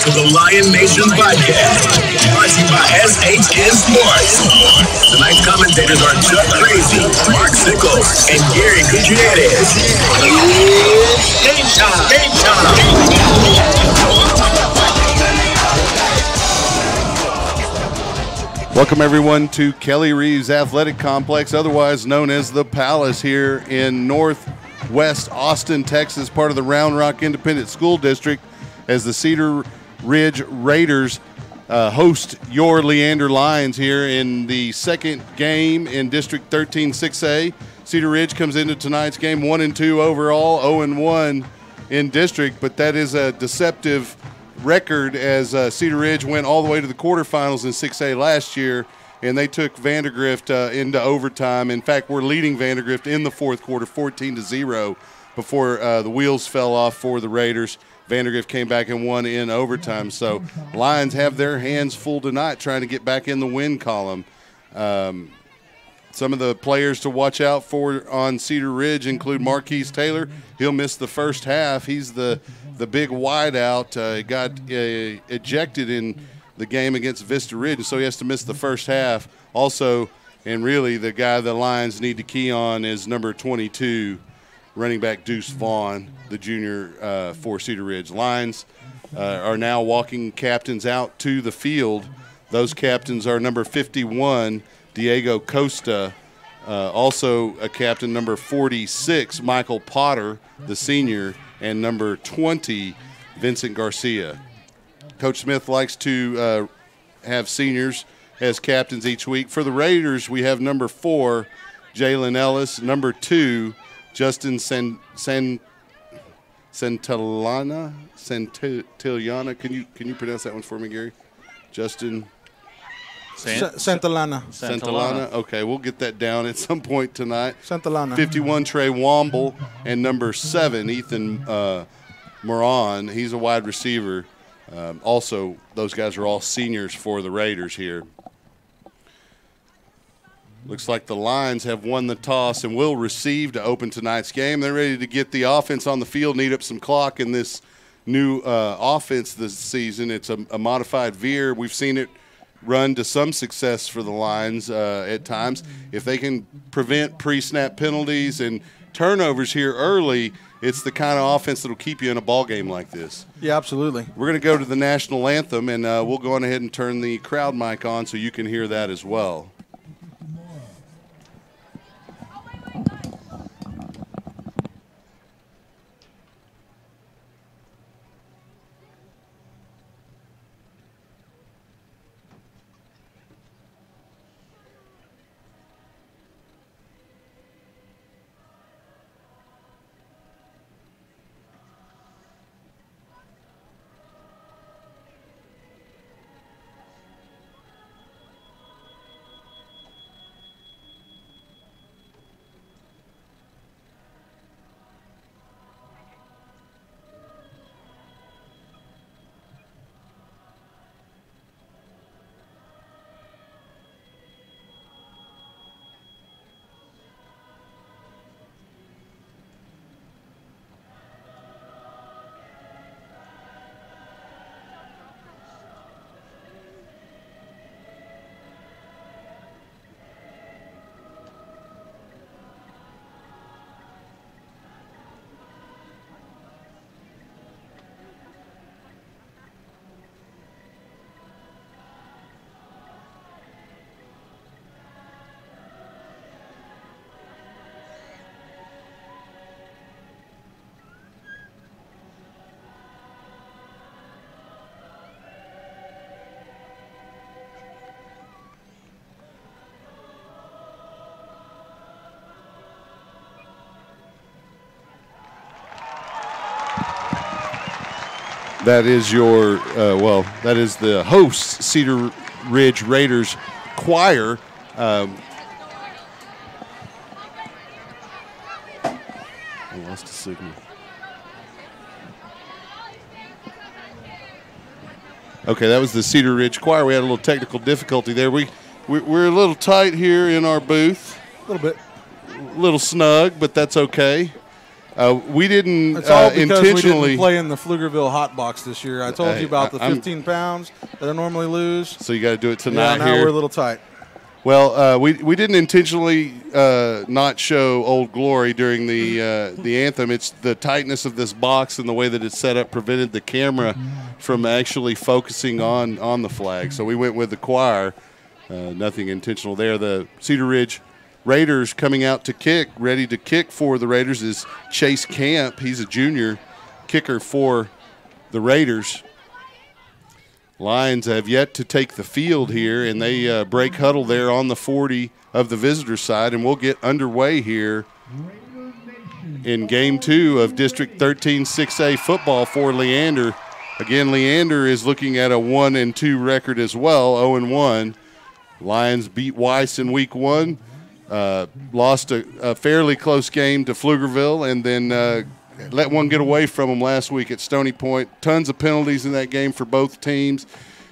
To the Lion Nation podcast, brought to you by SHN Sports. Tonight's commentators are Chuck Kracy, Mark Sickles, and Gary Gutierrez. Game time! Game time! Welcome everyone to Kelly Reeves Athletic Complex, otherwise known as the Palace, here in Northwest Austin, Texas, part of the Round Rock Independent School District, as the Cedar Ridge Raiders host your Leander Lions here in the second game in District 13 6A. Cedar Ridge comes into tonight's game 1-2 overall, 0-1 in district, but that is a deceptive record as Cedar Ridge went all the way to the quarterfinals in 6A last year, and they took Vandergrift into overtime. In fact, we're leading Vandergrift in the fourth quarter 14-0 before the wheels fell off for the Raiders. Vandergrift came back and won in overtime. So Lions have their hands full tonight trying to get back in the win column. Some of the players to watch out for on Cedar Ridge include Marquise Taylor. He'll miss the first half. He's the big wideout. Got ejected in the game against Vista Ridge, so he has to miss the first half. Also, and really the guy the Lions need to key on is number 22, running back Deuce Vaughn, the junior for Cedar Ridge. Lions are now walking captains out to the field. Those captains are number 51, Diego Costa, also a captain, number 46, Michael Potter, the senior, and number 20, Vincent Garcia. Coach Smith likes to have seniors as captains each week. For the Raiders, we have number 4, Jalen Ellis, number 2, Justin Santillana. Can you pronounce that one for me, Gary? Justin Santillana. Okay, we'll get that down at some point tonight. Santillana. 51, Trey Womble, and number 7, Ethan Moran. He's a wide receiver. Also, those guys are all seniors for the Raiders here. Looks like the Lions have won the toss and will receive to open tonight's game. They're ready to get the offense on the field, need up some clock in this new offense this season. It's a modified veer. We've seen it run to some success for the Lions at times. If they can prevent pre-snap penalties and turnovers here early, it's the kind of offense that will keep you in a ball game like this. Yeah, absolutely. We're going to go to the national anthem, and we'll go on ahead and turn the crowd mic on so you can hear that as well. That is your, that is the host, Cedar Ridge Raiders choir. I lost the signal. Okay, that was the Cedar Ridge choir. We had a little technical difficulty there. We're a little tight here in our booth. A little bit. A little snug, but that's okay. We didn't it's all because intentionally we didn't play in the Pflugerville hot box this year. I told you about the 15 pounds that I normally lose. So you got to do it tonight. Yeah, now here. We're a little tight. Well, we didn't intentionally not show Old Glory during the anthem. It's the tightness of this box and the way that it's set up prevented the camera from actually focusing on the flag. So we went with the choir. Nothing intentional there. The Cedar Ridge Raiders coming out to kick, ready to kick for the Raiders is Chase Camp. He's a junior kicker for the Raiders. Lions have yet to take the field here, and they break huddle there on the 40 of the visitor side, and we'll get underway here in Game 2 of District 13 6A football for Leander. Again, Leander is looking at a 1-2 record as well, 0-1. Lions beat Weiss in Week 1. Lost a fairly close game to Pflugerville, and then let one get away from them last week at Stony Point. Tons of penalties in that game for both teams.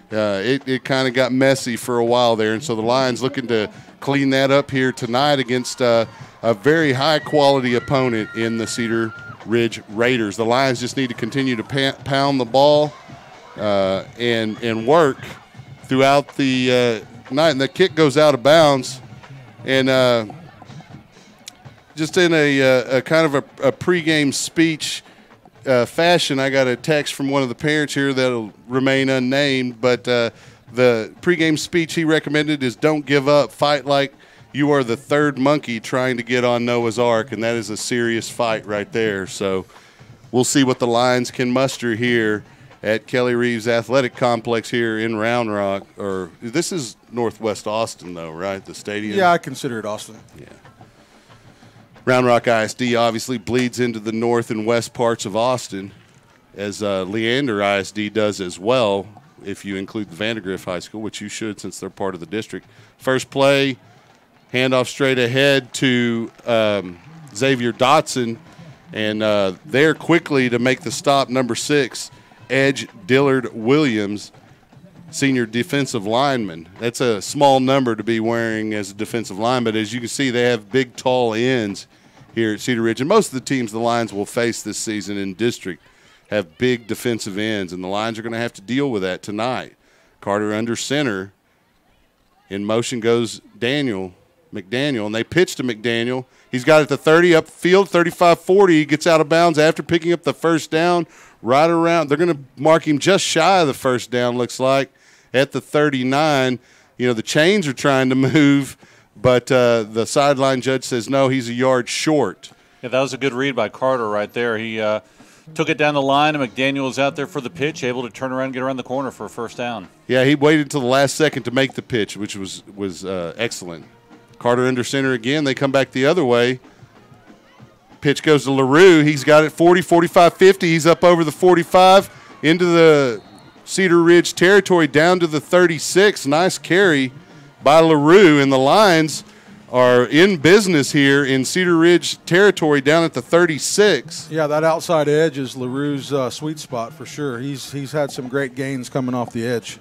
It kind of got messy for a while there, and so the Lions looking to clean that up here tonight against a very high-quality opponent in the Cedar Ridge Raiders. The Lions just need to continue to pound the ball and work throughout the night, and the kick goes out of bounds. And just in a kind of a pregame speech fashion, I got a text from one of the parents here that'll remain unnamed. But the pregame speech he recommended is don't give up, fight like you are the third monkey trying to get on Noah's Ark. And that is a serious fight right there. So we'll see what the Lions can muster here at Kelly Reeves Athletic Complex here in Round Rock. Or this is Northwest Austin, though, right? The stadium? Yeah, I consider it Austin. Yeah. Round Rock ISD obviously bleeds into the north and west parts of Austin, as Leander ISD does as well, if you include the Vandergrift High School, which you should since they're part of the district. First play, handoff straight ahead to Xavier Dotson, and there quickly to make the stop, number 6, Edge Dillard Williams, senior defensive lineman. That's a small number to be wearing as a defensive line, but as you can see, they have big, tall ends here at Cedar Ridge. And most of the teams the Lions will face this season in district have big defensive ends, and the Lions are going to have to deal with that tonight. Carter under center. In motion goes McDaniel, and they pitch to McDaniel. He's got it to 30 upfield, 35-40. He gets out of bounds after picking up the first down. Right around, they're going to mark him just shy of the first down, looks like, at the 39. You know, the chains are trying to move, but the sideline judge says, no, he's a yard short. Yeah, that was a good read by Carter right there. He took it down the line, and McDaniel was out there for the pitch, able to turn around and get around the corner for a first down. Yeah, he waited until the last second to make the pitch, which was excellent. Carter under center again. They come back the other way. Pitch goes to LaRue. He's got it 40, 45, 50. He's up over the 45 into the Cedar Ridge territory down to the 36. Nice carry by LaRue, and the Lions are in business here in Cedar Ridge territory down at the 36. Yeah, that outside edge is LaRue's sweet spot for sure. He's had some great gains coming off the edge.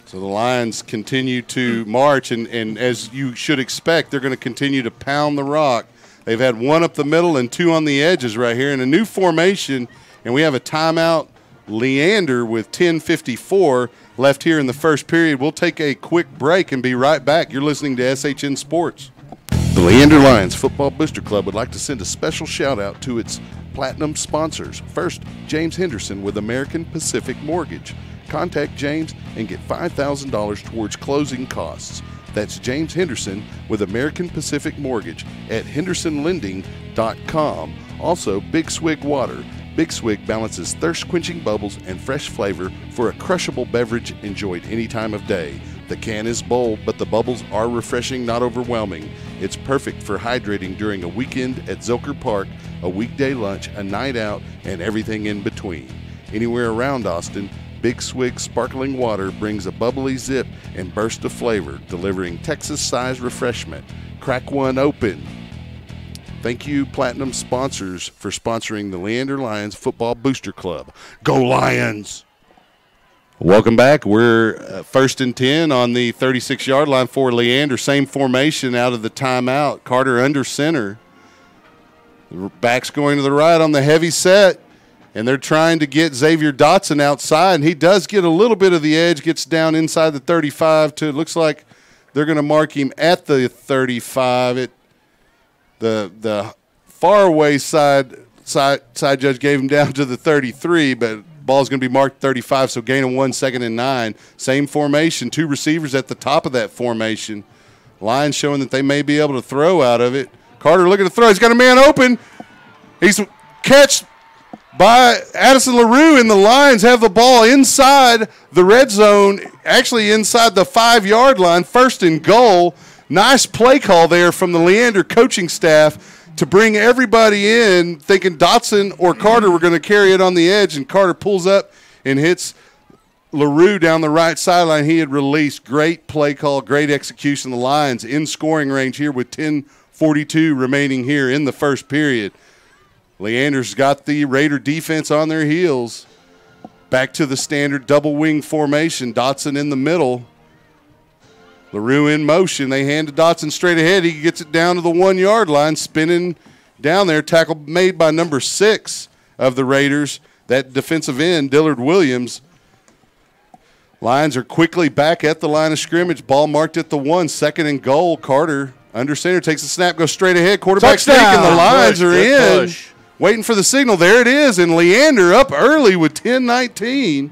So the Lions continue to march, and as you should expect, they're going to continue to pound the rock. They've had one up the middle and two on the edges right here in a new formation, and we have a timeout. Leander with 10:54 left here in the first period. We'll take a quick break and be right back. You're listening to SHN Sports. The Leander Lions Football Booster Club would like to send a special shout-out to its platinum sponsors. First, James Henderson with American Pacific Mortgage. Contact James and get $5,000 towards closing costs. That's James Henderson with American Pacific Mortgage at hendersonlending.com. Also, Big Swig Water. Big Swig balances thirst-quenching bubbles and fresh flavor for a crushable beverage enjoyed any time of day. The can is bold, but the bubbles are refreshing, not overwhelming. It's perfect for hydrating during a weekend at Zilker Park a weekday lunch, a night out, and everything in between. Anywhere around Austin, Big Swig Sparkling Water brings a bubbly zip and burst of flavor, delivering Texas-sized refreshment. Crack one open. Thank you, Platinum sponsors, for sponsoring the Leander Lions Football Booster Club. Go Lions! Welcome back. We're first and 10 on the 36-yard line for Leander. Same formation out of the timeout. Carter under center. The back's going to the right on the heavy set, and they're trying to get Xavier Dotson outside, and he does get a little bit of the edge, gets down inside the 35 to, it looks like they're going to mark him at the 35. The far away side judge gave him down to the 33, but ball's going to be marked 35, so gain of 1, 2nd and 9. Same formation, 2 receivers at the top of that formation. Lions showing that they may be able to throw out of it. Carter looking to throw. He's got a man open. He's catched by Addison LaRue, and the Lions have the ball inside the red zone, actually inside the 5-yard line, 1st and goal. Nice play call there from the Leander coaching staff to bring everybody in, thinking Dotson or Carter were going to carry it on the edge, and Carter pulls up and hits LaRue down the right sideline. He had released. Great play call, great execution. The Lions in scoring range here with 10:42 remaining here in the first period. Leander's got the Raider defense on their heels. Back to the standard double wing formation. Dotson in the middle. LaRue in motion. They hand to Dotson straight ahead. He gets it down to the 1-yard line, spinning down there. Tackle made by number 6 of the Raiders, that defensive end, Dillard Williams. Lions are quickly back at the line of scrimmage. Ball marked at the 1, 2nd and goal. Carter under center takes the snap, goes straight ahead. Quarterback sneak, and the Lions are in. Push. Waiting for the signal. There it is, and Leander up early with 10-19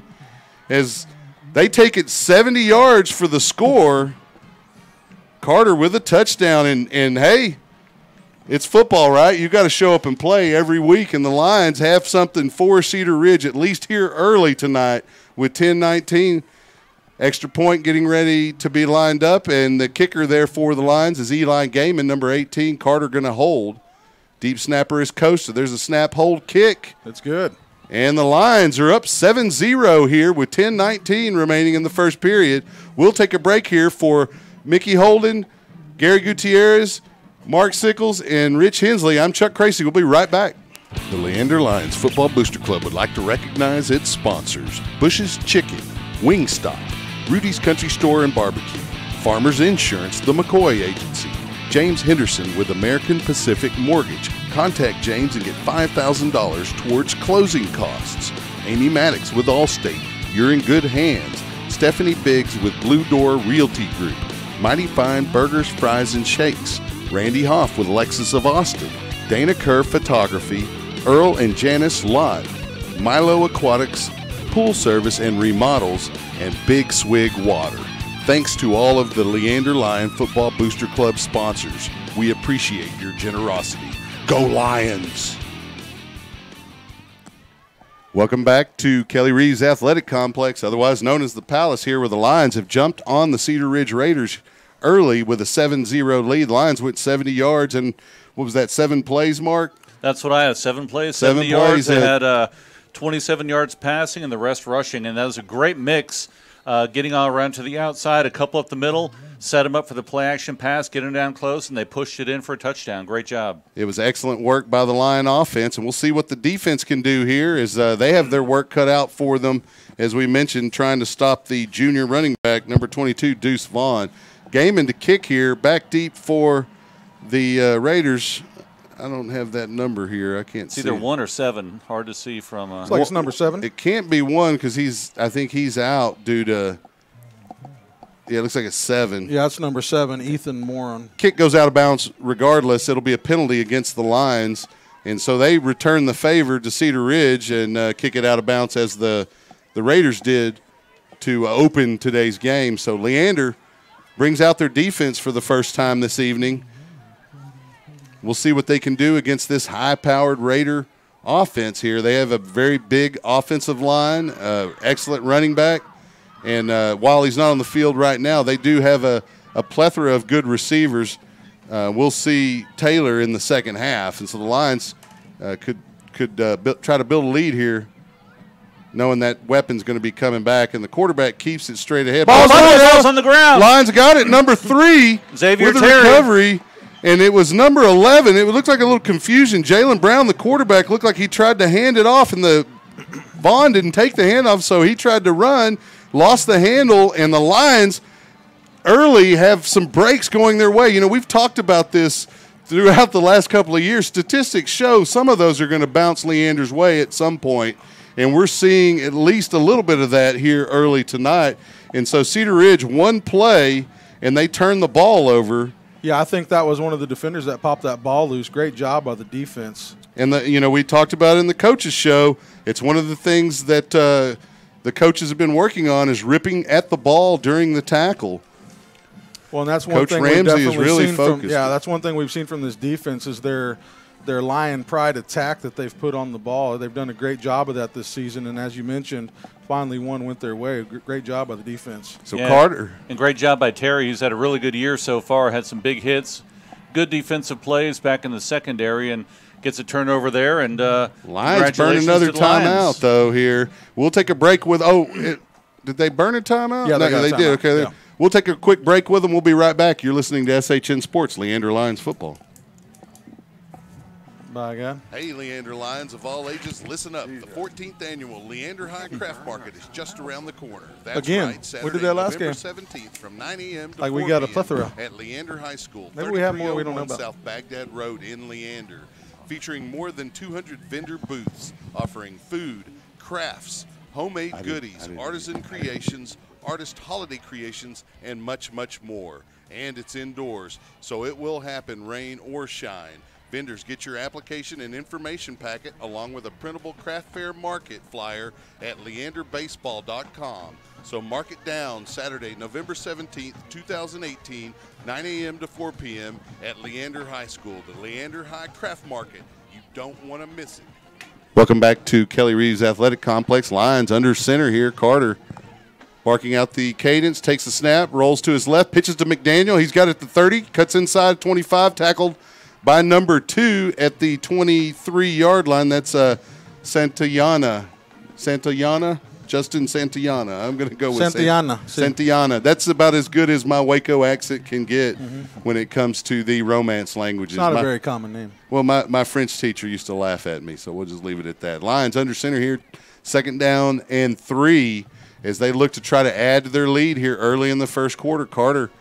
as they take it 70 yards for the score. Carter with a touchdown, and hey, it's football, right? You got to show up and play every week, and the Lions have something for Cedar Ridge, at least here early tonight with 10-19. Extra point getting ready to be lined up, and the kicker there for the Lions is Eli Gaiman, number 18. Carter going to hold. Deep snapper is Costa. There's a snap, hold, kick. That's good. And the Lions are up 7-0 here with 10-19 remaining in the first period. We'll take a break here for Mickey Holden, Gary Gutierrez, Mark Sickles, and Rich Hensley. I'm Chuck Kracy. We'll be right back. The Leander Lions Football Booster Club would like to recognize its sponsors: Bush's Chicken, Wingstop, Rudy's Country Store and Barbecue, Farmers Insurance, the McCoy Agency, James Henderson with American Pacific Mortgage. Contact James and get $5,000 towards closing costs. Amy Maddox with Allstate. You're in good hands. Stephanie Biggs with Blue Door Realty Group. Mighty Fine Burgers, Fries, and Shakes. Randy Hoff with Lexus of Austin. Dana Kerr Photography. Earl and Janice Lott. Milo Aquatics, Pool Service and Remodels, and Big Swig Water. Thanks to all of the Leander Lion Football Booster Club sponsors. We appreciate your generosity. Go Lions! Welcome back to Kelly Reeves Athletic Complex, otherwise known as the Palace, here where the Lions have jumped on the Cedar Ridge Raiders early with a 7-0 lead. The Lions went 70 yards and, what was that, 7 plays, Mark? That's what I had, 7 plays, 70 yards. They had 27 yards passing and the rest rushing, and that was a great mix, getting all around to the outside, a couple up the middle, set them up for the play-action pass, get them down close, and they pushed it in for a touchdown. Great job. It was excellent work by the Lion offense, and we'll see what the defense can do here as they have their work cut out for them, as we mentioned, trying to stop the junior running back, number 22, Deuce Vaughn. Gaiman to kick here, back deep for the Raiders. I don't have that number here. I can't see. It's either 1 or 7. Hard to see from. It's like it's number 7. It can't be 1 because I think he's out due to. Yeah, it looks like it's 7. Yeah, it's number 7, Ethan Moran. Kick goes out of bounds regardless. It'll be a penalty against the Lions. And so they return the favor to Cedar Ridge and kick it out of bounds as the Raiders did to open today's game. So Leander brings out their defense for the first time this evening. We'll see what they can do against this high-powered Raider offense here. They have a very big offensive line, excellent running back. And while he's not on the field right now, they do have a plethora of good receivers. We'll see Taylor in the second half. And so the Lions try to build a lead here, knowing that weapon's going to be coming back, and the quarterback keeps it straight ahead. Ball's on the ground. Lions got it, number 3. Xavier with the Terry. recovery, and it was number 11. It looked like a little confusion. Jalen Brown, the quarterback, looked like he tried to hand it off, and the Vaughn didn't take the handoff, so he tried to run, lost the handle, and the Lions early have some breaks going their way. You know, we've talked about this throughout the last couple of years. Statistics show some of those are going to bounce Leander's way at some point, and we're seeing at least a little bit of that here early tonight. And so Cedar Ridge, one play, and they turn the ball over. Yeah, I think that was one of the defenders that popped that ball loose. Great job by the defense. And, we talked about in the coaches' show, it's one of the things that the coaches have been working on is ripping at the ball during the tackle. Well, and that's one Coach thing Ramsey we've definitely is really seen focused. that's one thing we've seen from this defense is their lion pride attack that they've put on the ball. They've done a great job of that this season, and as you mentioned, finally one went their way. Great job by the defense. So Carter. And great job by Terry, who's had a really good year so far, had some big hits, good defensive plays back in the secondary, and gets a turnover there. And Lions burn another timeout, though, here. We'll take a break with did they burn a timeout? Yeah, they did. Okay. Yeah. We'll take a quick break with them. We'll be right back. You're listening to SHN Sports, Leander Lions Football. By God. Hey, Leander Lions of all ages, listen up. The 14th annual Leander High Craft Market is just around the corner. That's Again, right. Saturday, we did that last November game. 17th from 9 a.m. to Like 4 we got a p.m. plethora. At Leander High School. Maybe we have more we don't know about. South Baghdad Road in Leander, featuring more than 200 vendor booths offering food, crafts, homemade goodies, artisan creations, artist holiday creations, and much, much more. And it's indoors, so it will happen, rain or shine. Vendors, get your application and information packet along with a printable craft fair market flyer at leanderbaseball.com. So mark it down, Saturday, November 17th, 2018, 9 a.m. to 4 p.m. at Leander High School, the Leander High Craft Market. You don't want to miss it. Welcome back to Kelly Reeves Athletic Complex. Lions under center here. Carter barking out the cadence, takes the snap, rolls to his left, pitches to McDaniel. He's got it at the 30, cuts inside 25, tackled by number 2 at the 23-yard line. That's Santillana, Justin Santillana. I'm going to go with Santillana. That's about as good as my Waco accent can get when it comes to the Romance languages. It's not a very common name. Well, my French teacher used to laugh at me, so we'll just leave it at that. Lions under center here, 2nd down and 3 as they look to try to add to their lead here early in the first quarter. Carter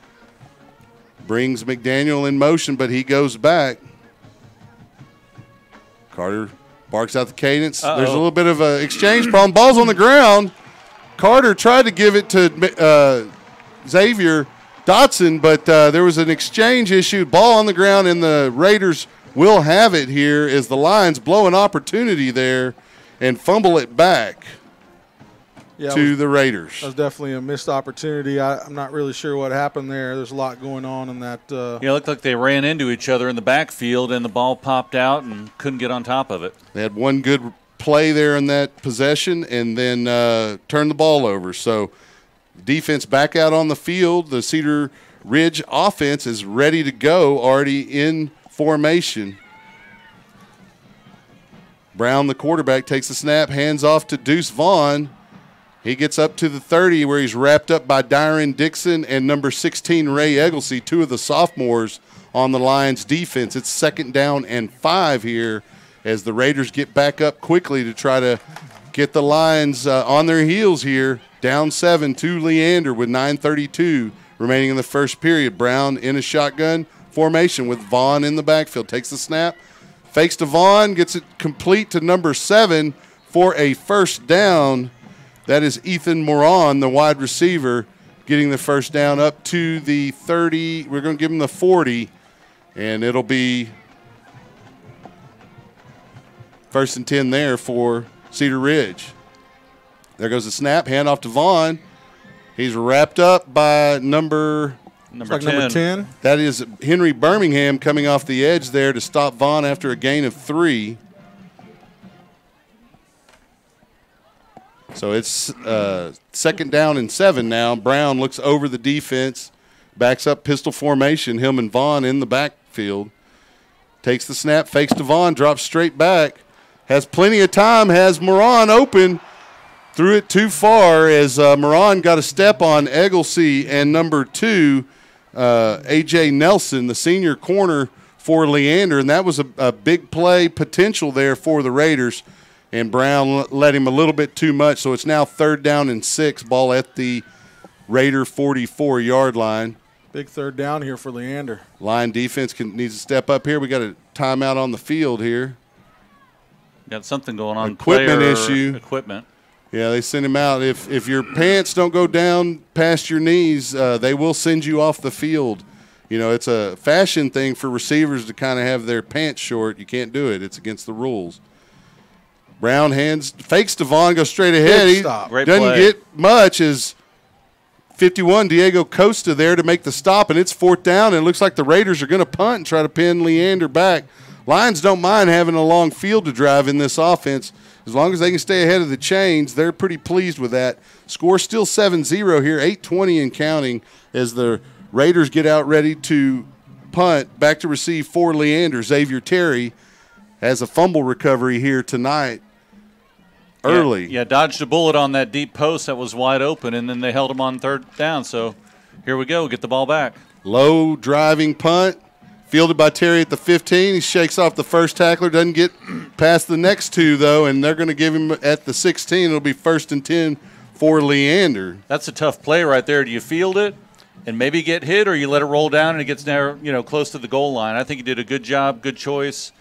brings McDaniel in motion, but he goes back. Carter barks out the cadence. There's a little bit of an exchange problem. Ball's on the ground. Carter tried to give it to Xavier Dotson, but there was an exchange issue. Ball on the ground, and the Raiders will have it here as the Lions blow an opportunity there and fumble it back to the Raiders. That was definitely a missed opportunity. I'm not really sure what happened there. There's a lot going on in that. It looked like they ran into each other in the backfield, and the ball popped out and couldn't get on top of it. They had one good play there in that possession and then turned the ball over. So defense back out on the field. The Cedar Ridge offense is ready to go, already in formation. Brown, the quarterback, takes the snap, hands off to Deuce Vaughn. He gets up to the 30 where he's wrapped up by Dyron Dixon and number 16, Ray Egglesey, 2 of the sophomores on the Lions defense. It's 2nd down and 5 here as the Raiders get back up quickly to try to get the Lions on their heels here. Down 7 to Leander with 9:32 remaining in the first period. Brown in a shotgun formation with Vaughn in the backfield. Takes the snap, fakes to Vaughn, gets it complete to number 7 for a first down. That is Ethan Moran, the wide receiver, getting the first down up to the 30. We're going to give him the 40, and it'll be 1st and 10 there for Cedar Ridge. There goes the snap, hand off to Vaughn. He's wrapped up by number 10. That is Henry Birmingham coming off the edge there to stop Vaughn after a gain of 3. So it's 2nd down and 7 now. Brown looks over the defense, backs up pistol formation, him and Vaughn in the backfield. Takes the snap, fakes Devon, drops straight back. Has plenty of time, has Moran open. Threw it too far as Moran got a step on Egglesey and number 2, A.J. Nelson, the senior corner for Leander. And that was a big play potential there for the Raiders. And Brown let him a little bit too much. So it's now 3rd down and 6, ball at the Raider 44-yard line. Big 3rd down here for Leander. Line defense needs to step up here. We got a timeout on the field here. Got something going on. Equipment issue. Equipment. Yeah, they send him out. If your pants don't go down past your knees, they will send you off the field. You know, it's a fashion thing for receivers to kind of have their pants short. You can't do it. It's against the rules. Brown fakes Devon, goes straight ahead. He doesn't get much as 51, Diego Costa there to make the stop, and it's 4th down, and it looks like the Raiders are going to punt and try to pin Leander back. Lions don't mind having a long field to drive in this offense. As long as they can stay ahead of the chains, they're pretty pleased with that. Score still 7-0 here, 8:20 and counting as the Raiders get out ready to punt. Back to receive for Leander. Xavier Terry has a fumble recovery here tonight early. Yeah, dodged a bullet on that deep post that was wide open, and then they held him on 3rd down. So here we go, get the ball back. Low driving punt. Fielded by Terry at the 15. He shakes off the first tackler, doesn't get past the next 2, though, and they're going to give him at the 16. It'll be 1st and 10 for Leander. That's a tough play right there. Do you field it and maybe get hit, or you let it roll down and it gets now, close to the goal line? I think he did a good job, good choice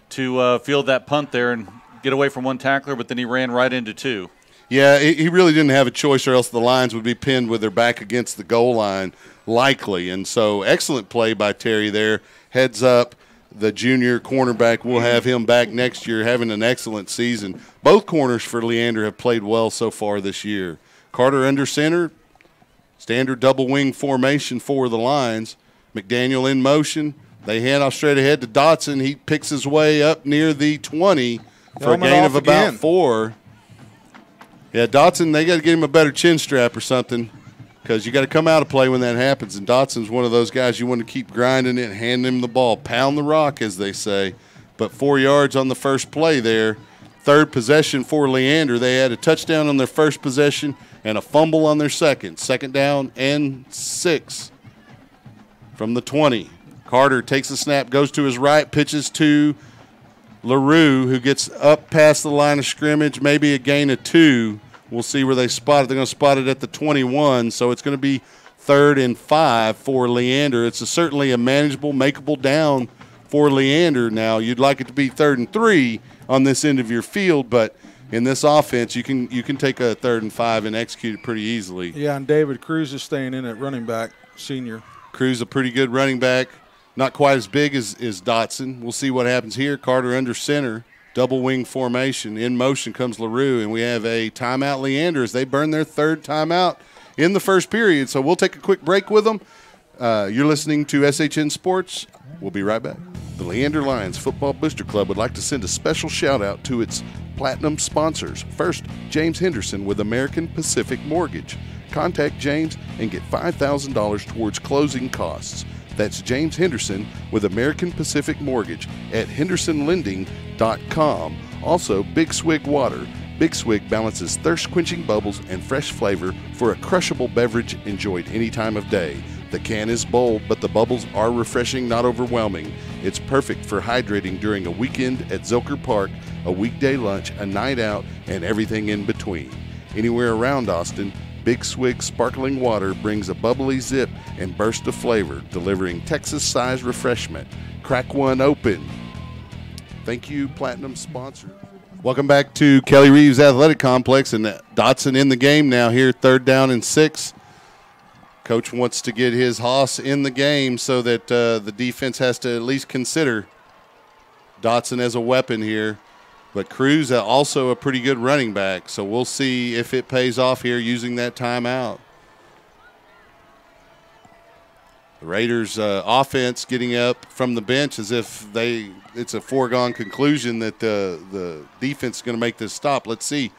to field that punt there and get away from one tackler, but then he ran right into 2. Yeah, he really didn't have a choice, or else the Lions would be pinned with their back against the goal line, likely. And so excellent play by Terry there. Heads up, the junior cornerback. We'll have him back next year, having an excellent season. Both corners for Leander have played well so far this year. Carter under center, standard double wing formation for the Lions. McDaniel in motion. They hand off straight ahead to Dotson. He picks his way up near the 20 for a gain of about 4. Yeah, Dotson, they got to get him a better chin strap or something, because you got to come out of play when that happens. And Dotson's one of those guys you want to keep grinding it and hand him the ball. Pound the rock, as they say. But 4 yards on the first play there. 3rd possession for Leander. They had a touchdown on their first possession and a fumble on their second. 2nd down and 6 from the 20. Carter takes the snap, goes to his right, pitches to LaRue, who gets up past the line of scrimmage, maybe a gain of 2. We'll see where they spot it. They're going to spot it at the 21, so it's going to be 3rd and 5 for Leander. It's certainly a manageable, makeable down for Leander. Now, you'd like it to be 3rd and 3 on this end of your field, but in this offense, you can take a 3rd and 5 and execute it pretty easily. Yeah, and David Cruz is staying in at running back, senior. Cruz, a pretty good running back. Not quite as big as Dotson. We'll see what happens here. Carter under center. Double wing formation. In motion comes LaRue, and we have a timeout Leander as they burn their 3rd timeout in the first period. So we'll take a quick break with them. You're listening to SHN Sports. We'll be right back. The Leander Lions Football Booster Club would like to send a special shout-out to its platinum sponsors. First, James Henderson with American Pacific Mortgage. Contact James and get $5,000 towards closing costs. That's James Henderson with American Pacific Mortgage at hendersonlending.com. Also, Big Swig Water. Big Swig balances thirst-quenching bubbles and fresh flavor for a crushable beverage enjoyed any time of day. The can is bold, but the bubbles are refreshing, not overwhelming. It's perfect for hydrating during a weekend at Zilker Park, a weekday lunch, a night out, and everything in between. Anywhere around Austin, Big Swig sparkling water brings a bubbly zip and burst of flavor, delivering Texas-sized refreshment. Crack one open. Thank you, Platinum sponsor. Welcome back to Kelly Reeves Athletic Complex, and Dotson in the game now here, 3rd down and 6. Coach wants to get his hoss in the game so that the defense has to at least consider Dotson as a weapon here. But Cruz also a pretty good running back, so we'll see if it pays off here using that timeout. The Raiders' offense getting up from the bench as if it's a foregone conclusion that the defense is going to make this stop. Let's see.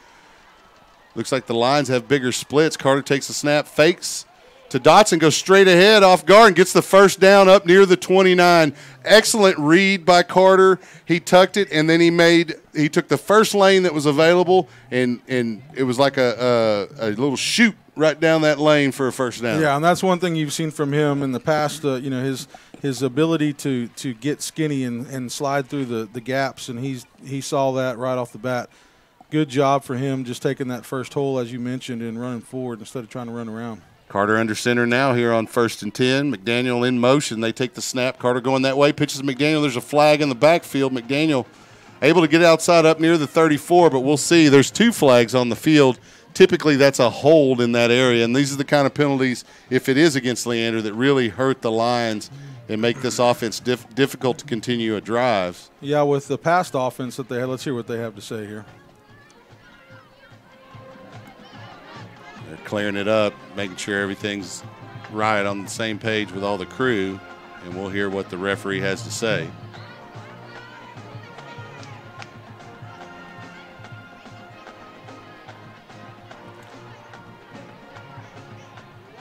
Looks like the Lions have bigger splits. Carter takes a snap, fakes, to Dotson, goes straight ahead off guard and gets the first down up near the 29. Excellent read by Carter. He tucked it, and then he took the first lane that was available, and it was like a little shoot right down that lane for a first down. Yeah, and that's one thing you've seen from him in the past, his ability to get skinny and slide through the gaps, and he saw that right off the bat. Good job for him just taking that first hole, as you mentioned, and running forward instead of trying to run around. Carter under center now here on 1st and 10. McDaniel in motion. They take the snap. Carter going that way. Pitches to McDaniel. There's a flag in the backfield. McDaniel able to get outside up near the 34, but we'll see. There's 2 flags on the field. Typically that's a hold in that area, and these are the kind of penalties, if it is against Leander, that really hurt the Lions and make this offense difficult to continue a drive. Yeah, with the past offense that they had, let's hear what they have to say here. They're clearing it up, making sure everything's right on the same page with all the crew, and we'll hear what the referee has to say.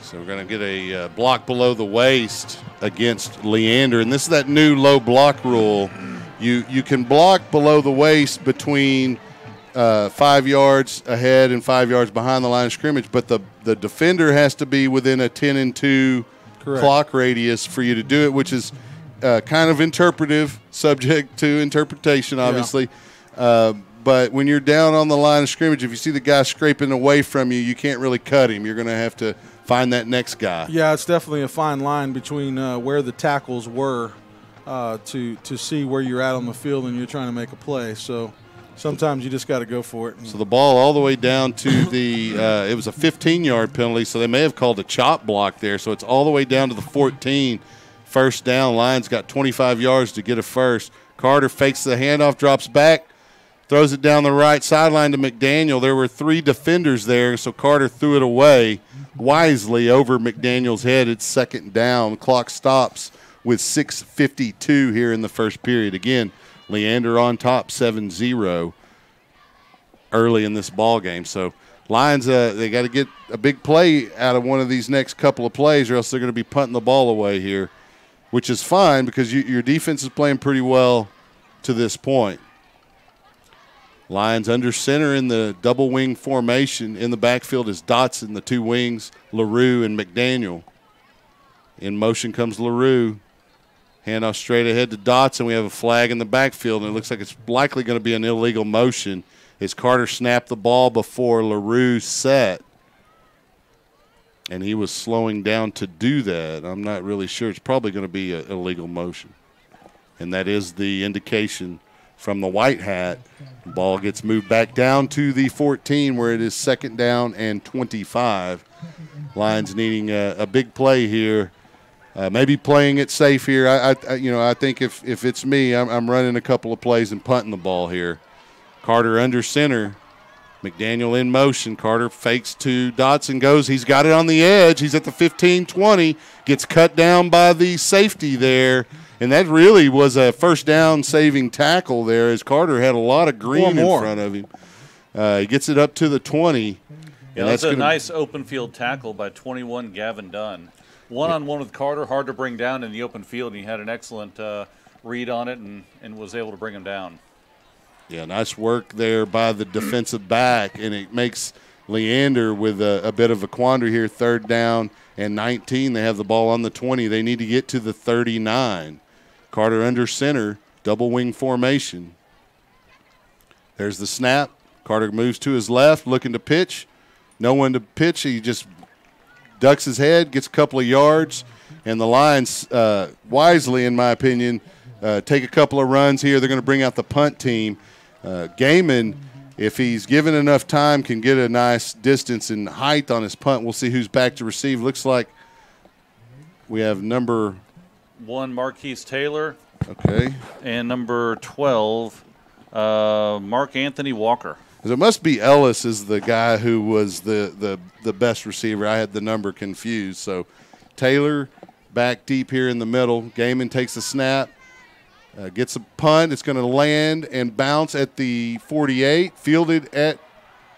So we're going to get a block below the waist against Leander, and this is that new low block rule. You can block below the waist between 5 yards ahead and 5 yards behind the line of scrimmage, but the defender has to be within a 10 and 2 Correct. clock radius for you to do it, which is kind of interpretive, subject to interpretation, obviously. Yeah. But when you're down on the line of scrimmage, if you see the guy scraping away from you, you can't really cut him. You're going to have to find that next guy. Yeah, it's definitely a fine line between where the tackles were to see where you're at on the field and you're trying to make a play. So sometimes you just got to go for it. So the ball all the way down to the it was a 15-yard penalty, so they may have called a chop block there. So it's all the way down to the 14. First down. Lions got 25 yards to get a first. Carter fakes the handoff, drops back, throws it down the right sideline to McDaniel. There were 3 defenders there, so Carter threw it away wisely over McDaniel's head. It's second down. The clock stops with 6:52 here in the first period. Again, Leander on top 7-0 early in this ball game. So Lions, they got to get a big play out of one of these next couple of plays, or else they're going to be punting the ball away here, which is fine because your defense is playing pretty well to this point. Lions under center in the double wing formation. In the backfield is Dotson, the 2 wings, LaRue and McDaniel. In motion comes LaRue. Handoff straight ahead to Dotson. We have a flag in the backfield, and it looks like it's likely going to be an illegal motion as Carter snapped the ball before LaRue set. And he was slowing down to do that. I'm not really sure. It's probably going to be an illegal motion. And that is the indication from the white hat. The ball gets moved back down to the 14 where it is second down and 25. Lions needing a big play here. Maybe playing it safe here. I think if it's me, I'm running a couple of plays and punting the ball here. Carter under center. McDaniel in motion. Carter fakes to Dotson, goes. He's got it on the edge. He's at the 15-20. Gets cut down by the safety there. And that really was a first down saving tackle there as Carter had a lot of green in front of him. He gets it up to the 20. Yeah, that's a nice open field tackle by 21 Gavin Dunn. One-on-one with Carter, hard to bring down in the open field. And he had an excellent read on it and was able to bring him down. Yeah, nice work there by the defensive back, and it makes Leander with a bit of a quandary here. Third down and 19. They have the ball on the 20. They need to get to the 39. Carter under center, double wing formation. There's the snap. Carter moves to his left, looking to pitch. No one to pitch. He just ducks his head, gets a couple of yards, and the Lions, wisely, in my opinion, take a couple of runs here. They're going to bring out the punt team. Gaiman, if he's given enough time, can get a nice distance and height on his punt. We'll see who's back to receive. Looks like we have number 1, Marquise Taylor. Okay. And number 12, Mark Anthony Walker. It must be Ellis is the guy who was the best receiver. I had the number confused. So Taylor back deep here in the middle. Gaiman takes the snap, gets a punt. It's going to land and bounce at the 48, fielded at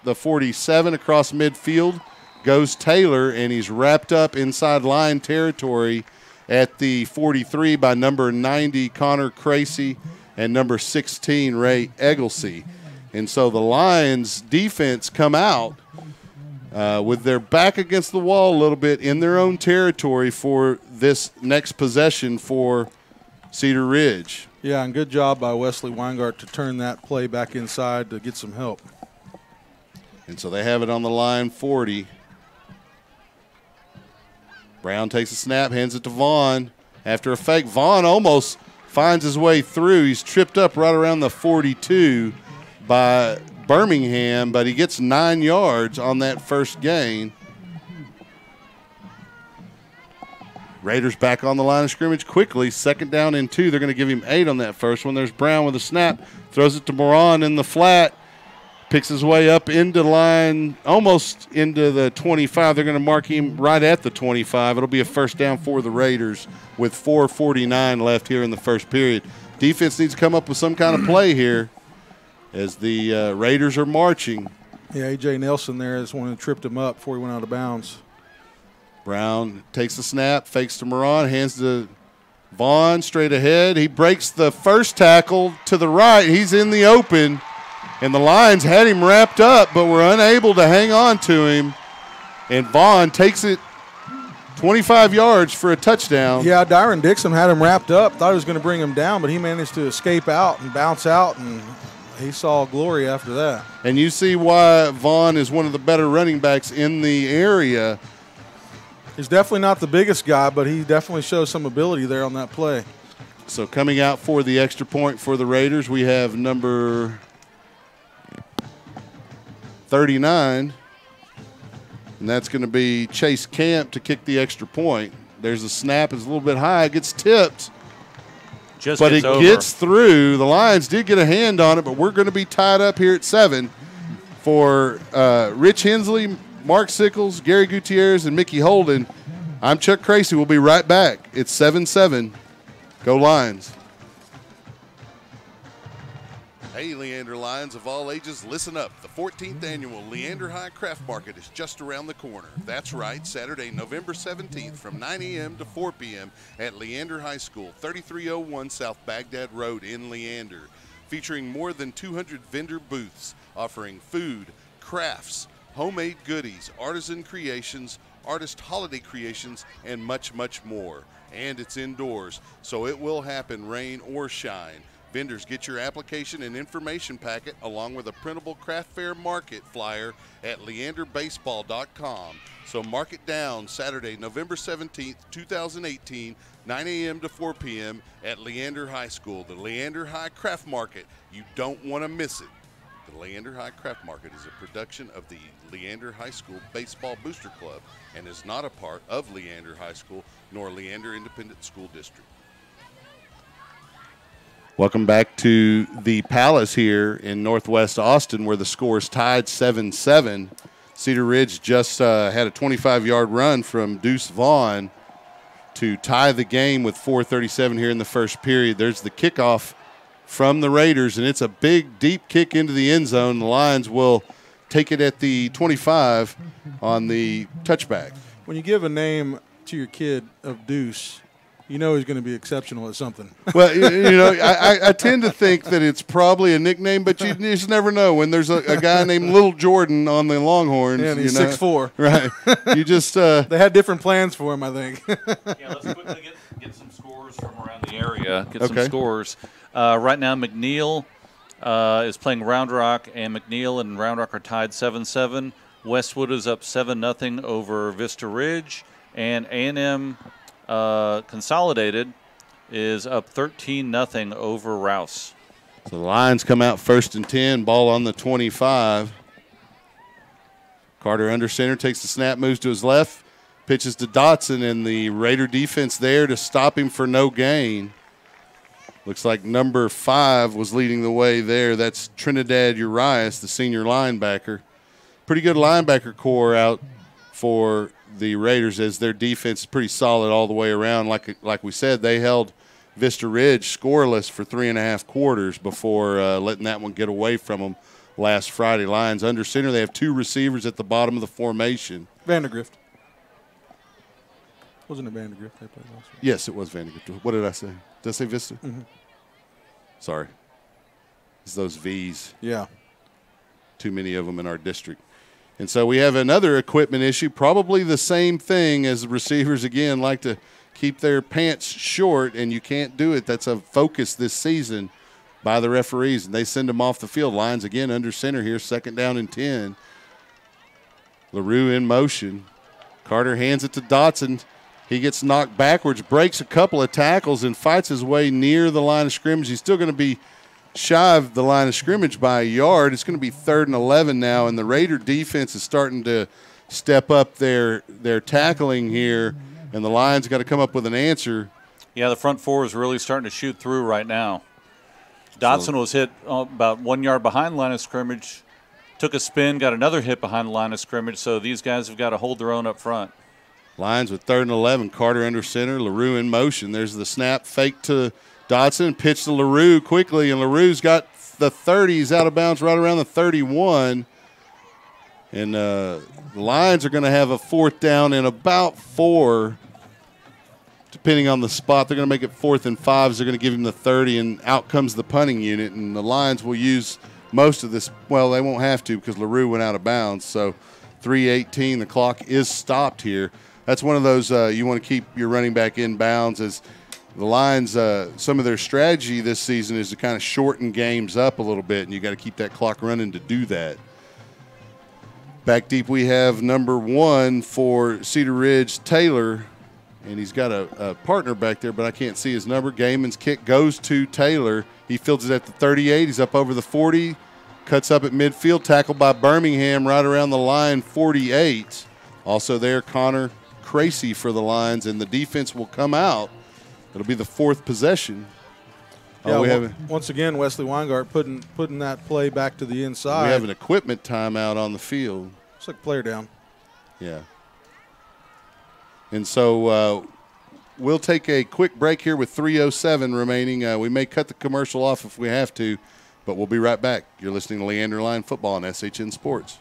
the 47 across midfield. goes Taylor, and he's wrapped up inside line territory at the 43 by number 90, Connor Kracy, and number 16, Ray Egglesey. And so the Lions defense come out with their back against the wall a little bit in their own territory for this next possession for Cedar Ridge. Yeah, and good job by Wesley Weingart to turn that play back inside to get some help. And so they have it on the line, 40. Brown takes a snap, hands it to Vaughn. After a fake, Vaughn almost finds his way through. He's tripped up right around the 42 by Birmingham, but he gets 9 yards on that first gain. Raiders back on the line of scrimmage quickly. 2nd down and 2. They're going to give him 8 on that first one. There's Brown with a snap. Throws it to Moran in the flat. Picks his way up into line, almost into the 25. They're going to mark him right at the 25. It'll be a first down for the Raiders with 4:49 left here in the first period. Defense needs to come up with some kind of play here as the Raiders are marching. Yeah, A.J. Nelson there is one who tripped him up before he went out of bounds. Brown takes the snap, fakes to Moran, hands to Vaughn straight ahead. He breaks the first tackle to the right. He's in the open, and the Lions had him wrapped up, but were unable to hang on to him. And Vaughn takes it 25 yards for a touchdown. Yeah, Dyron Dixon had him wrapped up, thought he was going to bring him down, but he managed to escape out and bounce out, and he saw glory after that. And you see why Vaughn is one of the better running backs in the area. He's definitely not the biggest guy, but he definitely shows some ability there on that play. So coming out for the extra point for the Raiders, we have number 39, and that's going to be Chase Camp to kick the extra point. There's a snap. It's a little bit high. It gets tipped, but it gets through. The Lions did get a hand on it, but we're going to be tied up here at 7 for Rich Hensley, Mark Sickles, Gary Gutierrez, and Mickey Holden. I'm Chuck Kracy. We'll be right back. It's 7-7. Go Lions. Hey, Leander Lions of all ages, listen up. The 14th annual Leander High Craft Market is just around the corner. That's right, Saturday, November 17th from 9 a.m. to 4 p.m. at Leander High School, 3301 South Baghdad Road in Leander. Featuring more than 200 vendor booths offering food, crafts, homemade goodies, artisan creations, artist holiday creations, and much, much more. And it's indoors, so it will happen, rain or shine. Vendors, get your application and information packet along with a printable craft fair market flyer at leanderbaseball.com. So mark it down, Saturday, November 17th, 2018, 9 a.m. to 4 p.m. at Leander High School, the Leander High Craft Market. You don't want to miss it. The Leander High Craft Market is a production of the Leander High School Baseball Booster Club and is not a part of Leander High School nor Leander Independent School District. Welcome back to the Palace here in Northwest Austin, where the score is tied 7-7. Cedar Ridge just had a 25-yard run from Deuce Vaughn to tie the game with 4:37 here in the first period. There's the kickoff from the Raiders, and it's a big, deep kick into the end zone. The Lions will take it at the 25 on the touchback. When you give a name to your kid of Deuce, you know he's going to be exceptional at something. Well, you know, I tend to think that it's probably a nickname, but you just never know. When there's a guy named Little Jordan on the Longhorns, yeah, and he's 6'4". Right. You just they had different plans for him, I think. Yeah, let's quickly get some scores from around the area. Get some scores. Right now, McNeil is playing Round Rock, and McNeil and Round Rock are tied 7-7. Westwood is up 7-0 over Vista Ridge, and A&M Consolidated is up 13-0 over Rouse. So the Lions come out 1st and 10, ball on the 25. Carter under center, takes the snap, moves to his left, pitches to Dotson, and the Raider defense there to stop him for no gain. Looks like number 5 was leading the way there. That's Trinidad Urias, the senior linebacker. Pretty good linebacker core out for the Raiders, as their defense is pretty solid all the way around. Like we said, they held Vista Ridge scoreless for 3.5 quarters before letting that one get away from them last Friday. Lions under center. They have 2 receivers at the bottom of the formation. Vandergrift. Wasn't it Vandergrift they played last week? Yes, it was Vandergrift. What did I say? Did I say Vista? Mm-hmm. Sorry. It's those V's. Yeah. Too many of them in our district. And so we have another equipment issue, probably the same thing as the receivers, again, like to keep their pants short, and you can't do it. That's a focus this season by the referees, and they send them off the field. Lions, again, under center here, 2nd down and 10. LaRue in motion. Carter hands it to Dotson. He gets knocked backwards, breaks a couple of tackles, and fights his way near the line of scrimmage. He's still going to be shy of the line of scrimmage by a yard. It's going to be 3rd and 11 now, and the Raider defense is starting to step up their tackling here, and the Lions got to come up with an answer. Yeah, the front 4 is really starting to shoot through right now. Dotson was hit about 1 yard behind the line of scrimmage, took a spin, got another hit behind the line of scrimmage, so these guys have got to hold their own up front. Lions with 3rd and 11. Carter under center. LaRue in motion. There's the snap. Fake to Dotson. Pitch to LaRue quickly, and LaRue's got the 30. He's out of bounds right around the 31. And the Lions are going to have a 4th down and about 4, depending on the spot. They're going to make it 4th and 5. They're going to give him the 30, and out comes the punting unit. And the Lions will use most of this. Well, they won't have to because LaRue went out of bounds. So 3:18, the clock is stopped here. That's one of those you want to keep your running back in bounds. As the Lions, some of their strategy this season is to kind of shorten games up a little bit, and you got to keep that clock running to do that. Back deep we have number 1 for Cedar Ridge, Taylor, and he's got a partner back there, but I can't see his number. Gaiman's kick goes to Taylor. He fields it at the 38. He's up over the 40, cuts up at midfield, tackled by Birmingham right around the line, 48. Also there, Connor Kracy for the Lions, and the defense will come out. It'll be the 4th possession. Yeah, once again, Wesley Weingart putting that play back to the inside. We have an equipment timeout on the field. It's like player down. Yeah. And so we'll take a quick break here with 3:07 remaining. We may cut the commercial off if we have to, but we'll be right back. You're listening to Leander Lion Football on SHN Sports.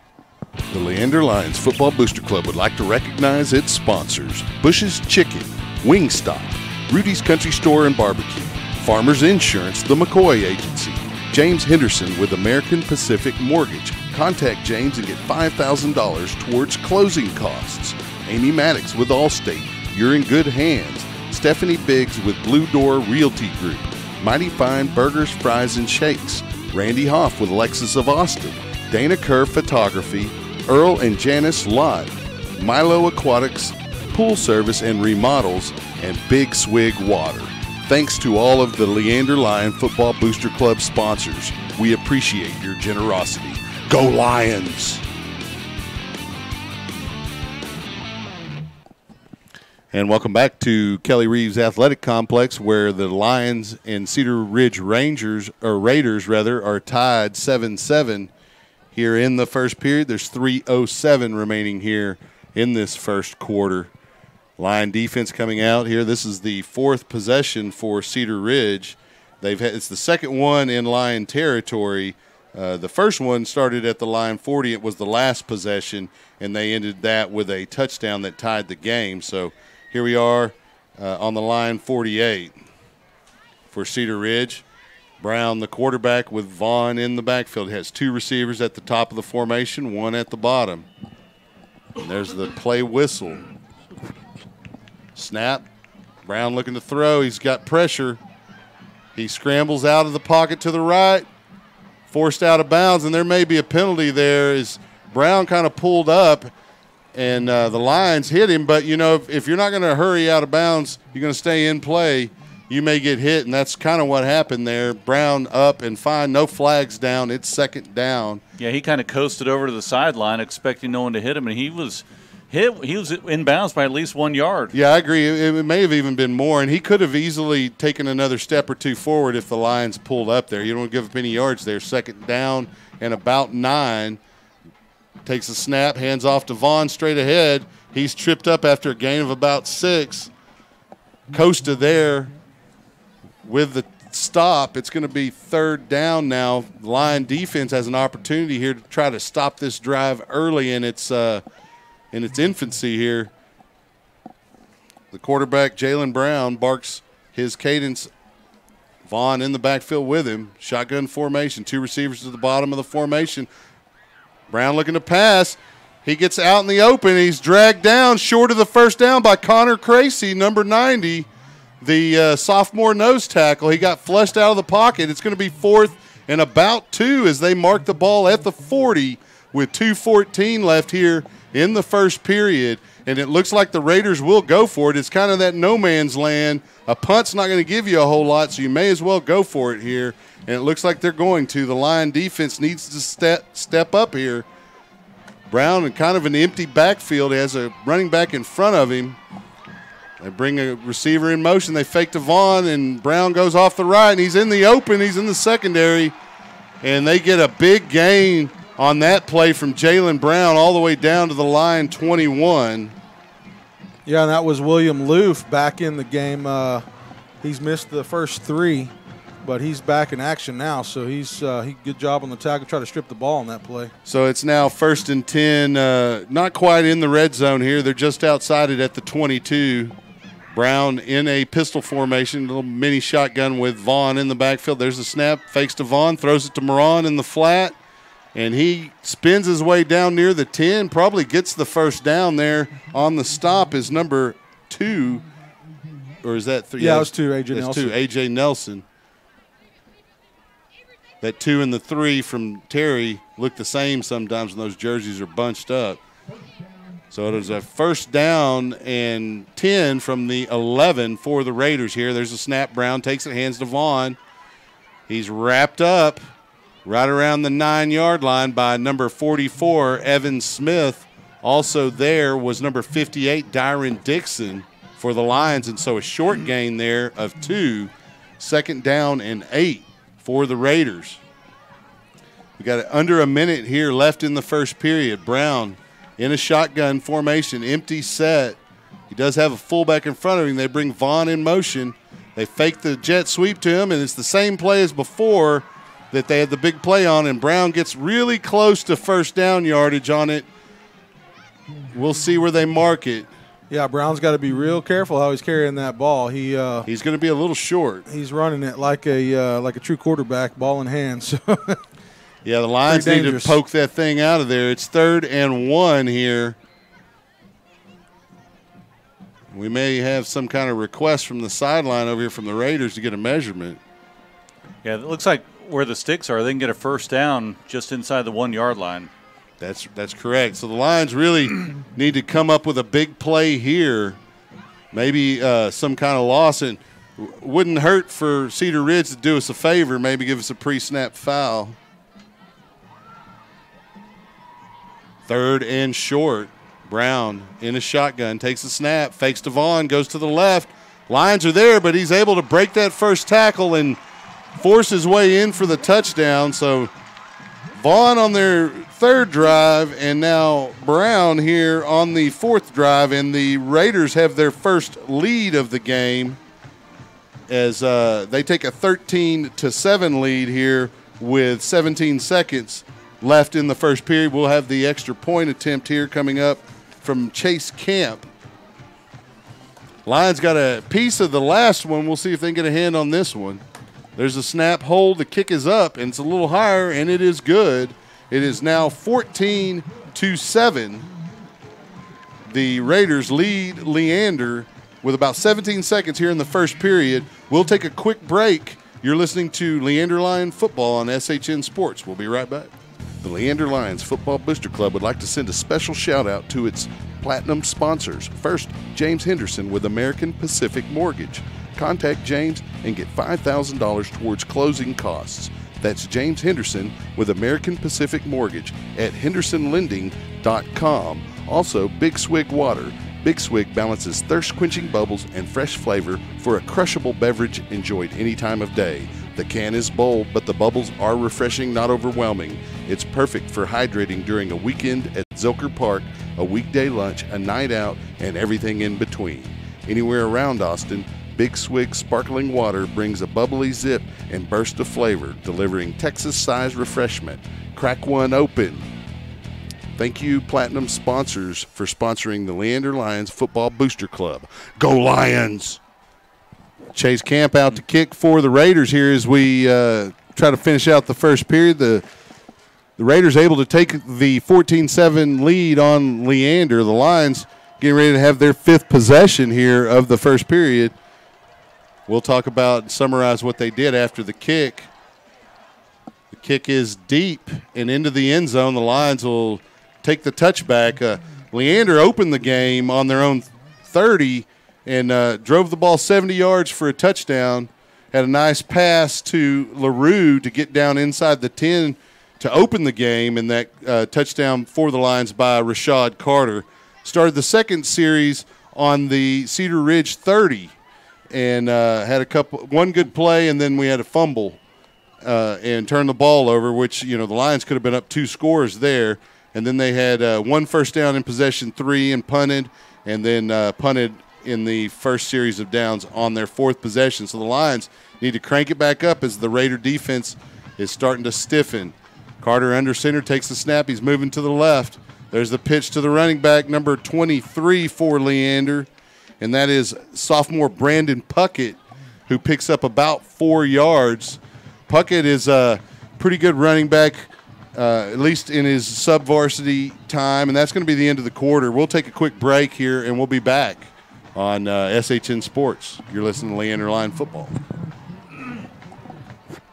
The Leander Lions Football Booster Club would like to recognize its sponsors: Bush's Chicken, Wingstop, Rudy's Country Store and Barbecue, Farmers Insurance, the McCoy Agency, James Henderson with American Pacific Mortgage. Contact James and get $5,000 towards closing costs. Amy Maddox with Allstate, you're in good hands. Stephanie Biggs with Blue Door Realty Group, Mighty Fine Burgers, Fries, and Shakes, Randy Hoff with Lexus of Austin, Dana Kerr Photography, Earl and Janice Lott, Milo Aquatics, Pool Service and Remodels, and Big Swig Water. Thanks to all of the Leander Lion Football Booster Club sponsors. We appreciate your generosity. Go Lions! And welcome back to Kelly Reeves Athletic Complex, where the Lions and Cedar Ridge Raiders are tied 7-7 here in the first period. There's 3:07 remaining here in this first quarter. Lion defense coming out here. This is the 4th possession for Cedar Ridge. It's the 2nd one in Lion territory. The first one started at the Lion 40. It was the last possession, and they ended that with a touchdown that tied the game. So here we are on the Lion 48 for Cedar Ridge. Brown, the quarterback, with Vaughn in the backfield. He has 2 receivers at the top of the formation, 1 at the bottom. And there's the play whistle. Snap. Brown looking to throw. He's got pressure. He scrambles out of the pocket to the right. Forced out of bounds, and there may be a penalty there as Brown kind of pulled up, and the Lions hit him. But, you know, if you're not going to hurry out of bounds, you're going to stay in play, you may get hit, and that's kind of what happened there. Brown up and fine, no flags down. It's 2nd down. Yeah, he kind of coasted over to the sideline expecting no one to hit him, and he was hit. He was in bounds by at least 1 yard. Yeah, I agree. It may have even been more, and he could have easily taken another step or 2 forward if the Lions pulled up there. You don't give up any yards there. 2nd down and about 9. Takes a snap, hands off to Vaughn straight ahead. He's tripped up after a gain of about 6. Costa there with stop. It's going to be third down now. The Lion defense has an opportunity here to try to stop this drive early in its infancy here. The quarterback, Jalen Brown, barks his cadence. Vaughn in the backfield with him. Shotgun formation. 2 receivers to the bottom of the formation. Brown looking to pass. He gets out in the open. He's dragged down short of the first down by Connor Kracy, number 90, the sophomore nose tackle. He got flushed out of the pocket. It's going to be 4th and about 2 as they mark the ball at the 40 with 2:14 left here in the first period. And it looks like the Raiders will go for it. It's kind of that no man's land. A punt's not going to give you a whole lot, so you may as well go for it here. And it looks like they're going to. The Lion defense needs to step up here. Brown in kind of an empty backfield. He has a running back in front of him. They bring a receiver in motion. They fake to Vaughn, and Brown goes off the right, and he's in the open. He's in the secondary, and they get a big gain on that play from Jalen Brown all the way down to the line 21. Yeah, and that was William Loof back in the game. He's missed the first 3, but he's back in action now. So good job on the tackle, try to strip the ball on that play. So it's now 1st and 10, not quite in the red zone here. They're just outside it at the 22. Brown in a pistol formation, a little mini shotgun with Vaughn in the backfield. There's the snap, fakes to Vaughn, throws it to Moran in the flat. And he spins his way down near the 10, probably gets the first down there on the stop is number 2. Or is that 3? Yeah, it was 2, A.J. Nelson. It's 2, A.J. Nelson. That 2 and the 3 from Terry look the same sometimes when those jerseys are bunched up. So it is a first down and 10 from the 11 for the Raiders here. There's a snap. Brown takes it, hands to Vaughn. He's wrapped up right around the 9-yard line by number 44, Evan Smith. Also there was number 58, Dyron Dixon for the Lions. And so a short gain there of 2, 2nd down and 8 for the Raiders. We got under a minute here left in the first period. Brown in a shotgun formation, empty set. He does have a fullback in front of him. They bring Vaughn in motion. They fake the jet sweep to him, and it's the same play as before that they had the big play on, and Brown gets really close to first down yardage on it. We'll see where they mark it. Yeah, Brown's got to be real careful how he's carrying that ball. He's going to be a little short. He's running it like a true quarterback, ball in hand. So yeah, the Lions need to poke that thing out of there. It's 3rd and 1 here. We may have some kind of request from the sideline over here from the Raiders to get a measurement. Yeah, it looks like where the sticks are, they can get a first down just inside the 1-yard line. That's correct. So the Lions really need to come up with a big play here, maybe some kind of loss. And wouldn't hurt for Cedar Ridge to do us a favor, maybe give us a pre-snap foul. 3rd and short. Brown in a shotgun, takes a snap, fakes to Vaughn, goes to the left. Lions are there, but he's able to break that first tackle and force his way in for the touchdown. So Vaughn on their 3rd drive, and now Brown here on the 4th drive, and the Raiders have their first lead of the game as they take a 13-7 lead here with 17 seconds left in the first period. We'll have the extra point attempt here coming up from Chase Camp. Lions got a piece of the last one. We'll see if they can get a hand on this one. There's a snap, hold, the kick is up, and it's a little higher, and it is good. It is now 14-7. The Raiders lead Leander with about 17 seconds here in the first period. We'll take a quick break. You're listening to Leander Lion Football on SHN Sports. We'll be right back. The Leander Lions Football Booster Club would like to send a special shout-out to its platinum sponsors. First, James Henderson with American Pacific Mortgage. Contact James and get $5,000 towards closing costs. That's James Henderson with American Pacific Mortgage at hendersonlending.com. Also, Big Swig Water. Big Swig balances thirst-quenching bubbles and fresh flavor for a crushable beverage enjoyed any time of day. The can is bold, but the bubbles are refreshing, not overwhelming. It's perfect for hydrating during a weekend at Zilker Park, a weekday lunch, a night out, and everything in between. Anywhere around Austin, Big Swig sparkling water brings a bubbly zip and burst of flavor, delivering Texas-sized refreshment. Crack one open. Thank you, Platinum sponsors, for sponsoring the Leander Lions Football Booster Club. Go Lions! Chase Camp out to kick for the Raiders here as we try to finish out the first period. The Raiders able to take the 14-7 lead on Leander. The Lions getting ready to have their 5th possession here of the first period. We'll talk about and summarize what they did after the kick. The kick is deep and into the end zone. The Lions will take the touchback. Leander opened the game on their own 30 and drove the ball 70 yards for a touchdown. Had a nice pass to LaRue to get down inside the 10 to open the game, and that touchdown for the Lions by Rashad Carter. Started the second series on the Cedar Ridge 30 and had one good play, and then we had a fumble and turned the ball over, which, the Lions could have been up 2 scores there. And then they had 1 first down in possession 3 and punted, and then punted in the first series of downs on their 4th possession. So the Lions need to crank it back up as the Raider defense is starting to stiffen. Carter under center takes the snap. He's moving to the left. There's the pitch to the running back, number 23 for Leander, and that is sophomore Brandon Puckett, who picks up about 4 yards. Puckett is a pretty good running back, at least in his sub-varsity time, and that's going to be the end of the quarter. We'll take a quick break here, and we'll be back on SHN Sports. You're listening to Leander Lion Football.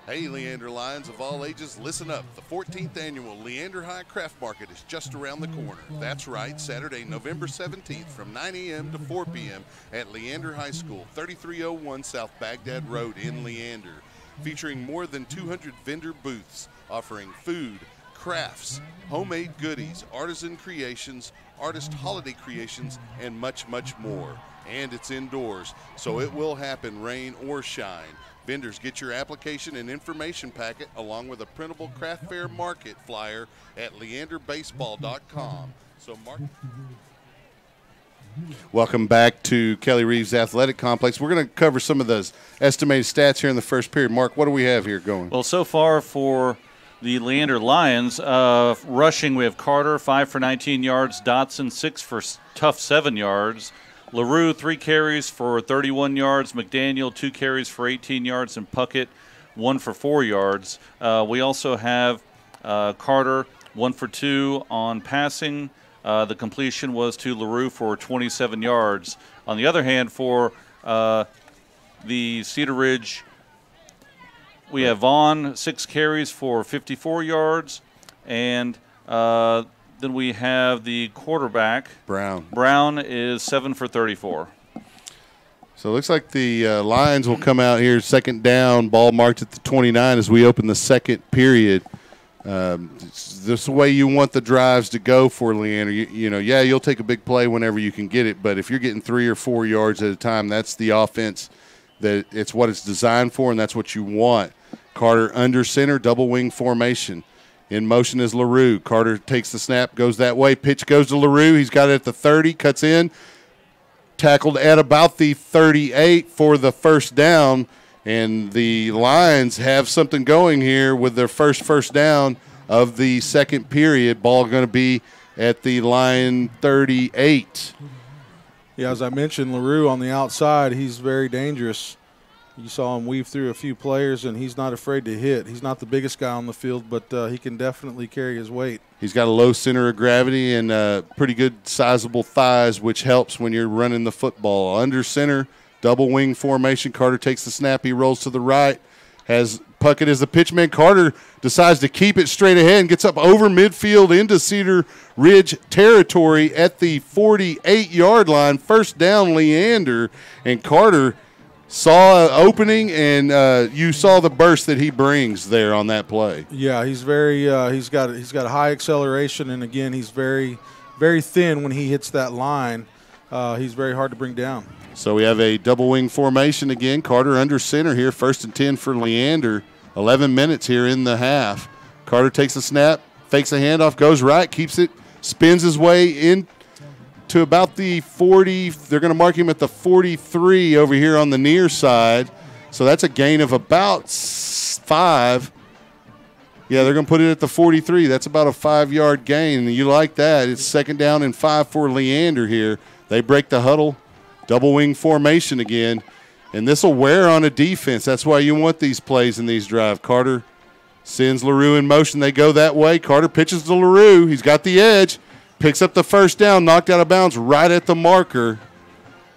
Hey, Leander Lions of all ages, listen up. The 14th annual Leander High Craft Market is just around the corner. That's right, Saturday, November 17th from 9 a.m. to 4 p.m. at Leander High School, 3301 South Baghdad Road in Leander. Featuring more than 200 vendor booths offering food, crafts, homemade goodies, artisan creations, artist holiday creations, and much, much more. And it's indoors, so it will happen, rain or shine. Vendors, get your application and information packet along with a printable craft fair market flyer at leanderbaseball.com. So, Mark. Welcome back to Kelly Reeves Athletic Complex. We're going to cover some of those estimated stats here in the first period. Mark, what do we have here going? Well, so far for the Leander Lions, rushing, we have Carter, 5 for 19 yards, Dotson, 6 for tough 7 yards, LaRue, 3 carries for 31 yards, McDaniel, 2 carries for 18 yards, and Puckett, 1 for 4 yards. We also have Carter, 1 for 2 on passing. The completion was to LaRue for 27 yards. On the other hand, for the Cedar Ridge, we have Vaughn, 6 carries for 54 yards, and then we have the quarterback. Brown is 7 for 34. So it looks like the Lions will come out here, second down, ball marked at the 29 as we open the second period. This is the way you want the drives to go for Leander. Yeah, you'll take a big play whenever you can get it, but if you're getting 3 or 4 yards at a time, that's the offense that it's what it's designed for, and that's what you want. Carter under center, double wing formation. In motion is LaRue. Carter takes the snap, goes that way. Pitch goes to LaRue. He's got it at the 30, cuts in. Tackled at about the 38 for the first down. And the Lions have something going here with their first down of the second period. Ball going to be at the Lion 38. Yeah, as I mentioned, LaRue on the outside, he's very dangerous. You saw him weave through a few players, and he's not afraid to hit. He's not the biggest guy on the field, but he can definitely carry his weight. He's got a low center of gravity and pretty good sizable thighs, which helps when you're running the football. Under center, double wing formation. Carter takes the snap. He rolls to the right. Has Puckett as the pitchman. Carter decides to keep it straight ahead and gets up over midfield into Cedar Ridge territory at the 48-yard line. First down, Leander. And Carter saw an opening, and you saw the burst that he brings there on that play. Yeah, he's very he's got a high acceleration, and again, he's very, very thin when he hits that line. He's very hard to bring down. So we have a double wing formation again. Carter under center here, 1st and 10 for Leander. 11 minutes here in the half. Carter takes a snap, fakes a handoff, goes right, keeps it, spins his way in to about the 40. They're going to mark him at the 43 over here on the near side. So that's a gain of about 5. Yeah, they're going to put it at the 43. That's about a 5-yard gain. And you like that. It's 2nd down and 5 for Leander here. They break the huddle, double wing formation again. And this will wear on a defense. That's why you want these plays in these drives. Carter sends LaRue in motion. They go that way. Carter pitches to LaRue. He's got the edge. Picks up the first down, knocked out of bounds right at the marker.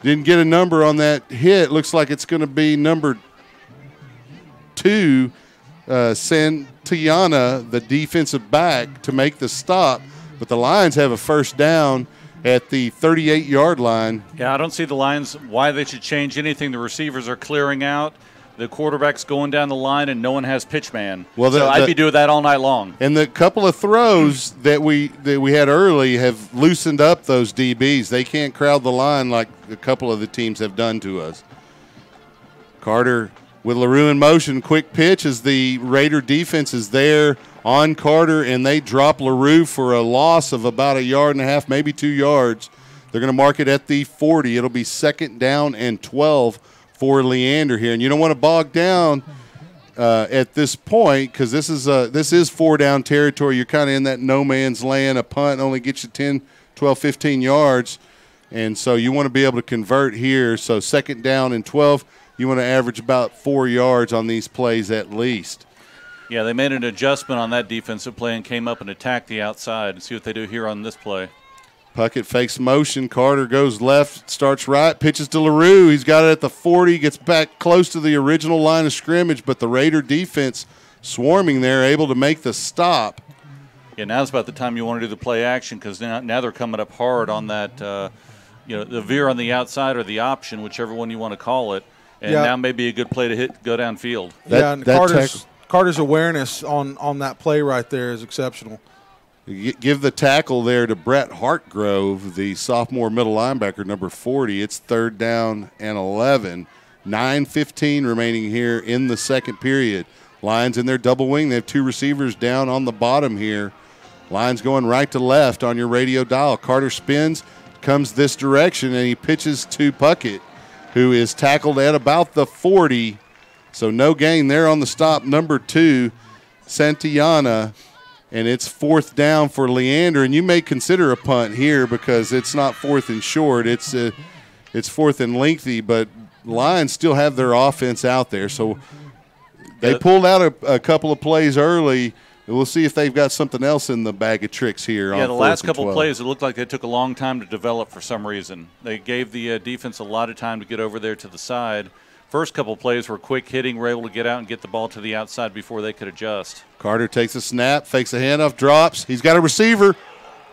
Didn't get a number on that hit. Looks like it's going to be number 2, Santillana, the defensive back, to make the stop. But the Lions have a first down at the 38-yard line. Yeah, I don't see the Lions why they should change anything. The receivers are clearing out. The quarterback's going down the line, and no one has pitch man. Well, so I'd be doing that all night long. And the couple of throws that we had early have loosened up those DBs. They can't crowd the line like a couple of the teams have done to us. Carter with LaRue in motion, quick pitch as the Raider defense is there on Carter, and they drop LaRue for a loss of about 1.5 yards, maybe 2 yards. They're going to mark it at the 40. It'll be 2nd down and 12 for Leander here. And you don't want to bog down at this point because this is 4-down territory. You're kind of in that no man's land. A punt only gets you 10, 12, 15 yards. And so you want to be able to convert here. So 2nd down and 12. You want to average about 4 yards on these plays at least. Yeah, they made an adjustment on that defensive play and came up and attacked the outside. And see what they do here on this play. Puckett fakes motion. Carter goes left, starts right, pitches to LaRue. He's got it at the 40, gets back close to the original line of scrimmage, but the Raider defense swarming there, able to make the stop. Yeah, now's about the time you want to do the play action because now they're coming up hard on that, the veer on the outside or the option, whichever one you want to call it. And now may be a good play to go downfield. Carter's awareness on that play right there is exceptional. Give the tackle there to Brett Hartgrove, the sophomore middle linebacker, number 40. It's 3rd down and 11. 9:15 remaining here in the second period. Lions in their double wing. They have 2 receivers down on the bottom here. Lions going right to left on your radio dial. Carter spins, comes this direction, and he pitches to Puckett, who is tackled at about the 40. So no gain there on the stop. Number 2, Santillana. And it's 4th down for Leander, and you may consider a punt here because it's not 4th and short. It's 4th and lengthy, but Lions still have their offense out there. So they pulled out a couple of plays early. We'll see if they've got something else in the bag of tricks here. Yeah, the last couple of plays, it looked like they took a long time to develop for some reason. They gave the defense a lot of time to get over there to the side. First couple plays were quick hitting, were able to get out and get the ball to the outside before they could adjust. Carter takes a snap, fakes a handoff, drops. He's got a receiver,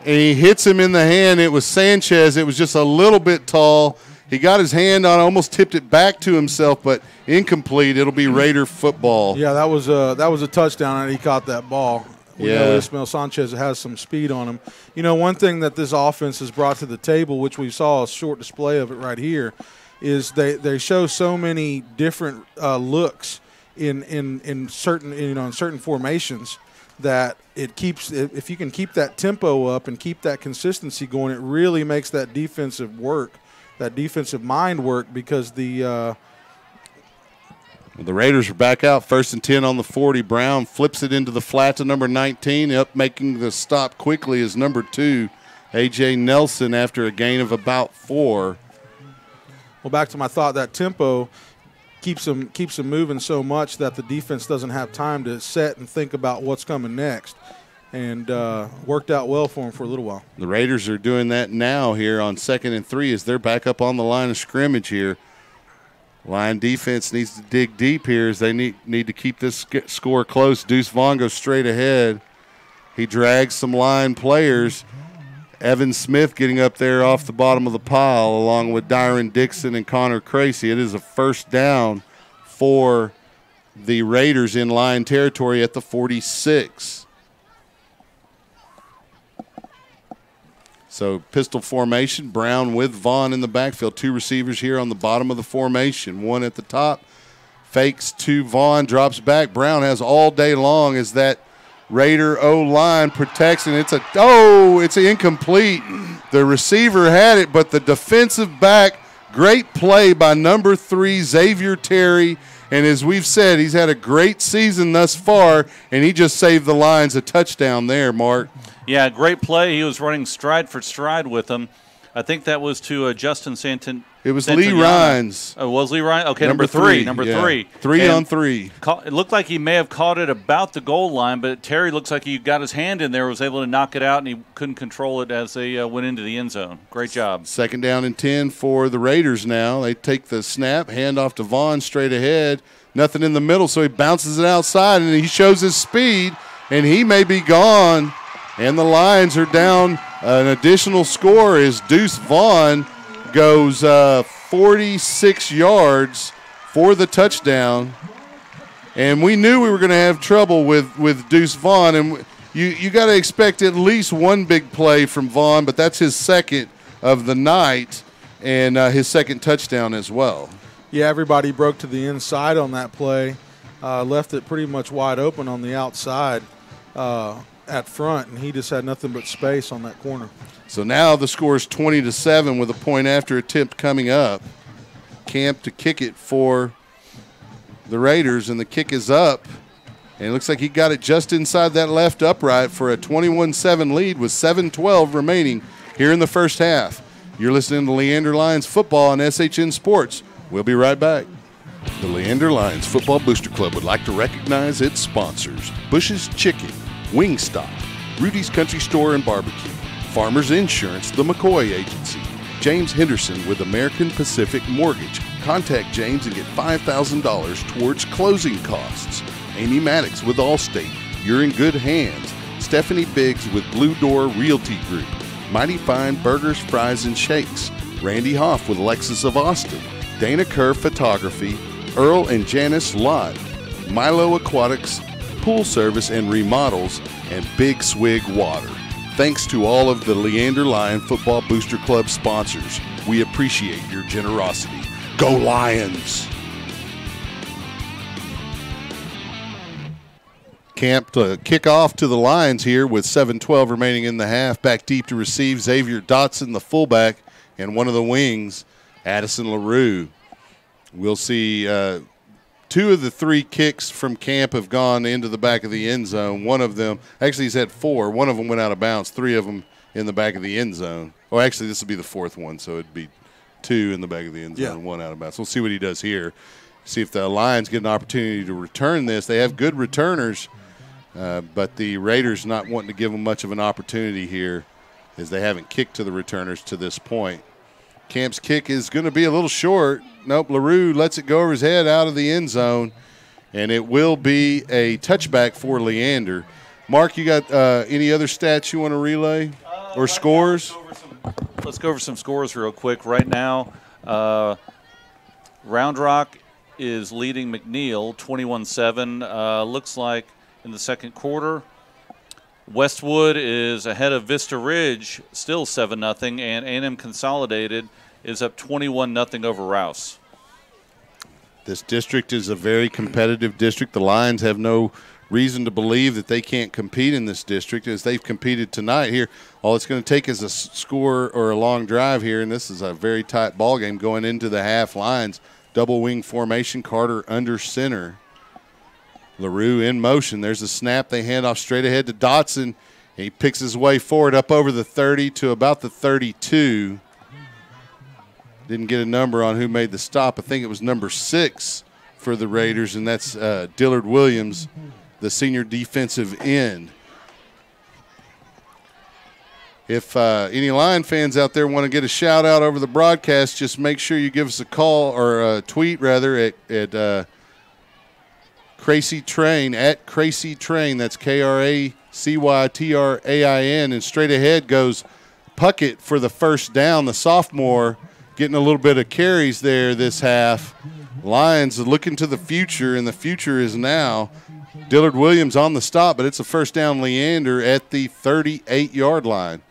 and he hits him in the hand. It was Sanchez. It was just a little bit tall. He got his hand on, almost tipped it back to himself, but incomplete. It'll be Raider football. Yeah, that was a touchdown, and he caught that ball. We know Ismael Sanchez has some speed on him. You know, one thing that this offense has brought to the table, which we saw a short display of it right here, is they show so many different looks in certain formations that it keeps, if you can keep that tempo up and keep that consistency going, it really makes that defensive mind work because the Raiders are back out, 1st and 10 on the 40. Brown flips it into the flat to number 19. Up making the stop quickly is number 2, A.J. Nelson, after a gain of about 4. Well, back to my thought, that tempo keeps them moving so much that the defense doesn't have time to set and think about what's coming next, and worked out well for them for a little while. The Raiders are doing that now here on 2nd and 3 as they're back up on the line of scrimmage here. Lion defense needs to dig deep here as they need to keep this score close. Deuce Vaughn goes straight ahead. He drags some line players. Evan Smith getting up there off the bottom of the pile along with Dyron Dixon and Connor Kracy. It is a 1st down for the Raiders in line territory at the 46. So pistol formation, Brown with Vaughn in the backfield. 2 receivers here on the bottom of the formation. 1 at the top, fakes to Vaughn, drops back. Brown has all day long as that Raider O-line protects, and it's incomplete. The receiver had it, but the defensive back, great play by number 3, Xavier Terry. And as we've said, he's had a great season thus far, and he just saved the Lions a touchdown there, Mark. Yeah, great play. He was running stride for stride with them. I think that was to Justin Santon. It was Lee Rhines. Oh, was Lee Rhines? Okay, number three. Number three. 3 on 3. It looked like he may have caught it about the goal line, but Terry looks like he got his hand in there, was able to knock it out, and he couldn't control it as they went into the end zone. Great job. 2nd down and 10 for the Raiders now. They take the snap, hand off to Vaughn straight ahead. Nothing in the middle, so he bounces it outside, and he shows his speed, and he may be gone. And the Lions are down an additional score as Deuce Vaughn goes 46 yards for the touchdown. And we knew we were going to have trouble with Deuce Vaughn. And you got to expect at least one big play from Vaughn, but that's his second of the night and his second touchdown as well. Yeah, everybody broke to the inside on that play, left it pretty much wide open on the outside at front, and he just had nothing but space on that corner. So now the score is 20-7 with a point after attempt coming up. Camp to kick it for the Raiders, and the kick is up. And it looks like he got it just inside that left upright for a 21-7 lead with 7:12 remaining here in the first half. You're listening to Leander Lions football on SHN Sports. We'll be right back. The Leander Lions Football Booster Club would like to recognize its sponsors: Bush's Chicken, Wingstop, Rudy's Country Store and Barbecue, Farmers Insurance, the McCoy Agency, James Henderson with American Pacific Mortgage. Contact James and get $5,000 towards closing costs. Amy Maddox with Allstate, you're in good hands. Stephanie Biggs with Blue Door Realty Group, Mighty Fine Burgers, Fries, and Shakes. Randy Hoff with Lexus of Austin, Dana Kerr Photography, Earl and Janice Lott, Milo Aquatics, Pool Service and Remodels, and Big Swig Water. Thanks to all of the Leander Lion Football Booster Club sponsors. We appreciate your generosity. Go Lions! Camp to kick off to the Lions here with 7:12 remaining in the half. Back deep to receive Xavier Dotson, the fullback, and one of the wings, Addison LaRue. We'll see 2 of the 3 kicks from Camp have gone into the back of the end zone. One of them, actually he's had 4. One of them went out of bounds, 3 of them in the back of the end zone. Oh, actually this will be the 4th one, so it'd be 2 in the back of the end zone and 1 out of bounds. We'll see what he does here. See if the Lions get an opportunity to return this. They have good returners, but the Raiders not wanting to give them much of an opportunity here as they haven't kicked to the returners to this point. Camp's kick is going to be a little short. Nope, LaRue lets it go over his head out of the end zone, and it will be a touchback for Leander. Mark, you got any other stats you want to relay or scores? Let's go over some scores real quick. Right now, Round Rock is leading McNeil 21-7. Looks like in the second quarter, Westwood is ahead of Vista Ridge, still 7-0, and A&M Consolidated is up 21-0 over Rouse. This district is a very competitive district. The Lions have no reason to believe that they can't compete in this district as they've competed tonight here. All it's going to take is a score or a long drive here, and this is a very tight ball game going into the half. Lions, double wing formation, Carter under center. LaRue in motion. There's a snap. They hand off straight ahead to Dotson. He picks his way forward up over the 30 to about the 32. Didn't get a number on who made the stop. I think it was number 6 for the Raiders, and that's Dillard Williams, the senior defensive end. If any Lion fans out there want to get a shout out over the broadcast, just make sure you give us a call or a tweet rather at Kracy Train, at Kracy Train. That's KRACYTRAIN. And straight ahead goes Puckett for the first down, the sophomore, getting a little bit of carries there this half. Lions are looking to the future, and the future is now. Dillard Williams on the stop, but it's a first down Leander at the 38-yard line.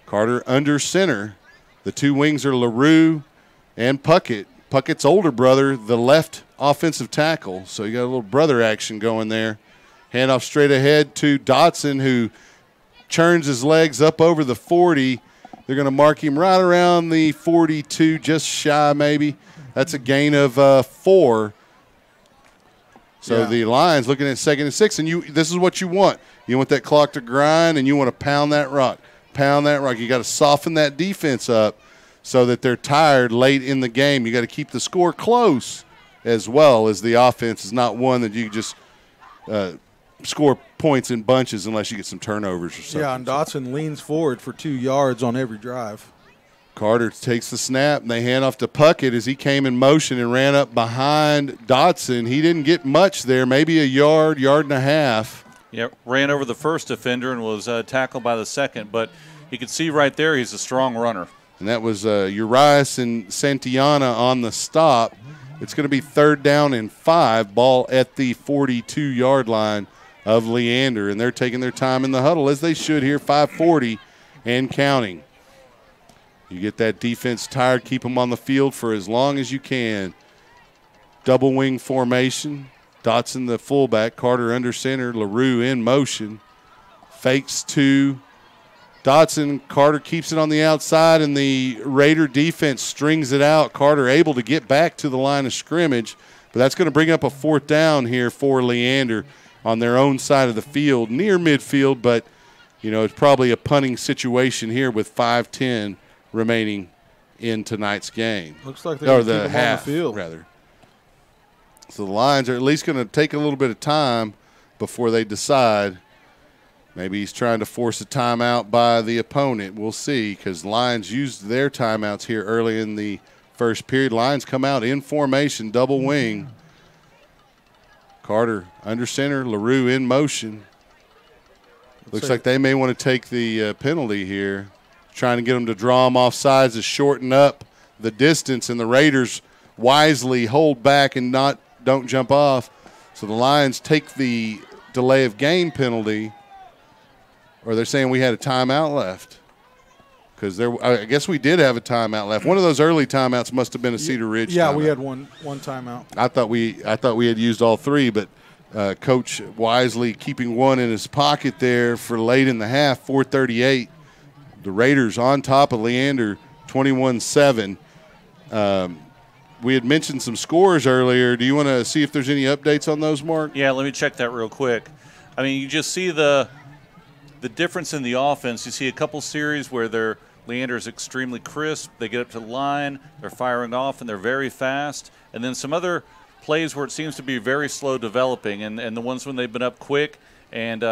Carter under center. The 2 wings are LaRue and Puckett. Puckett's older brother, the left offensive tackle. So you got a little brother action going there. Handoff straight ahead to Dotson, who churns his legs up over the 40. They're going to mark him right around the 42, just shy maybe. That's a gain of 4. So the Lions looking at 2nd and 6, and this is what you want. You want that clock to grind, and you want to pound that rock. Pound that rock. You got to soften that defense up so that they're tired late in the game. You got to keep the score close as well as the offense is not one that you just score points in bunches unless you get some turnovers or something. Yeah, and Dotson leans forward for 2 yards on every drive. Carter takes the snap, and they hand off to Puckett as he came in motion and ran up behind Dotson. He didn't get much there, maybe a yard, yard and a half. Yeah, ran over the first defender and was tackled by the second. But you can see right there he's a strong runner. And that was Urias and Santillana on the stop. It's going to be 3rd down and 5, ball at the 42-yard line of Leander. And they're taking their time in the huddle, as they should here, 5:40 and counting. You get that defense tired, keep them on the field for as long as you can. Double wing formation. Dotson the fullback, Carter under center, LaRue in motion. Fakes 2. Dotson, Carter keeps it on the outside, and the Raider defense strings it out. Carter able to get back to the line of scrimmage, but that's going to bring up a 4th down here for Leander on their own side of the field, near midfield, but, it's probably a punting situation here with 5:10 remaining in tonight's game. Looks like they're going to keep him half, on the field. rather. So the Lions are at least going to take a little bit of time before they decide. Maybe he's trying to force a timeout by the opponent. We'll see, because Lions used their timeouts here early in the first period. Lions come out in formation, double wing. Carter under center, LaRue in motion. Looks like they may want to take the penalty here. Trying to get them to draw them off sides to shorten up the distance, and the Raiders wisely hold back and don't jump off. So the Lions take the delay of game penalty, or they're saying we had a timeout left. Because I guess we did have a timeout left. One of those early timeouts must have been a Cedar Ridge timeout. We had one timeout. I thought we had used all 3, but Coach wisely keeping one in his pocket there for late in the half, 4:38. The Raiders on top of Leander, 21-7. We had mentioned some scores earlier. Do you want to see if there's any updates on those, Mark? Yeah, let me check that real quick. I mean, you just see the difference in the offense. You see a couple series where Leander's extremely crisp. They get up to the line, they're firing off, and they're very fast. And then some other plays where it seems to be very slow developing, and the ones when they've been up quick and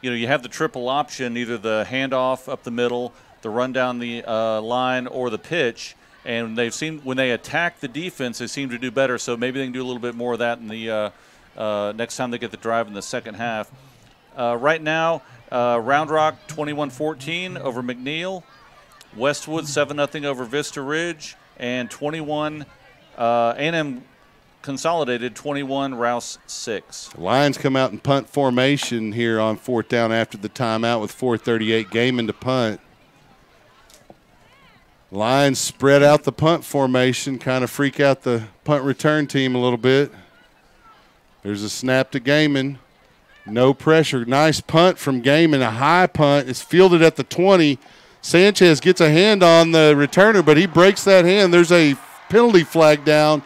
you have the triple option, either the handoff up the middle, the run down the line, or the pitch. And they've seen when they attack the defense, they seem to do better. So maybe they can do a little bit more of that in the next time they get the drive in the second half. Right now, Round Rock 21-14 over McNeil. Westwood 7-0 over Vista Ridge. And 21 A&M Consolidated 21, Rouse 6. Lions come out in punt formation here on 4th down after the timeout with 4:38 game into punt. Lions spread out the punt formation, kind of freak out the punt return team a little bit. There's a snap to Gaiman. No pressure. Nice punt from Gaiman, a high punt. It's fielded at the 20. Sanchez gets a hand on the returner, but he breaks that hand. There's a penalty flag down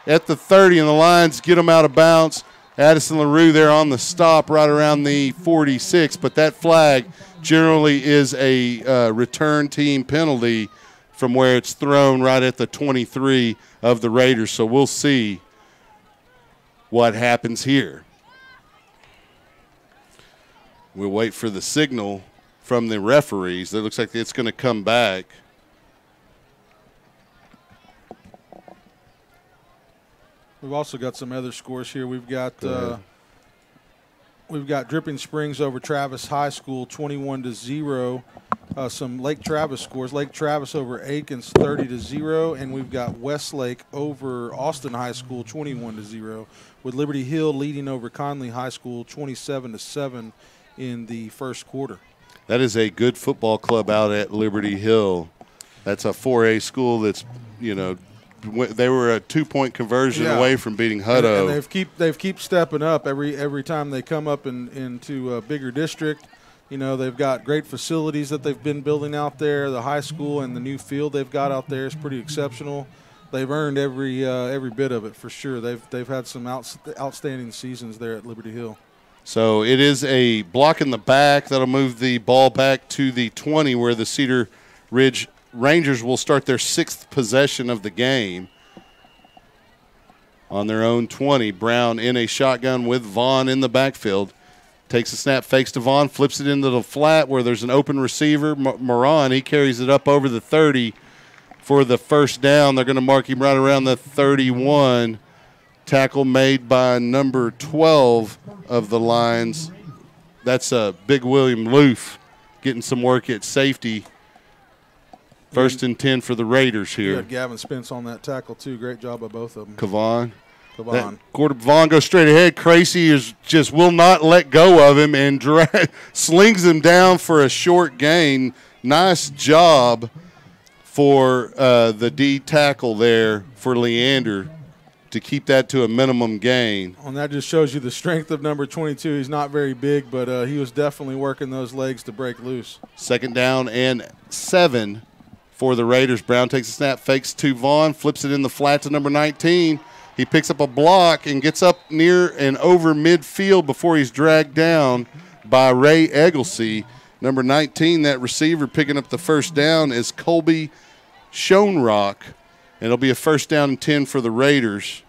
at the 30, and the Lions get them out of bounds. Addison LaRue there on the stop right around the 46, but that flag generally is a return team penalty from where it's thrown right at the 23 of the Raiders. So we'll see what happens here. We'll wait for the signal from the referees. It looks like it's going to come back. We've also got some other scores here. We've got Dripping Springs over Travis High School, 21-0. Some Lake Travis scores. Lake Travis over Aikens, 30-0, and we've got Westlake over Austin High School, 21-0, with Liberty Hill leading over Conley High School, 27-7 in the first quarter. That is a good football club out at Liberty Hill. That's a 4A school that's, they were a 2-point conversion away from beating Hutto. And they've keep stepping up every time they come up into a bigger district. You know, they've got great facilities that they've been building out there. The high school and the new field they've got out there is pretty exceptional. They've earned every bit of it for sure. They've had some outstanding seasons there at Liberty Hill. So it is a block in the back that'll move the ball back to the 20, where the Cedar Ridge Rangers will start their 6th possession of the game on their own 20. Brown in a shotgun with Vaughn in the backfield. Takes a snap, fakes to Vaughn, flips it into the flat where there's an open receiver. Moran, he carries it up over the 30 for the first down. They're going to mark him right around the 31. Tackle made by number 12 of the Lions. That's Big William Loof getting some work at safety. 1st and 10 for the Raiders here. You had Gavin Spence on that tackle, too. Great job by both of them. Kavon. Quarter Vaughn goes straight ahead. Kracy will not let go of him and slings him down for a short gain. Nice job for the D tackle there for Leander to keep that to a minimum gain. And that just shows you the strength of number 22. He's not very big, but he was definitely working those legs to break loose. 2nd down and 7 for the Raiders. Brown takes a snap, fakes to Vaughn, flips it in the flat to number 19. He picks up a block and gets up near and over midfield before he's dragged down by Ray Egglesey. Number 19, that receiver picking up the first down, is Colby Schoenrock. And it'll be a 1st down and 10 for the Raiders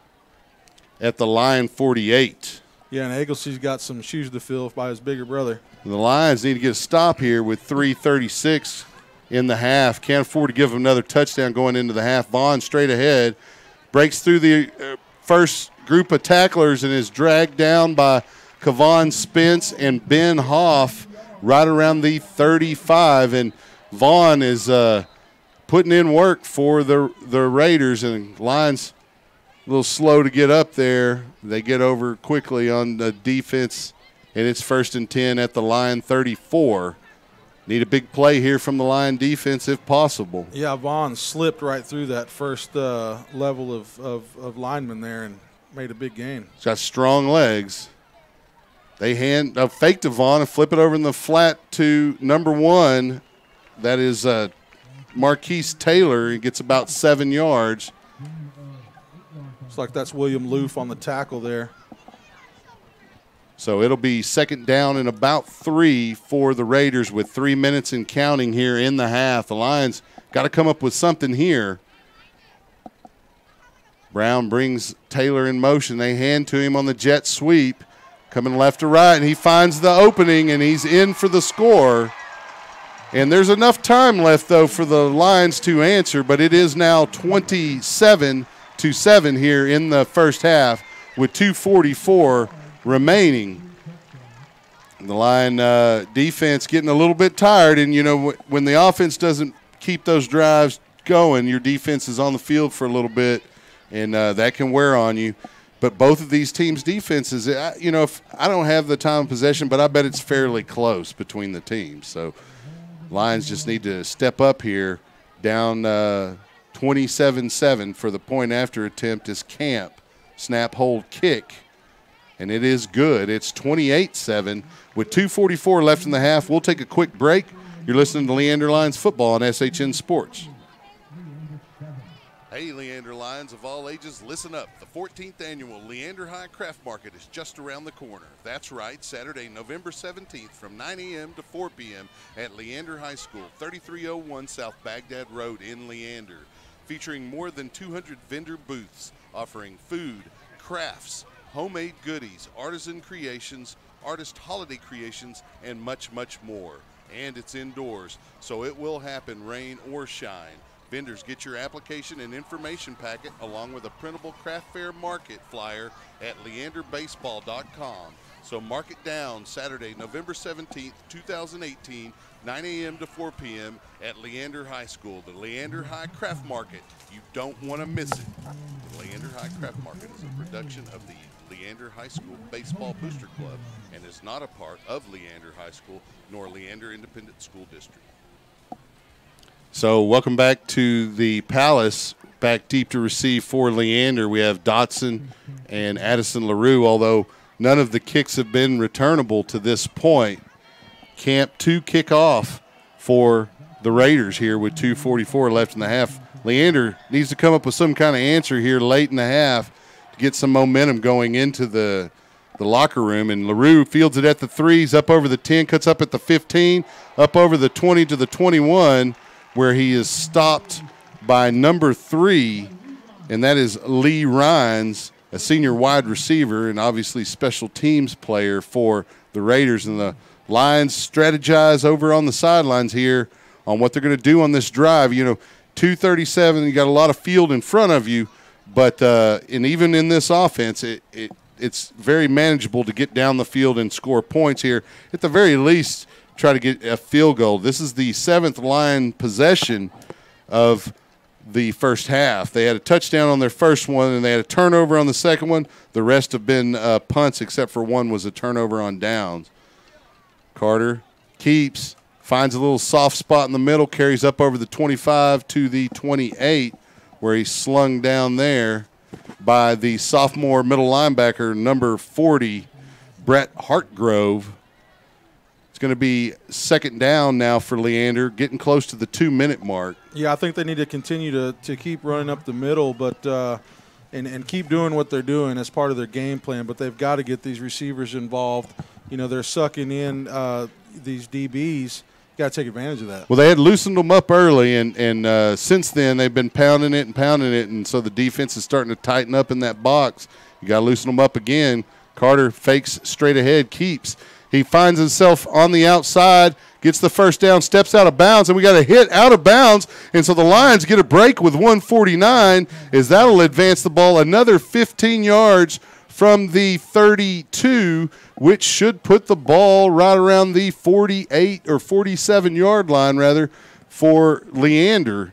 at the Lion 48. Yeah, and Egglesey's got some shoes to fill by his bigger brother. And the Lions need to get a stop here with 3:36 in the half. Can't afford to give them another touchdown going into the half. Vaughn straight ahead. Breaks through the first group of tacklers and is dragged down by Kavon Spence and Ben Hoff right around the 35. And Vaughn is putting in work for the Raiders, and Lions a little slow to get up there. They get over quickly on the defense, and it's 1st and 10 at the Lion 34. Need a big play here from the Lion defense if possible. Yeah, Vaughn slipped right through that first level of linemen there and made a big gain. He's got strong legs. They hand a fake to Vaughn and flip it over in the flat to number 1. That is Marquise Taylor. He gets about 7 yards. Looks like that's William Loof on the tackle there. So it'll be 2nd down and about 3 for the Raiders with 3 minutes and counting here in the half. The Lions got to come up with something here. Brown brings Taylor in motion. They hand to him on the jet sweep, coming left to right, and he finds the opening, and he's in for the score. And there's enough time left, though, for the Lions to answer, but it is now 27-7 here in the first half with 2:44 remaining. The Lion defense getting a little bit tired, and, you know, when the offense doesn't keep those drives going, your defense is on the field for a little bit, and that can wear on you. But both of these teams' defenses, you know, if I don't have the time of possession, but I bet it's fairly close between the teams. So Lions just need to step up here. Down 27-7 for the point after attempt is Camp. Snap, hold, kick. And it is good. It's 28-7 with 2:44 left in the half. We'll take a quick break. You're listening to Leander Lions football on SHN Sports. Hey, Leander Lions of all ages, listen up. The 14th annual Leander High Craft Market is just around the corner. That's right, Saturday, November 17th from 9 a.m. to 4 p.m. at Leander High School, 3301 South Baghdad Road in Leander. Featuring more than 200 vendor booths offering food, crafts, homemade goodies, artisan creations, artist holiday creations, and much, much more. And it's indoors, so it will happen, rain or shine. Vendors, get your application and information packet along with a printable craft fair market flyer at leanderbaseball.com. So mark it down Saturday, November 17th, 2018, 9 a.m. to 4 p.m. at Leander High School, the Leander High Craft Market. You don't want to miss it. The Leander High Craft Market is a production of the Leander High School Baseball Booster Club and is not a part of Leander High School nor Leander Independent School District. So welcome back to the Palace. Back deep to receive for Leander. We have Dotson and Addison LaRue, although none of the kicks have been returnable to this point. camp to kick off for the Raiders here with 2:44 left in the half. Leander needs to come up with some kind of answer here late in the half to get some momentum going into the locker room. And LaRue fields it at the 3s, up over the 10, cuts up at the 15, up over the 20 to the 21, where he is stopped by number 3, and that is Lee Rhines, a senior wide receiver and obviously special teams player for the Raiders. And the Lions strategize over on the sidelines here on what they're going to do on this drive. 2:37, you got a lot of field in front of you, but and even in this offense, it's very manageable to get down the field and score points here. At the very least, try to get a field goal. This is the 7th Lion possession of the first half. They had a touchdown on their first one, and they had a turnover on the second one. The rest have been punts, except for one was a turnover on downs. Carter keeps, finds a little soft spot in the middle, carries up over the 25 to the 28, where he's slung down there by the sophomore middle linebacker, number 40, Brett Hartgrove. It's going to be second down now for Leander, getting close to the 2-minute mark. Yeah, I think they need to continue to keep running up the middle, but and keep doing what they're doing as part of their game plan. But they've got to get these receivers involved. They're sucking in these DBs. Got to take advantage of that. Well, they had loosened them up early, and since then they've been pounding it, and so the defense is starting to tighten up in that box. You got to loosen them up again. Carter fakes straight ahead, keeps. He finds himself on the outside, gets the first down, steps out of bounds, and we got a hit out of bounds, and so the Lions get a break with 1:49 as that'll advance the ball another 15 yards from the 32, which should put the ball right around the 48 or 47-yard line, rather, for Leander.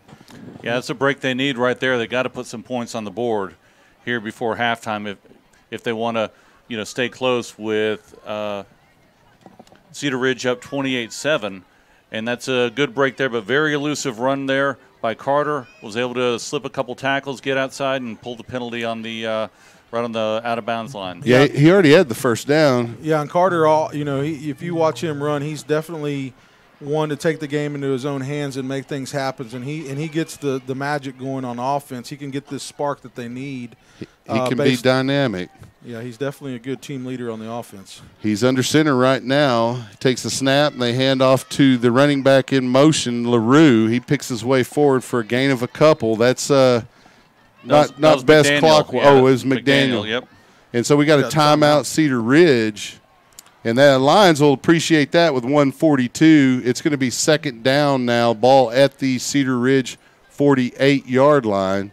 Yeah, that's a break they need right there. They got to put some points on the board here before halftime if they want to, stay close with Cedar Ridge up 28-7, and that's a good break there, but very elusive run there by Carter. Was able to slip a couple tackles, get outside, and pull the penalty on the right on the out-of-bounds line. Yeah, he already had the first down. Yeah, and Carter, if you watch him run, he's definitely one to take the game into his own hands and make things happen, and he gets the magic going on offense. He can get this spark that they need. He can be dynamic. Yeah, he's definitely a good team leader on the offense. He's under center right now. Takes a snap, and they hand off to the running back in motion, LaRue. He picks his way forward for a gain of a couple. That's not best McDaniel. clock. Yeah, it was McDaniel. Yep. And so we got a timeout, Cedar Ridge. And the Lions will appreciate that with 1:42. It's going to be second down now, ball at the Cedar Ridge 48-yard line.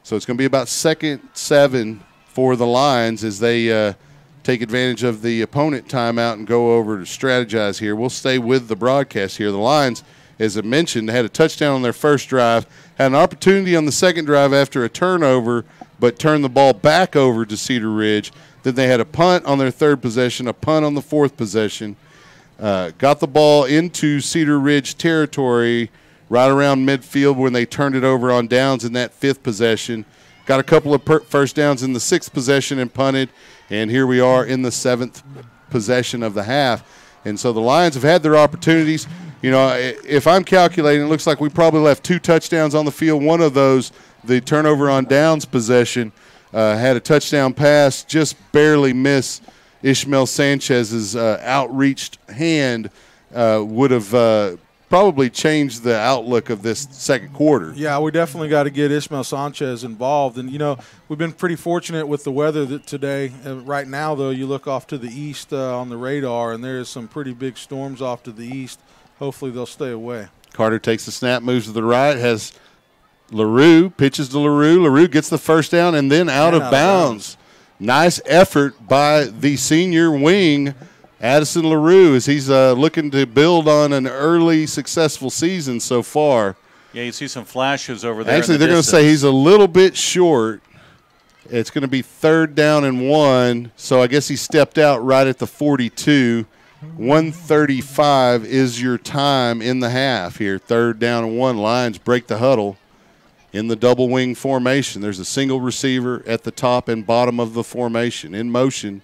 So it's going to be about 2nd 7 for the Lions as they take advantage of the opponent timeout and go over to strategize here. We'll stay with the broadcast here. The Lions, as I mentioned, had a touchdown on their first drive, had an opportunity on the second drive after a turnover, but turned the ball back over to Cedar Ridge. Then they had a punt on their third possession, a punt on the fourth possession. Got the ball into Cedar Ridge territory right around midfield when they turned it over on downs in that fifth possession. Got a couple of first downs in the sixth possession and punted, and here we are in the seventh possession of the half. And so the Lions have had their opportunities. If I'm calculating, it looks like we probably left 2 touchdowns on the field. One of those, the turnover on downs possession, had a touchdown pass, just barely miss Ishmael Sanchez's outreached hand, would have probably changed the outlook of this second quarter. Yeah, we definitely got to get Ishmael Sanchez involved. And, we've been pretty fortunate with the weather today. Right now, though, you look off to the east on the radar, and there's some pretty big storms off to the east. Hopefully they'll stay away. Carter takes the snap, moves to the right, has LaRue, pitches to LaRue. LaRue gets the first down and then out of bounds. Nice effort by the senior wing, Addison LaRue, as he's looking to build on an early successful season so far. Yeah, you see some flashes over there. Actually, they're going to say he's a little bit short. It's going to be 3rd down and 1, so I guess he stepped out right at the 42. 1:35 is your time in the half here. 3rd down and 1. Lions break the huddle in the double wing formation. There's a single receiver at the top and bottom of the formation. In motion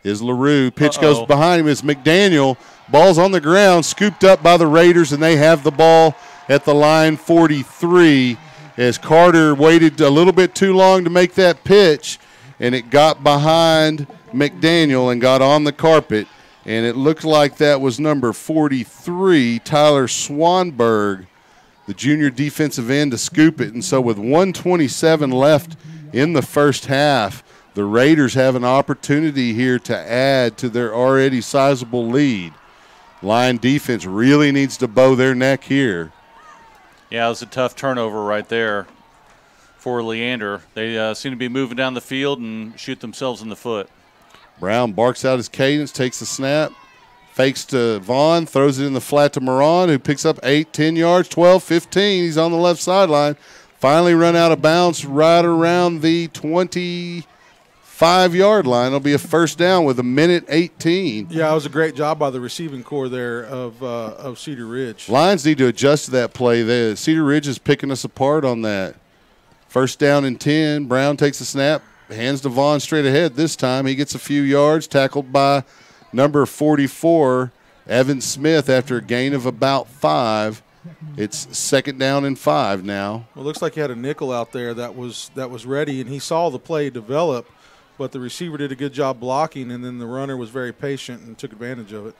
is LaRue. Pitch goes behind him. It's McDaniel. Ball's on the ground, scooped up by the Raiders, and they have the ball at the line 43 as Carter waited a little bit too long to make that pitch, and it got behind McDaniel and got on the carpet, and it looked like that was number 43, Tyler Swanberg, the junior defensive end, to scoop it. And so with 1:27 left in the first half, the Raiders have an opportunity here to add to their already sizable lead. Line defense really needs to bow their neck here. Yeah, it was a tough turnover right there for Leander. They seem to be moving down the field and shoot themselves in the foot. Brown barks out his cadence, takes the snap, fakes to Vaughn, throws it in the flat to Moran, who picks up 8, 10 yards, 12, 15. He's on the left sideline. Finally run out of bounds right around the 25-yard line. It'll be a first down with 1:18. Yeah, it was a great job by the receiving corps there of Cedar Ridge. Lions need to adjust to that play there. Cedar Ridge is picking us apart on that. First down and 10. Brown takes the snap, hands to Vaughn straight ahead this time. He gets a few yards, tackled by number 44, Evan Smith, after a gain of about 5. It's second down and 5 now. Well, it looks like he had a nickel out there that was ready, and he saw the play develop, but the receiver did a good job blocking, and then the runner was very patient and took advantage of it.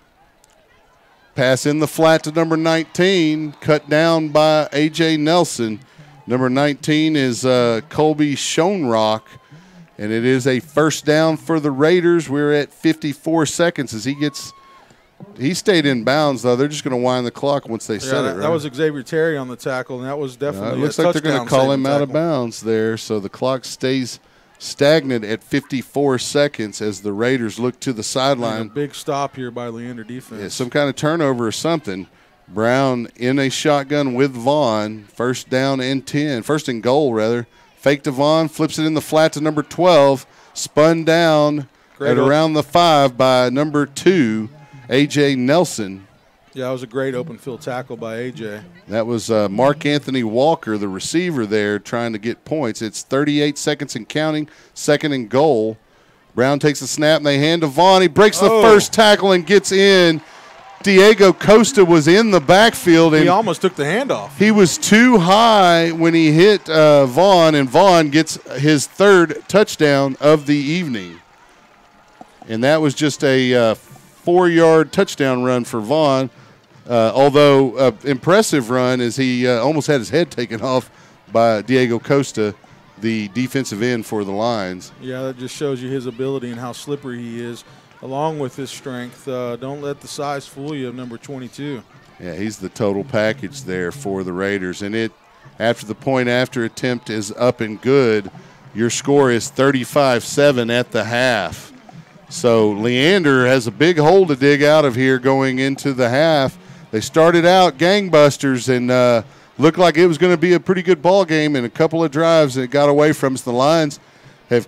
Pass in the flat to number 19, cut down by A.J. Nelson. Number 19 is Colby Schoenrock, and it is a first down for the Raiders. We're at 54 seconds as he stayed in bounds, though. They're just going to wind the clock once they set it, right? That was Xavier Terry on the tackle, and that was definitely it looks like they're going to call him out of bounds there, so the clock stays stagnant at 54 seconds as the Raiders look to the sideline. A big stop here by Leander defense. Yeah, some kind of turnover or something. Brown in a shotgun with Vaughn. First down and 10. First and goal, rather. Fake to Vaughn, flips it in the flat to number 12. Spun down at around the 5 by number 2, A.J. Nelson. Yeah, that was a great open field tackle by A.J. That was Mark Anthony Walker, the receiver there, trying to get points. It's 38 seconds and counting, second and goal. Brown takes the snap, and they hand to Vaughn. He breaks the first tackle and gets in. Diego Costa was in the backfield. And he almost took the handoff. He was too high when he hit Vaughn, and Vaughn gets his third touchdown of the evening. And that was just a 4-yard touchdown run for Vaughn. Although impressive run, as he almost had his head taken off by Diego Costa, the defensive end for the Lions. Yeah, that just shows you his ability and how slippery he is, along with his strength. Don't let the size fool you of number 22. Yeah, he's the total package there for the Raiders. And after the point after attempt is up and good, your score is 35-7 at the half. So Leander has a big hole to dig out of here going into the half. They started out gangbusters and looked like it was going to be a pretty good ball game, and a couple of drives that got away from us. The Lions have,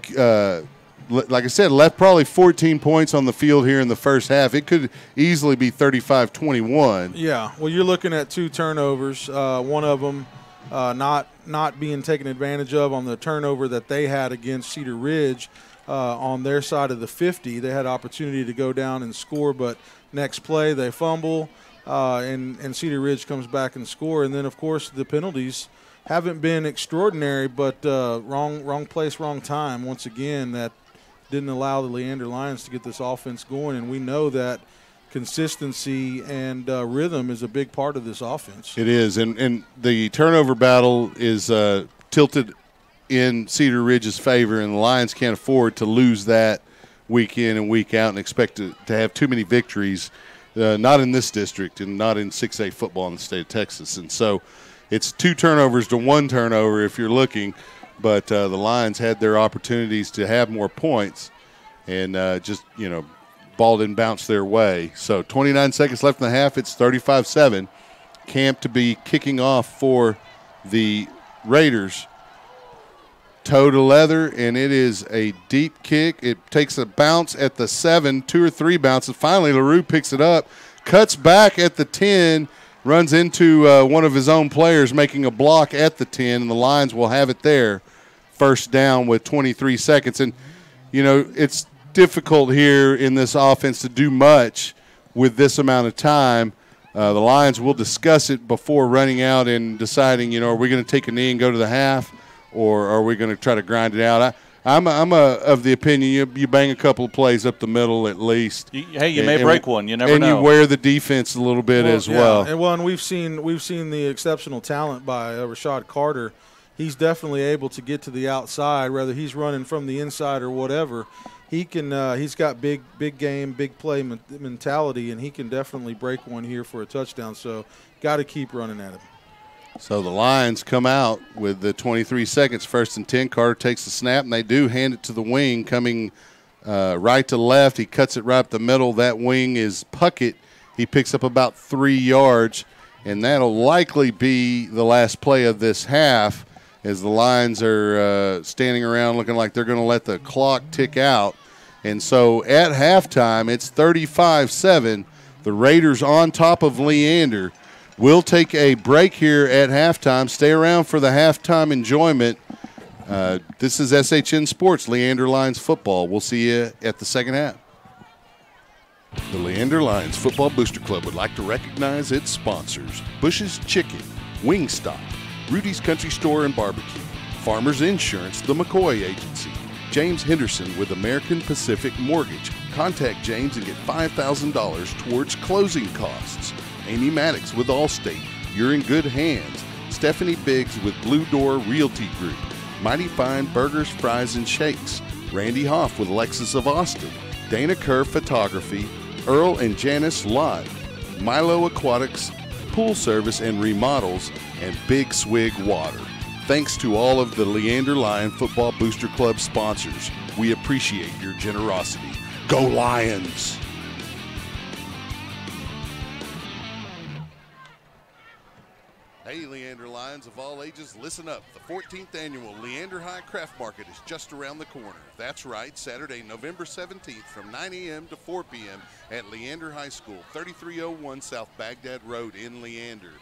like I said, left probably 14 points on the field here in the first half. It could easily be 35-21. Yeah, well, you're looking at 2 turnovers. One of them not being taken advantage of on the turnover that they had against Cedar Ridge. On their side of the 50, they had opportunity to go down and score, but next play they fumble, and Cedar Ridge comes back and score. And then, of course, the penalties haven't been extraordinary, but wrong place, wrong time. Once again, that didn't allow the Leander Lions to get this offense going, and we know that consistency and rhythm is a big part of this offense. It is, and the turnover battle is tilted in Cedar Ridge's favor, and the Lions can't afford to lose that week in and week out and expect to have too many victories, not in this district and not in 6A football in the state of Texas. And so it's 2 turnovers to 1 turnover if you're looking, but the Lions had their opportunities to have more points and ball didn't bounce their way. So 29 seconds left in the half. It's 35-7. Camp to be kicking off for the Raiders. Toe to leather, and it is a deep kick. It takes a bounce at the 7, 2 or 3 bounces. Finally, LaRue picks it up, cuts back at the 10, runs into one of his own players, making a block at the 10, and the Lions will have it there. First down with 23 seconds. And, it's difficult here in this offense to do much with this amount of time. The Lions will discuss it before running out and deciding, are we going to take a knee and go to the half, or are we going to try to grind it out? I'm of the opinion you bang a couple of plays up the middle at least. Hey, you may break one. You never know. And you wear the defense a little bit as well. And we've seen the exceptional talent by Rashad Carter. He's definitely able to get to the outside, whether he's running from the inside or whatever. He can. He's got big game, big play mentality, and he can definitely break one here for a touchdown. So, got to keep running at him. So the Lions come out with the 23 seconds, 1st and 10. Carter takes the snap, and they do hand it to the wing, coming right to left. He cuts it right up the middle. That wing is Puckett. He picks up about 3 yards, and that'll likely be the last play of this half, as the Lions are standing around looking like they're going to let the clock tick out. And so at halftime, it's 35-7. The Raiders on top of Leander. We'll take a break here at halftime. Stay around for the halftime enjoyment. This is SHN Sports, Leander Lions football. We'll see you at the second half. The Leander Lions Football Booster Club would like to recognize its sponsors: Bush's Chicken, Wingstop, Rudy's Country Store and Barbecue, Farmers Insurance, the McCoy Agency, James Henderson with American Pacific Mortgage. Contact James and get $5,000 towards closing costs. Amy Maddox with Allstate. You're in good hands. Stephanie Biggs with Blue Door Realty Group. Mighty Fine Burgers, Fries, and Shakes. Randy Hoff with Lexus of Austin. Dana Kerr Photography. Earl and Janice Lott. Milo Aquatics, Pool Service and Remodels, and Big Swig Water. Thanks to all of the Leander Lion Football Booster Club sponsors. We appreciate your generosity. Go Lions! Hey, Leander Lions of all ages, listen up. The 14th annual Leander High Craft Market is just around the corner. That's right, Saturday, November 17th from 9 a.m. to 4 p.m. at Leander High School, 3301 South Baghdad Road in Leander.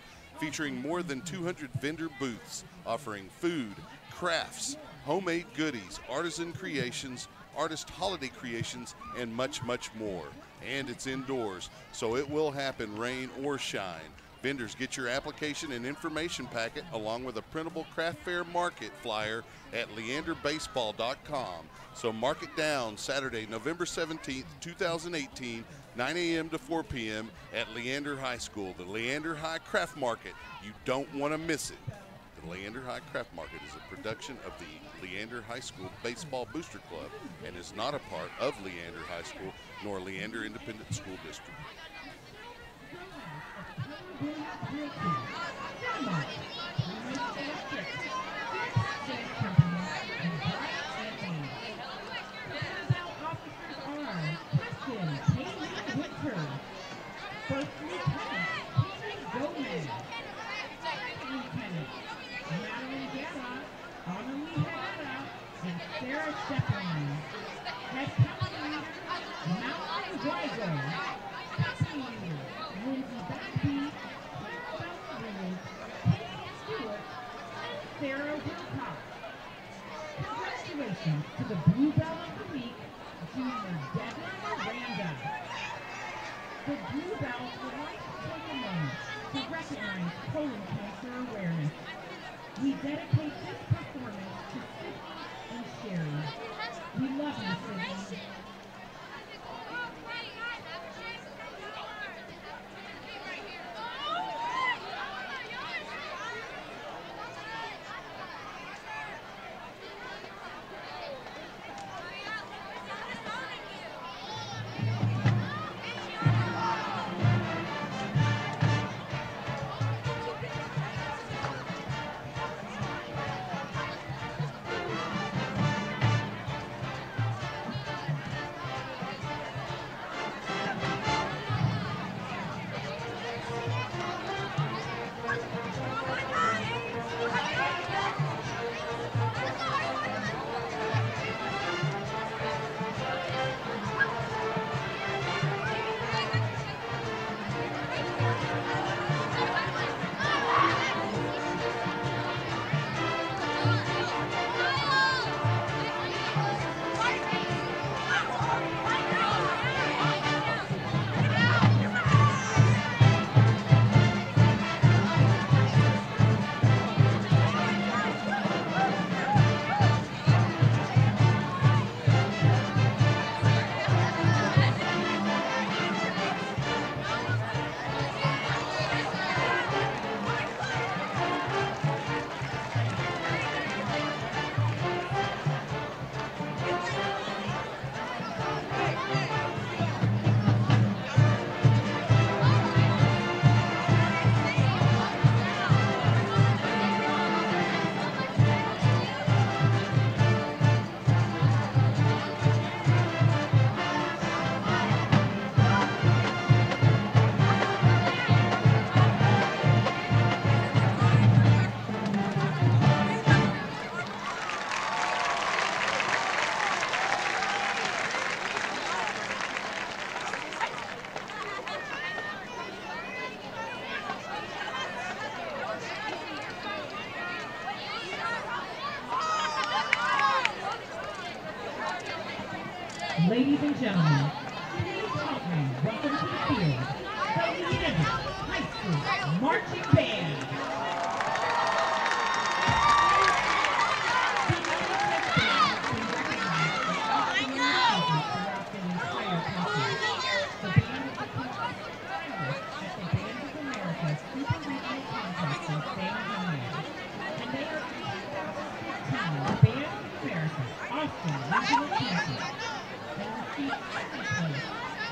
Featuring more than 200 vendor booths offering food, crafts, homemade goodies, artisan creations, artist holiday creations, and much, much more. And it's indoors, so it will happen rain or shine. Vendors, get your application and information packet along with a printable craft fair market flyer at leanderbaseball.com. So mark it down, Saturday, November 17th, 2018, 9 a.m. to 4 p.m. at Leander High School, the Leander High Craft Market. You don't want to miss it. The Leander High Craft Market is a production of the Leander High School Baseball Booster Club and is not a part of Leander High School nor Leander Independent School District. To the Blue Bell of the Week, Junior Devin Miranda. The Blue Bells would like to take a moment to recognize colon cancer awareness. We dedicate this performance to Sydney and Sherry. We love you, Sydney. Ladies and gentlemen, please help me welcome to the field the Leander High School Marching Band.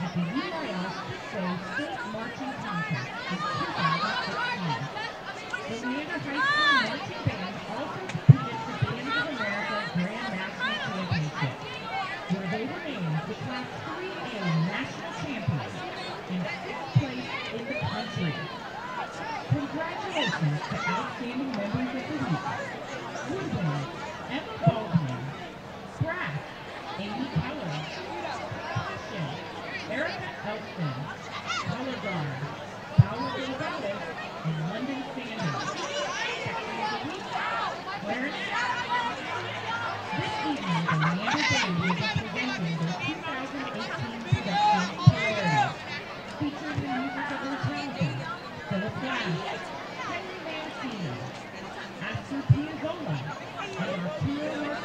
At the UIL State Marching Contest in 2016. The Leander High School Marching Band also competed for Bands of America Grand National Championship, where they were named the Class 3A National Champions and 6th place in the country. Congratulations to outstanding members of the week. Woodward, Emma Baldwin, Brass, Amy Keller, Passion, Erica Elston, Color Guard, Paula Gonzalez, and London Sanders. Section of the week, Clarinet. This evening, the Leander Band will be presenting their 2018 production Pregame, featuring the music of their talented Philip Glass, Henry Mancini, Astor Piazzolla, and Arturo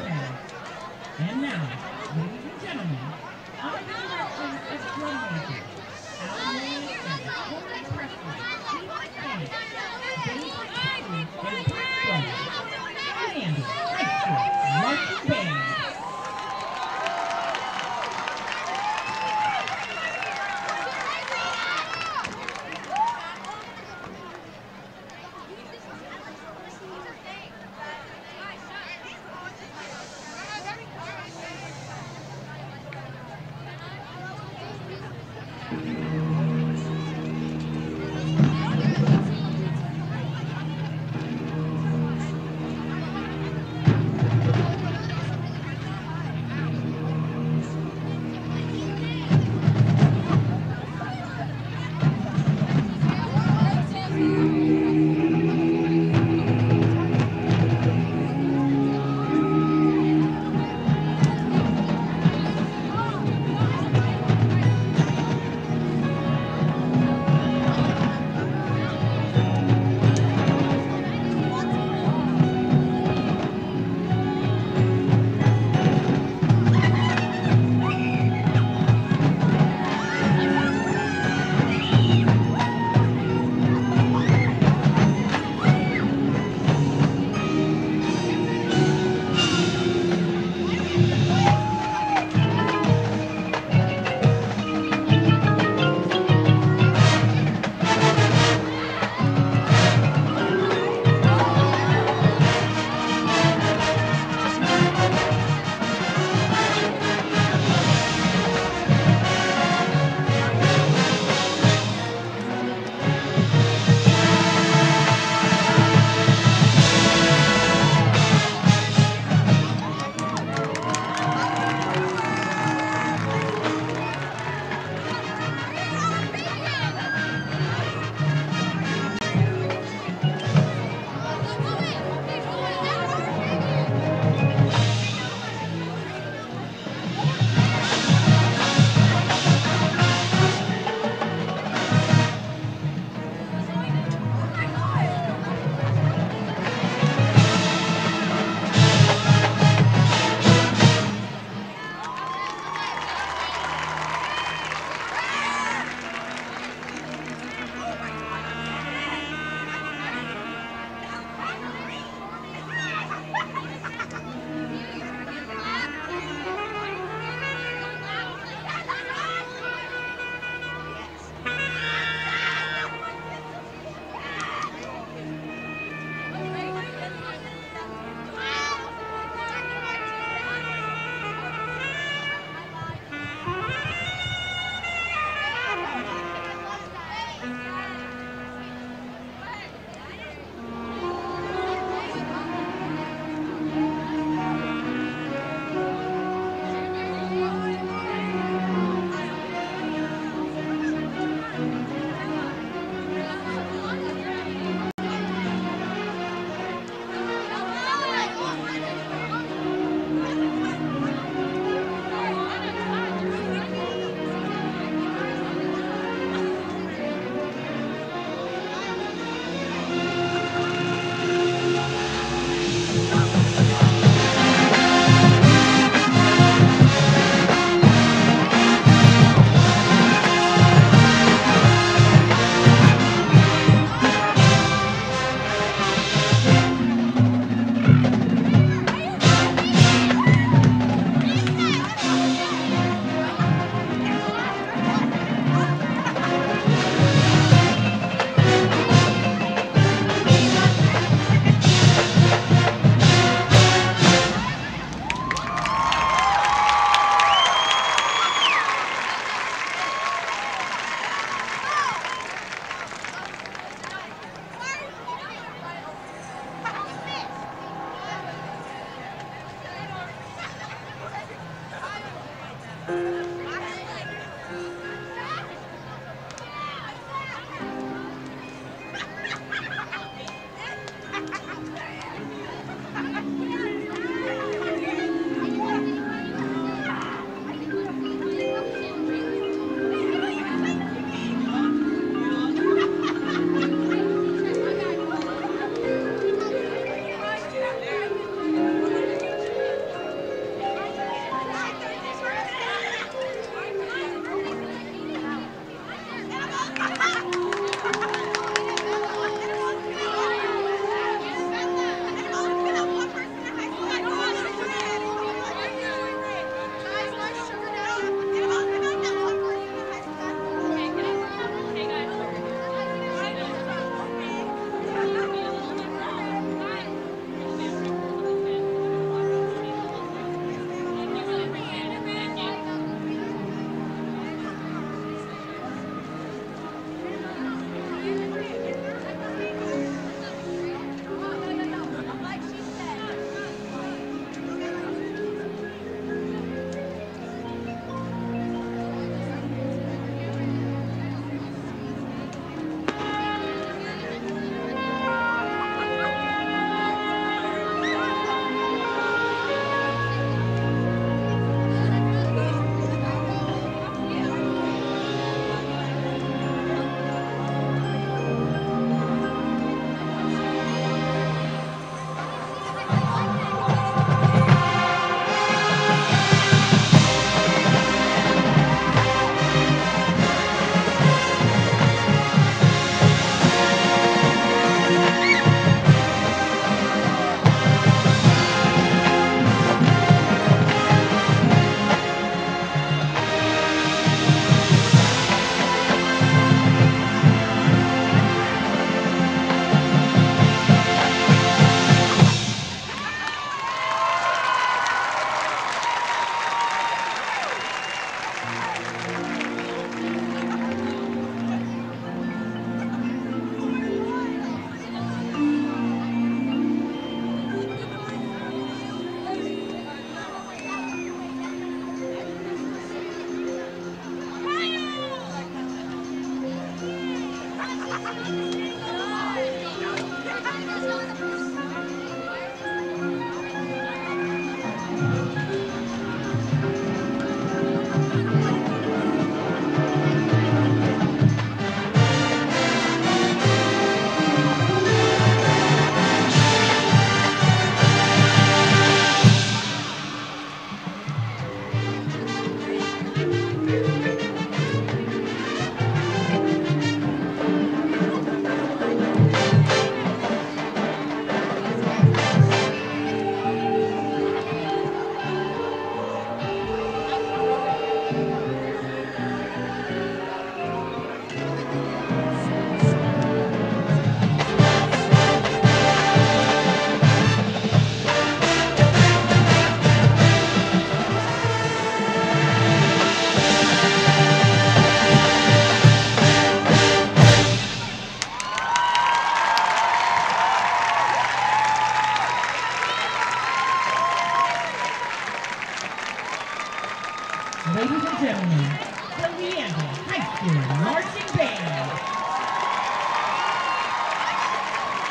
gentlemen, the Leander High School Marching Band.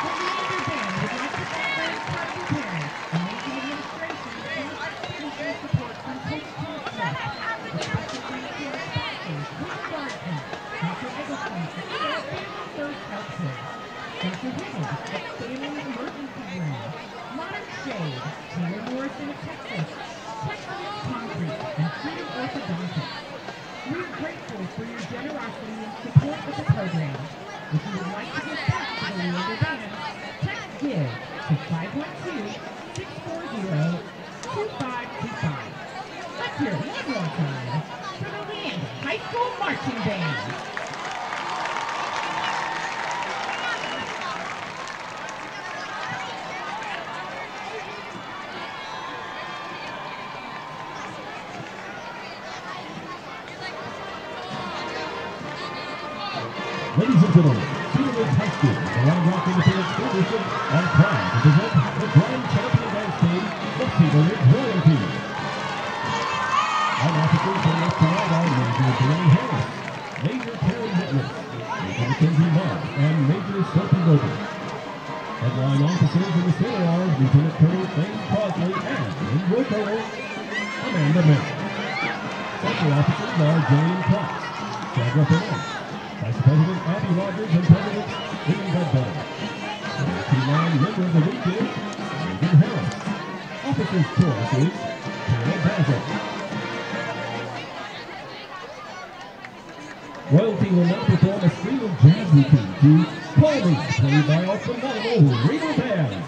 The Leander Band would like to thank their incredible parents, amazing administration, and institutional support from Coach Tim Smith. A special thanks to our sponsors, Quick Garden, Dr. Eggleston, and Family First Healthcare, Dr. Higgins at Family Emergency Room, Modern Shade, Taylor Morrison of Texas, Texas Concrete, and Cedar Orthodontics. We're grateful for your generosity and support of the program. If you would like to give back to the Leander Band, text GIVE to 512-640-2525. Let's hear it one more time for the Leander High School Marching Band. Ladies and gentlemen, Cedar Ridge High School, the Round Rock Independent School District, are proud to present the grand champion dance team, the Cedar Ridge Royalty. Our officers on left side are Major Danny Harris, Major Karen Whitney, Major Mackenzie Mark, and Major Sophie Logan. Headline officers in the center are Lieutenant Colonel Thane Crosley and in Wood Colonel Amanda Merritt. Special officers are Jane Cox, Sandra Perez, Vice President Abby Rogers, and President William Bedbell. The T9 member of the week is Megan Harris. Officer's choice is Taylor Basil. Royalty will now perform a string of jazz routine to Call Me, played by our phenomenal Regal Band.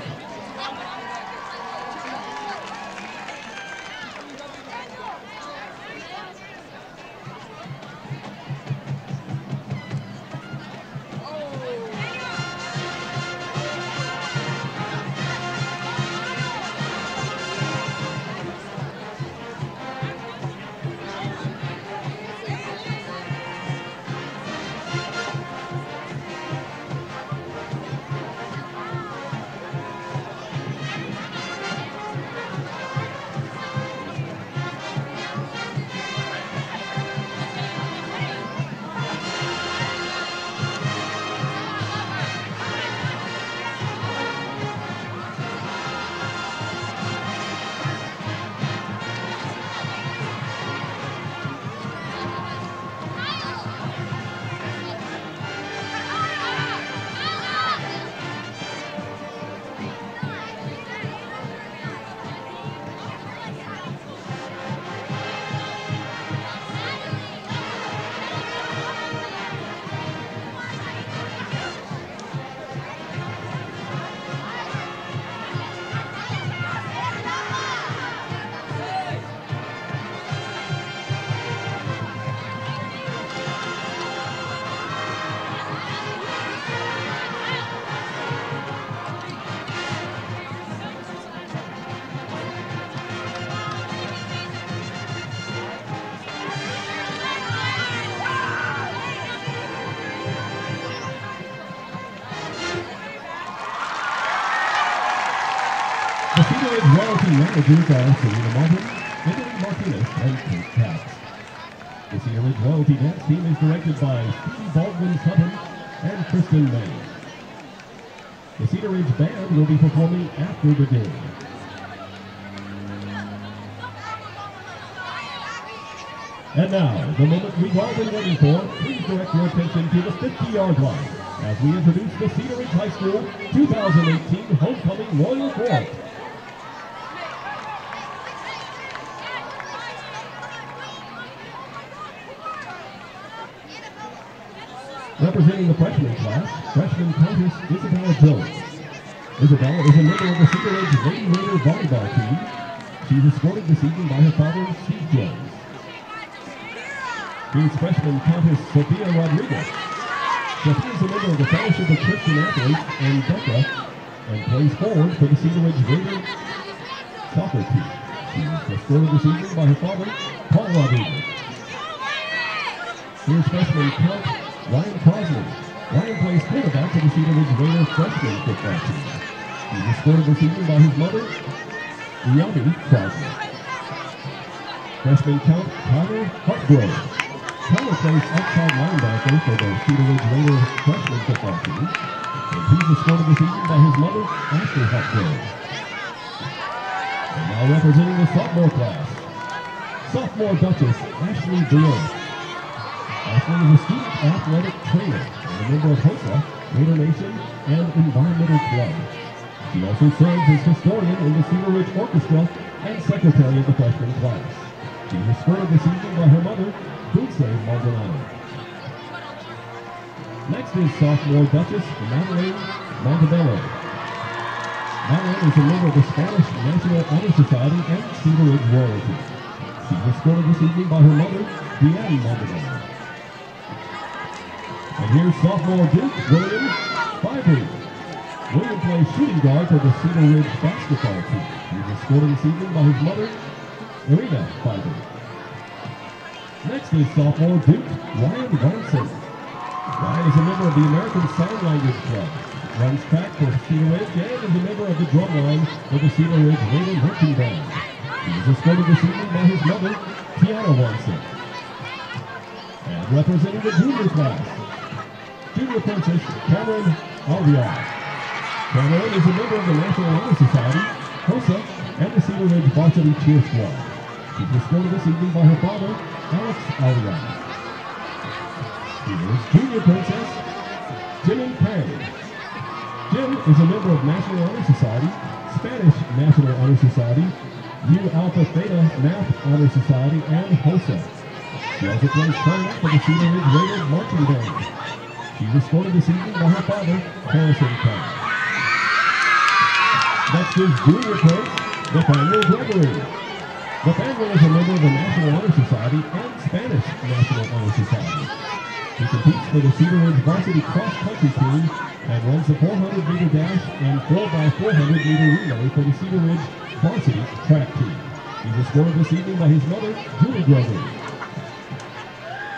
The Cedar Ridge Royalty managers are Selena Martin, Emily Martinez, and Kate Katz. The Cedar Ridge Royalty dance team is directed by Stevie Baldwin Sutton and Kristen May. The Cedar Ridge Band will be performing after the game. And now, the moment we've all been waiting for, please direct your attention to the 50-yard line as we introduce the Cedar Ridge High School 2018 Homecoming Royal Court. Representing the freshman class, freshman Countess Isabella Jones. Isabella is a member of the Cedar Ridge Lady Raider volleyball team. She's escorted this evening by her father, Steve Jones. Here's freshman Countess Sophia Rodriguez. Sophia is a member of the Fellowship of Christian Athletes and DECA and plays forward for the Cedar Ridge Raider soccer team. She was escorted this evening by her father, Paul Rodriguez. Here's freshman Count Ryan Crosley. Ryan plays quarterback for the Cedar Ridge Raider freshman football team. He's escorted this evening by his mother, Yami Crosley. Freshman count, Tyler Hartgrove. Tyler plays outside linebacker for the Cedar Ridge Raider freshman football team. And he's escorted this evening by his mother, Ashley Hartgrove. And now representing the sophomore class, sophomore Duchess, Ashley Dillon. Ashley is a student athletic trainer and a member of HOSA, Raider Nation, and Environmental Club. She also serves as historian in the Cedar Ridge Orchestra and secretary of the freshman class. She was escorted this evening by her mother, Dulce Maldonado. Next is sophomore Duchess, Madeline Montebello. Madeline is a member of the Spanish National Honor Society and Cedar Ridge royalty. She was escorted this evening by her mother, Deanne Montebello. And here's sophomore Duke, William Fibrey. William plays shooting guard for the Cedar Ridge basketball team. He was escorted this evening by his mother, Irina Fibrey. Next is sophomore Duke, Ryan Ronson. Ryan is a member of the American Sign Language Club. Runs track for Cedar Ridge and is a member of the drum line for the Cedar Ridge Raider Marching Band. He was escorted this evening by his mother, Tiana Ronson. And representing the junior class, junior princess Cameron Alviar. Cameron is a member of the National Honor Society, HOSA, and the Cedar Ridge Varsity Cheer Squad. She was escorted this evening by her father, Alex Alviar. Here's junior princess Jimmy Pang. Jim is a member of National Honor Society, Spanish National Honor Society, U Alpha Theta Math Honor Society, and HOSA. She also plays clarinet for the Cedar Ridge Raider Marching Band. She was escorted this evening by her father, Harrison Pang. Next is junior coach, Nathaniel Gregory. Nathaniel is a member of the National Honor Society and Spanish National Honor Society. He competes for the Cedar Ridge Varsity Cross Country team and runs the 400-meter dash and 4x400-meter relay for the Cedar Ridge Varsity track team. He was escorted this evening by his mother, Julie Gregory.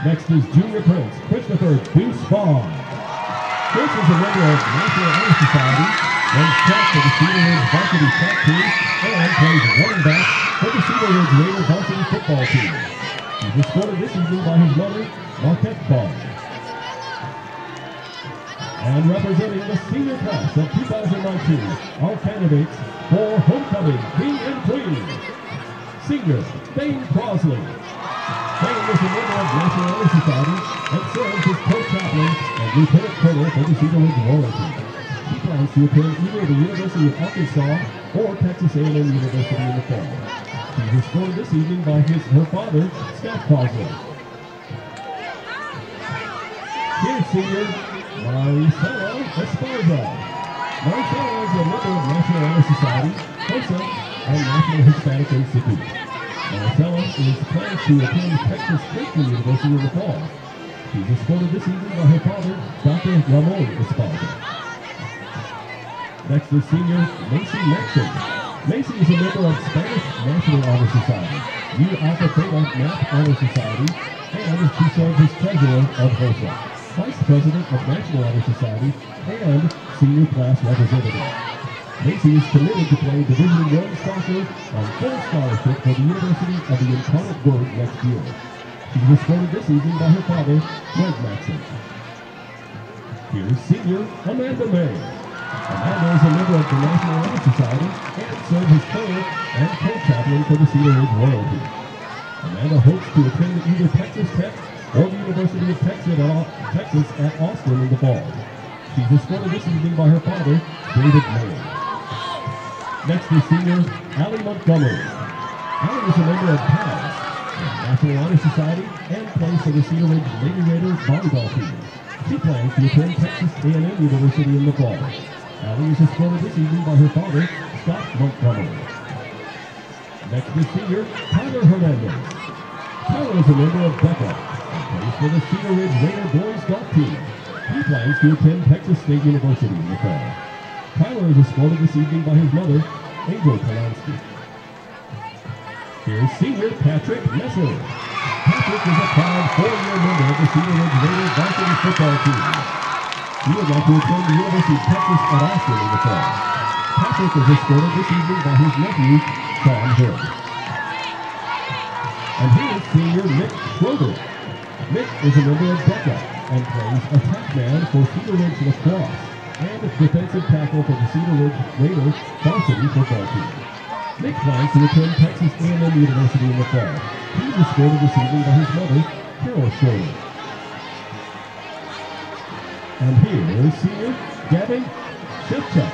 Next is junior prince, Christopher Deuce Vaughn. Chris is a member of the National Honor Society, runs track for the Cedar Ridge Varsity track team, and plays running back for the Cedar Ridge Raider Varsity football team. He was escorted this evening by his mother, Marquette Vaughn. And representing the senior class of 2019, our candidates for homecoming king and queen. Senior, Dane Crosley. Dane is a member of the National Honor Society and serves as co-chaplain and lieutenant colonel for the Cedar Ridge royalty. She plans to attend either the University of Arkansas or Texas A&M University in the fall. She was escorted this evening by her father, Scott Crosley. Here's senior Maricela Esparza. Maricela is a member of National Honor Society, HOSA, and National Hispanic Institute. Maricela is planned to attend Texas Christian University in the fall. She was escorted this evening by her father, Dr. Ramon Esparza. Next is senior Macy Maxon. Macy is a member of Spanish National Honor Society, U Alpha Theta Math Honor Society, and she serves as treasurer of HOSA, vice president of National Honor Society, and senior class representative. Macy is committed to play Division I soccer on full scholarship for the University of the Incarnate Word next year. She was escorted this evening by her father, Greg Maxon. Here's senior Amanda May. Amanda is a member of the National Honor Society and serves as colonel and co-chaplain for the Cedar Ridge royalty. Amanda hopes to attend either Texas Tech or the University of Texas at Austin in the fall. She was escorted this evening by her father, David May. Next is senior Allie Montgomery. Allie is a member of PAS, National Honor Society, and plays for the Cedar Ridge Lady Raiders volleyball team. She plans to attend Texas A&M University in the fall. Allie is escorted this evening by her father, Scott Montgomery. Next is senior Tyler Hernandez. Tyler is a member of DECA and plays for the Cedar Ridge Raider boys golf team. He plans to attend Texas State University in the fall. Tyler is escorted this evening by his mother, Angel Polanski. Here's senior Patrick Messer. Patrick is a proud 4-year member of the Cedar Ridge Raider varsity football team. He would like to attend the University of Texas at Austin in the fall. Patrick is escorted this evening by his nephew, Sean Hood. And here's senior Nick Schroeder. Nick is a member of DECA and plays attack man for Cedar Ridge lacrosse and defensive tackle for the Cedar Ridge Raiders varsity football team. Nick plans to attend Texas A&M University in the fall. He was escorted this evening by his mother, Carol Schroeder. And here is senior Gavin Shevchuk.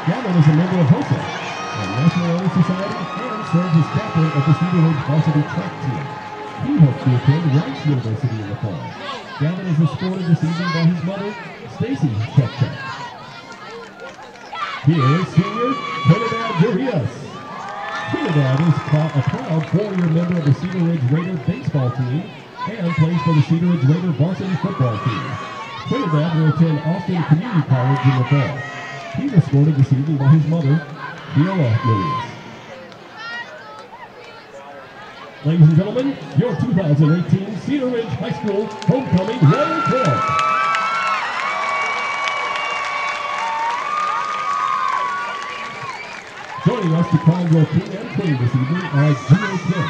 Gavin is a member of HOSA, a National Honor Society, and serves as captain of the Cedar Ridge varsity track team. He hopes to attend Rice University in the fall. Gavin is escorted this evening by his mother, Stacy Shevchuk. Here is senior Gutierrez. Trinidad is a proud 4-year member of the Cedar Ridge Raider baseball team and plays for the Cedar Ridge Raider varsity football team. Trinidad will attend Austin Community College in the fall. He's escorted this evening by his mother, Viola Lewis. Ladies and gentlemen, your 2018 Cedar Ridge High School Homecoming Roll Call. Joining us to crown your king and queen this evening are G.A. Kim,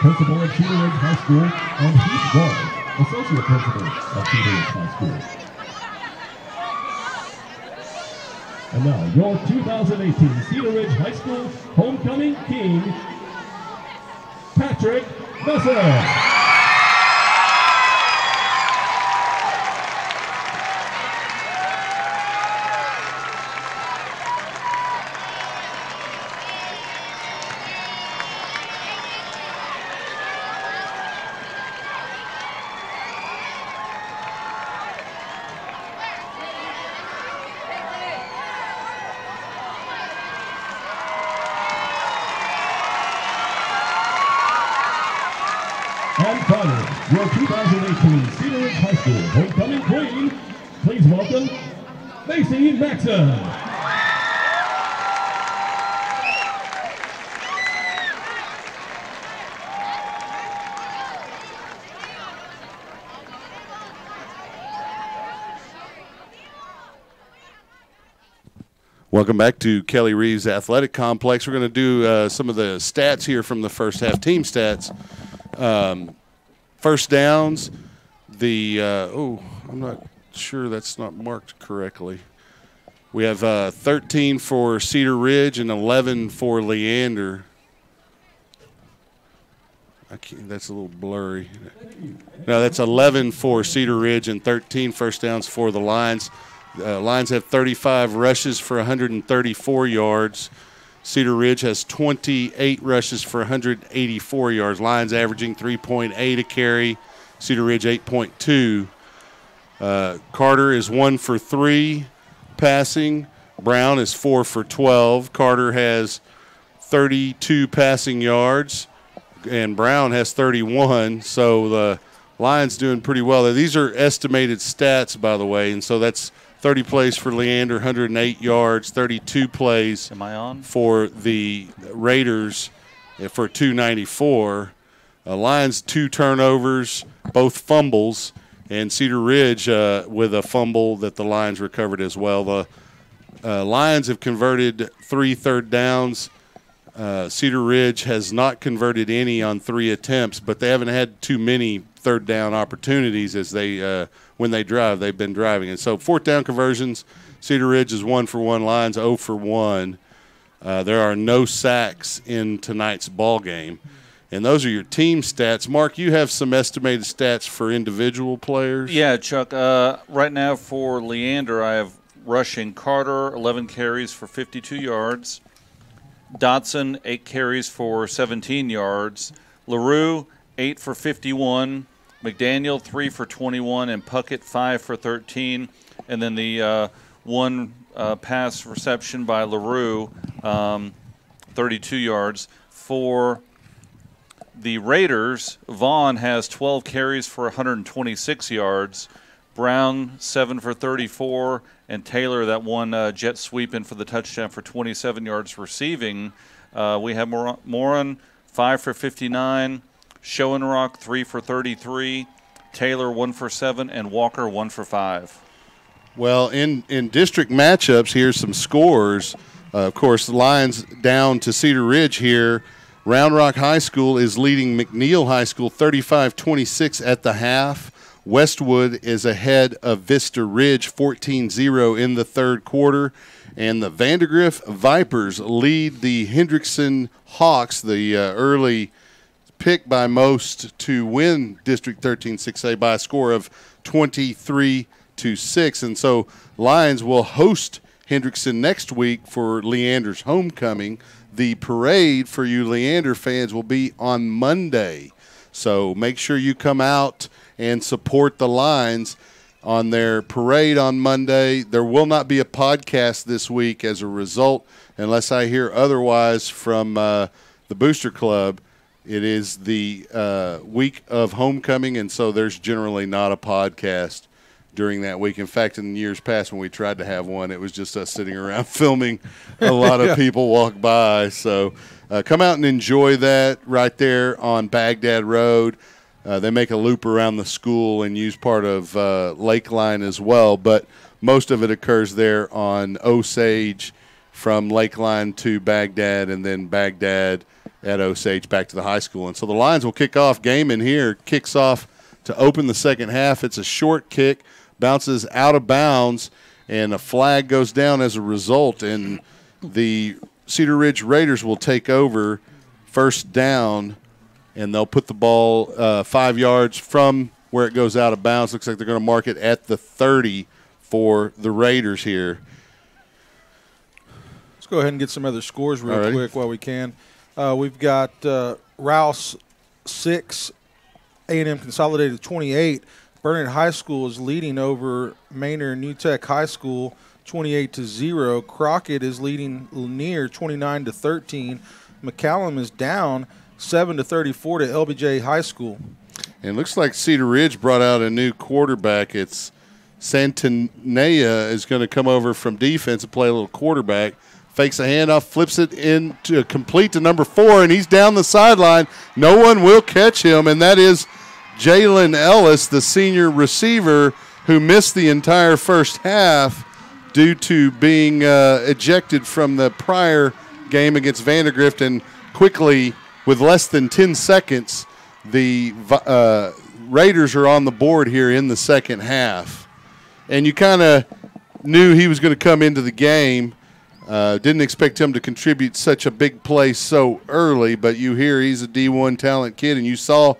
principal of Cedar Ridge High School, and Heath Ward, associate principal of Cedar Ridge High School. And now, your 2018 Cedar Ridge High School Homecoming King, Patrick Messer. And finally, your 2018 Cedar Ridge High School Homecoming Queen, please welcome Macy Maxon. Welcome back to Kelly Reeves Athletic Complex. We're going to do some of the stats here from the first half, team stats. First downs, I'm not sure that's not marked correctly. We have 13 for Cedar Ridge and 11 for Leander. That's a little blurry. No, that's 11 for Cedar Ridge and 13 first downs for the Lions. Lions have 35 rushes for 134 yards. Cedar Ridge has 28 rushes for 184 yards. Lions averaging 3.8 a carry. Cedar Ridge 8.2. Carter is 1 for 3 passing. Brown is 4 for 12. Carter has 32 passing yards, and Brown has 31. So the Lions doing pretty well. These are estimated stats, by the way, and so that's 30 plays for Leander, 108 yards, 32 plays for the Raiders for 294. Lions 2 turnovers, both fumbles, and Cedar Ridge with a fumble that the Lions recovered as well. The Lions have converted 3 third downs. Cedar Ridge has not converted any on 3 attempts, but they haven't had too many third down opportunities as they when they drive. They've been driving. And so fourth down conversions, Cedar Ridge is 1 for 1, Lions 0 for 1. There are no sacks in tonight's ball game. And those are your team stats. Mark, you have some estimated stats for individual players? Yeah, Chuck. Right now for Leander, I have rushing Carter, 11 carries for 52 yards. Dotson, 8 carries for 17 yards. LaRue, 8 for 51. McDaniel, 3 for 21. And Puckett, 5 for 13. And then the one pass reception by LaRue, 32 yards. For the Raiders, Vaughn has 12 carries for 126 yards. Brown, 7 for 34. And Taylor, that one jet sweep in for the touchdown for 27 yards receiving. We have Moran, 5 for 59. Schoenrock, 3 for 33. Taylor, 1 for 7. And Walker, 1 for 5. Well, in district matchups, here's some scores. Of course, the Lions down to Cedar Ridge here. Round Rock High School is leading McNeil High School 35-26 at the half. Westwood is ahead of Vista Ridge 14-0 in the third quarter. And the Vandergrift Vipers lead the Hendrickson Hawks, the early pick by most to win District 13 6A by a score of 23-6. And so Lions will host Hendrickson next week for Leander's homecoming. The parade for you Leander fans will be on Monday. So make sure you come out and support the Lions on their parade on Monday. There will not be a podcast this week as a result, unless I hear otherwise from the Booster Club. It is the week of homecoming, and so there's generally not a podcast during that week. In fact, in years past when we tried to have one, it was just us sitting around filming a lot of people walk by. So come out and enjoy that right there on Baghdad Road. They make a loop around the school and use part of Lakeline as well, but most of it occurs there on Osage from Lakeline to Baghdad, and then Baghdad at Osage back to the high school. And so the Lions will kick off. Game in here kicks off to open the second half. It's a short kick, bounces out of bounds, and a flag goes down as a result, and the Cedar Ridge Raiders will take over first down, and they'll put the ball 5 yards from where it goes out of bounds. Looks like they're going to mark it at the 30 for the Raiders here. Let's go ahead and get some other scores real quick while we can. We've got Rouse 6, A&M Consolidated 28. Vernon High School is leading over Maynard New Tech High School 28-0. Crockett is leading Lanier 29-13. McCallum is down 7-34 to LBJ High School. And it looks like Cedar Ridge brought out a new quarterback. It's Santanea is going to come over from defense and play a little quarterback. Fakes a handoff, flips it into complete to number 4, and he's down the sideline. No one will catch him, and that is Jalen Ellis, the senior receiver, who missed the entire first half due to being ejected from the prior game against Vandergrift. And quickly, with less than 10 seconds, the Raiders are on the board here in the second half. And you kind of knew he was going to come into the game. Didn't expect him to contribute such a big play so early, but you hear he's a D1 talent kid, and you saw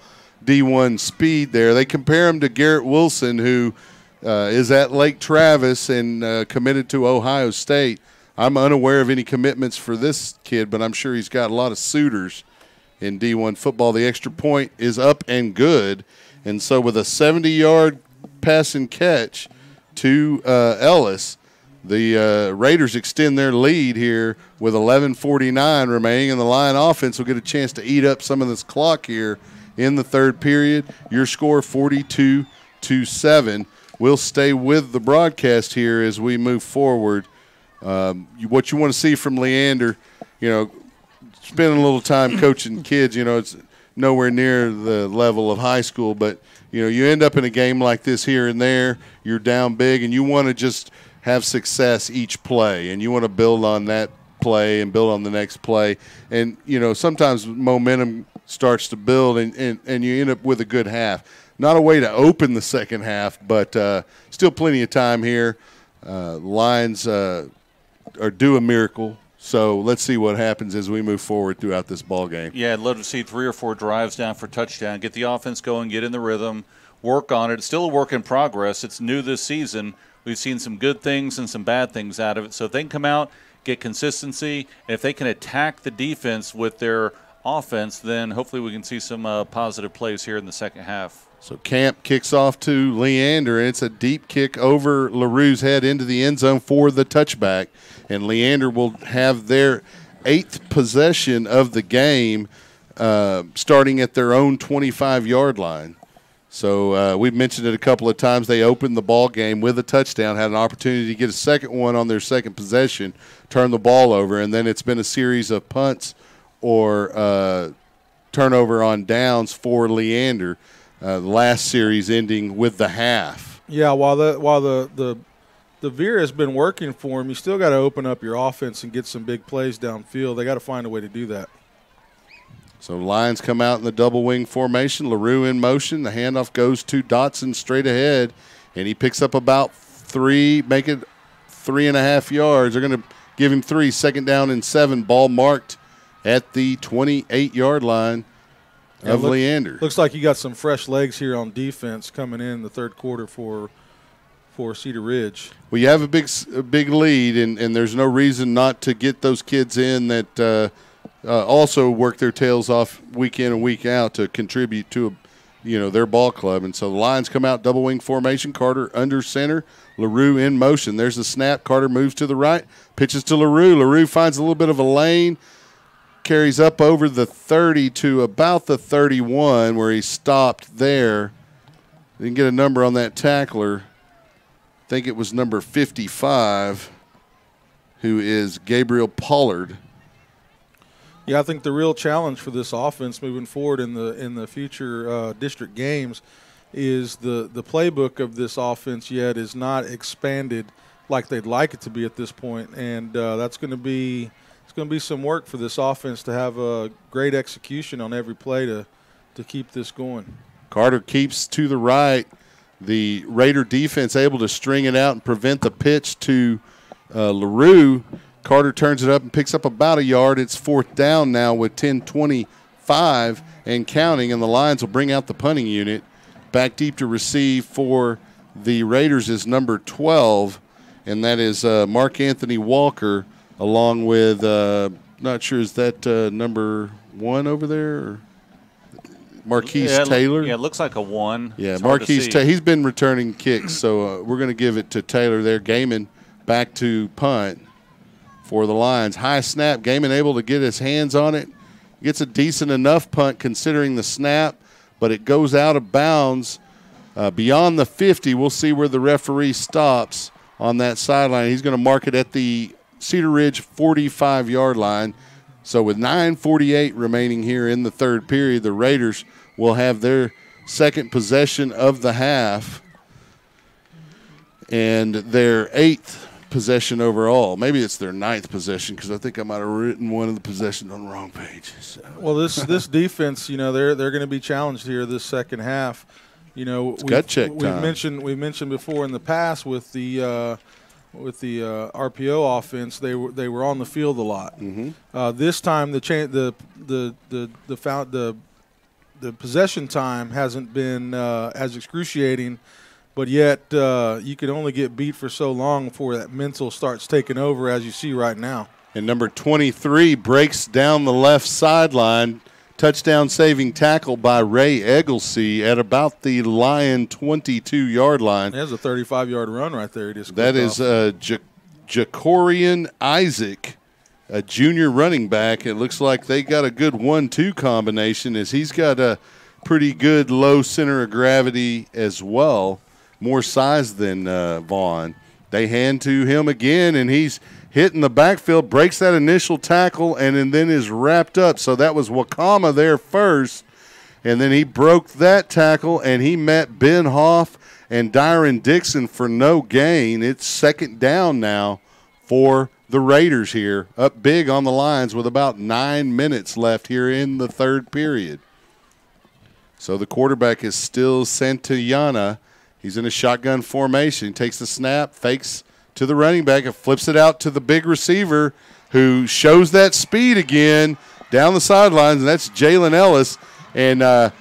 D1 speed there. They compare him to Garrett Wilson, who is at Lake Travis and committed to Ohio State. I'm unaware of any commitments for this kid, but I'm sure he's got a lot of suitors in D1 football. The extra point is up and good, and so with a 70-yard pass and catch to Ellis, the Raiders extend their lead here with 11:49 remaining, and the Lion offense will get a chance to eat up some of this clock here in the third period. Your score 42-7. We'll stay with the broadcast here as we move forward. What you want to see from Leander, spending a little time coaching kids, it's nowhere near the level of high school, but you end up in a game like this here and there, you're down big, and you want to just have success each play, and you want to build on that play and build on the next play. And sometimes momentum starts to build, and you end up with a good half. Not a way to open the second half, but still plenty of time here. Lions are due a miracle. So let's see what happens as we move forward throughout this ball game. Yeah, I'd love to see 3 or 4 drives down for touchdown, get the offense going, get in the rhythm, work on it. It's still a work in progress. It's new this season. We've seen some good things and some bad things out of it. So if they can come out, get consistency, and if they can attack the defense with their offense, then hopefully we can see some positive plays here in the second half. So Camp kicks off to Leander, and it's a deep kick over LaRue's head into the end zone for the touchback. And Leander will have their 8th possession of the game starting at their own 25-yard line. So we've mentioned it a couple of times. They opened the ball game with a touchdown, had an opportunity to get a second one on their second possession, turn the ball over, and then it's been a series of punts or turnover on downs for Leander. The last series ending with the half. Yeah, while the veer has been working for him, you still got to open up your offense and get some big plays downfield. They got to find a way to do that. So Lions come out in the double wing formation. LaRue in motion. The handoff goes to Dotson straight ahead, and he picks up about 3, make it 3.5 yards. They're going to give him 3, 2nd down and 7. Ball marked at the 28-yard line of Leander. Looks like you got some fresh legs here on defense coming in the third quarter for Cedar Ridge. Well, you have a big lead, and there's no reason not to get those kids in that also work their tails off week in and week out to contribute to their ball club. And so the Lions come out double wing formation. Carter under center. LaRue in motion. There's the snap. Carter moves to the right. Pitches to LaRue. LaRue finds a little bit of a lane. Carries up over the 30 to about the 31 where he stopped there. Didn't get a number on that tackler. I think it was number 55, who is Gabriel Pollard. Yeah, I think the real challenge for this offense moving forward in the future district games is the playbook of this offense yet is not expanded like they'd like it to be at this point, and that's going to be some work for this offense to have a great execution on every play to keep this going. Carter keeps to the right. The Raider defense able to string it out and prevent the pitch to LaRue. Carter turns it up and picks up about a yard. It's 4th down now with 10:25 and counting, and the Lions will bring out the punting unit. Back deep to receive for the Raiders is number 12, and that is Mark Anthony Walker, along with, not sure, is that number 1 over there? Or Marquise Taylor? Yeah, it looks like a 1. Yeah, Marquise Taylor. He's been returning kicks, so we're going to give it to Taylor there. Gaiman back to punt for the Lions. High snap. Gaiman able to get his hands on it. Gets a decent enough punt considering the snap, but it goes out of bounds beyond the 50. We'll see where the referee stops on that sideline. He's going to mark it at the Cedar Ridge 45-yard line. So with 9:48 remaining here in the third period, the Raiders will have their second possession of the half and their 8th possession overall. Maybe it's their 9th possession because I think I might have written one of the possessions on the wrong page. So. Well, this defense, they're going to be challenged here this second half. Gut check time. We mentioned before in the past with the RPO offense, they were on the field a lot. Mm-hmm. This time the possession time hasn't been as excruciating, but yet you can only get beat for so long before that mental starts taking over, as you see right now. And number 23 breaks down the left sideline. Touchdown-saving tackle by Ray Egglesey at about the Lion 22-yard line. There's a 35-yard run right there. That is Jacorian Isaac, a junior running back. It looks like they got a good 1-2 combination as he's got a pretty good low center of gravity as well, more size than Vaughn. They hand to him again, and he's hitting the backfield, breaks that initial tackle, and then is wrapped up. So that was Wakama there first, and then he broke that tackle, and he met Ben Hoff and Dyron Dixon for no gain. It's 2nd down now for the Raiders here, up big on the Lions with about 9 minutes left here in the third period. So the quarterback is still Santillana. He's in a shotgun formation. He takes the snap, fakes to the running back, and flips it out to the big receiver who shows that speed again down the sidelines, and that's Jalen Ellis. And that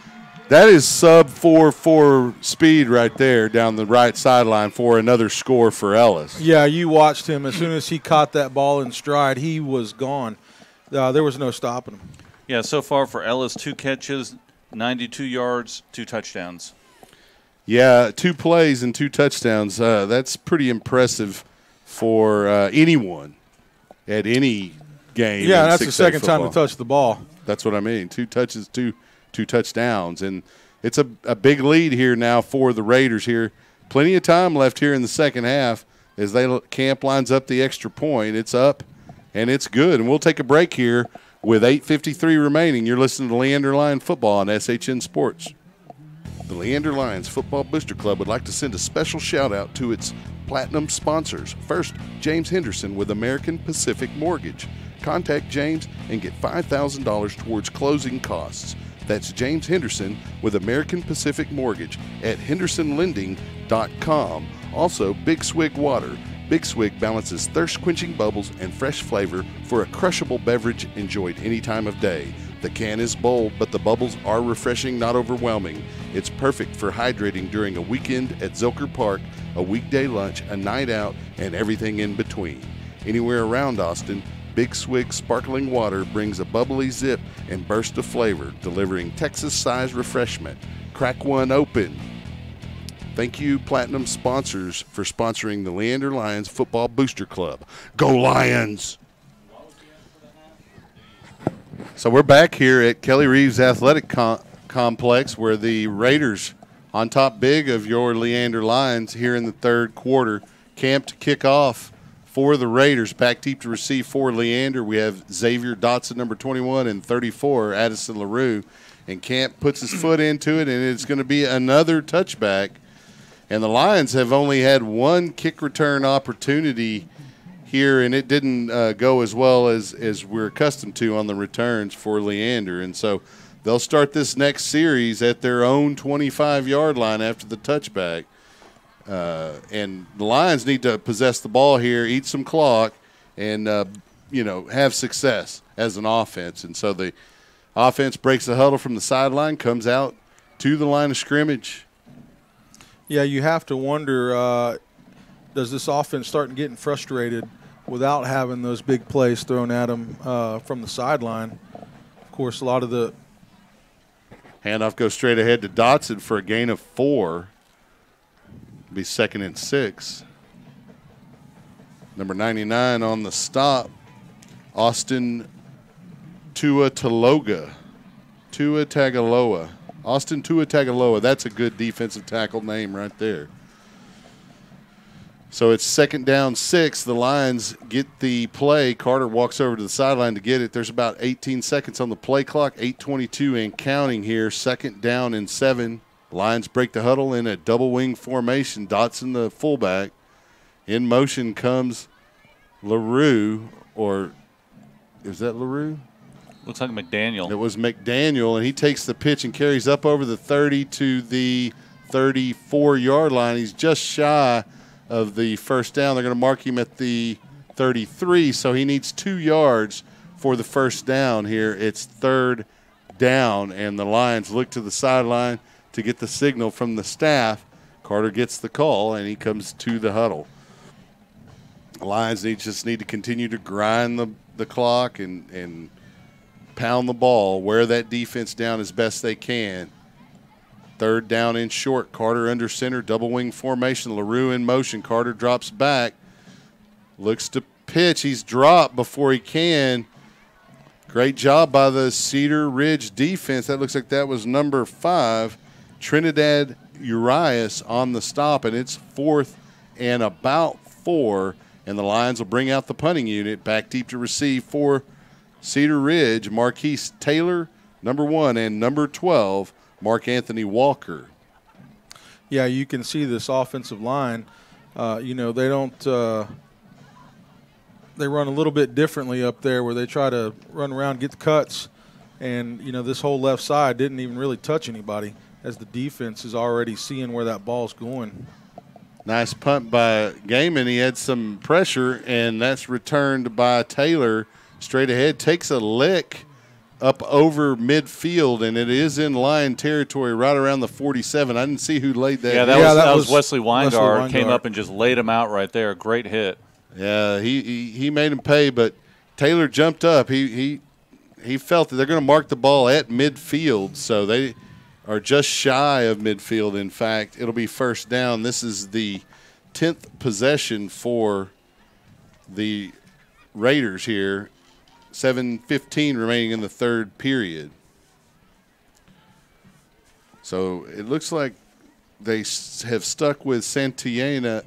is sub 4.4 speed right there down the right sideline for another score for Ellis. Yeah, you watched him. As soon as he caught that ball in stride, he was gone. There was no stopping him. Yeah, so far for Ellis, 2 catches, 92 yards, 2 touchdowns. Yeah, 2 plays and 2 touchdowns. That's pretty impressive for anyone at any game. Yeah, that's the second time to touch the ball. That's what I mean. 2 touches, two touchdowns. And it's a big lead here now for the Raiders here. Plenty of time left here in the second half as Camp lines up the extra point. It's up, and it's good. And we'll take a break here with 8:53 remaining. You're listening to Leander Lion Football on SHN Sports. The Leander Lions Football Booster Club would like to send a special shout-out to its platinum sponsors. First, James Henderson with American Pacific Mortgage. Contact James and get $5,000 towards closing costs. That's James Henderson with American Pacific Mortgage at hendersonlending.com. Also, Big Swig Water. Big Swig balances thirst-quenching bubbles and fresh flavor for a crushable beverage enjoyed any time of day. The can is bold, but the bubbles are refreshing, not overwhelming. It's perfect for hydrating during a weekend at Zilker Park, a weekday lunch, a night out, and everything in between. Anywhere around Austin, Big Swig sparkling water brings a bubbly zip and burst of flavor, delivering Texas-sized refreshment. Crack one open. Thank you, Platinum sponsors, for sponsoring the Leander Lions Football Booster Club. Go Lions! So we're back here at Kelly Reeves Athletic Complex, where the Raiders, on top big of your Leander Lions here in the third quarter, camped to kick off for the Raiders. Back deep to receive for Leander. We have Xavier Dotson, number 21, and 34, Addison LaRue. And Camp puts his foot into it, and it's going to be another touchback. And the Lions have only had one kick return opportunity here, and it didn't go as well as we're accustomed to on the returns for Leander. And so they'll start this next series at their own 25-yard line after the touchback. And the Lions need to possess the ball here, eat some clock, and, have success as an offense. And so the offense breaks the huddle from the sideline, comes out to the line of scrimmage. Yeah, you have to wonder, does this offense start getting frustrated without having those big plays thrown at them from the sideline? Of course, a lot of the handoff goes straight ahead to Dotson for a gain of 4. Be 2nd and 6. Number 99 on the stop, Austin Tuataloa. Austin Tuataloa. That's a good defensive tackle name right there. So it's 2nd down 6. The Lions get the play. Carter walks over to the sideline to get it. There's about 18 seconds on the play clock, 8:22 and counting here. 2nd down and 7. Lions break the huddle in a double wing formation. Dotson, the fullback. In motion comes LaRue, or is that LaRue? Looks like McDaniel. It was McDaniel, and he takes the pitch and carries up over the 30 to the 34-yard line. He's just shy of the first down. They're going to mark him at the 33, so he needs 2 yards for the first down here. It's 3rd down, and the Lions look to the sideline to get the signal from the staff. Carter gets the call, and he comes to the huddle. The Lions just need to continue to grind the clock and pound the ball, wear that defense down as best they can. 3rd down and short. Carter under center, double wing formation. LaRue in motion. Carter drops back, looks to pitch. He's dropped before he can. Great job by the Cedar Ridge defense. That looks like that was number 5, Trinidad Urias, on the stop, and it's 4th and about 4. And the Lions will bring out the punting unit. Back deep to receive for Cedar Ridge, Marquise Taylor, number 1, and number 12, Mark Anthony Walker. Yeah, you can see this offensive line. They don't they run a little bit differently up there, where they try to run around, get the cuts, and this whole left side didn't even really touch anybody, as the defense is already seeing where that ball's going. Nice punt by Gaiman. He had some pressure, and that's returned by Taylor. Straight ahead, takes a lick up over midfield, and it is in line territory right around the 47. I didn't see who laid that. Yeah, that was Wesley Weingart. Came up and just laid him out right there. Great hit. Yeah, he made him pay, but Taylor jumped up. He felt that they're going to mark the ball at midfield, so they are just shy of midfield. In fact, it'll be 1st down. This is the 10th possession for the Raiders here. 7:15 remaining in the 3rd period. So it looks like they have stuck with Santillana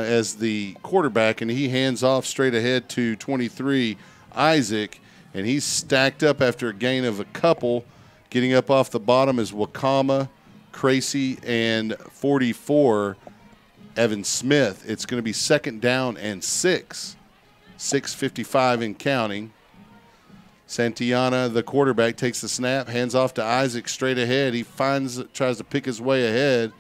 as the quarterback, and he hands off straight ahead to 23, Isaac, and he's stacked up after a gain of a couple. Getting up off the bottom is Wakama, Kracy, and 44, Evan Smith. It's going to be 2nd down and 6. 6:55 and counting. Santillana, the quarterback, takes the snap, hands off to Isaac straight ahead. He tries to pick his way ahead,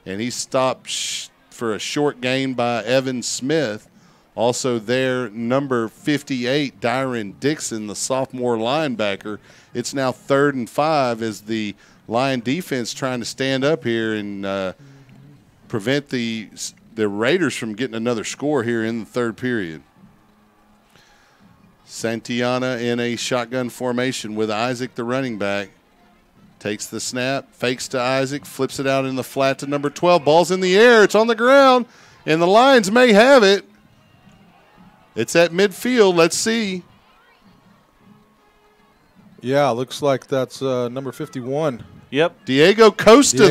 and he stopped for a short gain by Evan Smith. Also there, number 58, Dyron Dixon, the sophomore linebacker. It's now 3rd and 5 as the Lion defense trying to stand up here and prevent the Raiders from getting another score here in the third period. Santillana in a shotgun formation with Isaac, the running back. Takes the snap, fakes to Isaac, flips it out in the flat to number 12. Ball's in the air. It's on the ground, and the Lions may have it. It's at midfield. Let's see. Yeah, looks like that's number 51. Yep. Diego Costa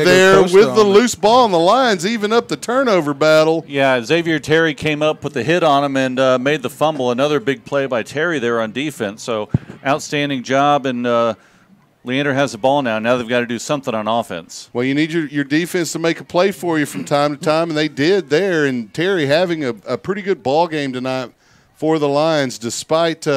with the loose ball, and the Lions even up the turnover battle. Yeah, Xavier Terry came up, put the hit on him, and made the fumble. Another big play by Terry there on defense. So outstanding job, and Leander has the ball now. Now they've got to do something on offense. Well, you need your defense to make a play for you from time to time, and they did there. And Terry having a pretty good ball game tonight for the Lions, despite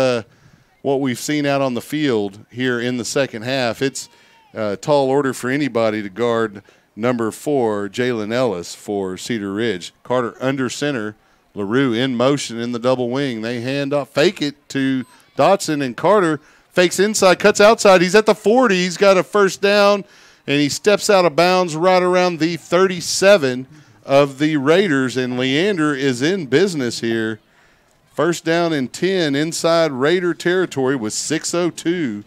what we've seen out on the field here in the second half. It's a tall order for anybody to guard number 4, Jalen Ellis for Cedar Ridge. Carter under center, LaRue in motion in the double wing. They hand off, fake it to Dotson, and Carter fakes inside, cuts outside. He's at the 40. He's got a first down, and he steps out of bounds right around the 37 of the Raiders, and Leander is in business here. First down and 10 inside Raider territory with 6:02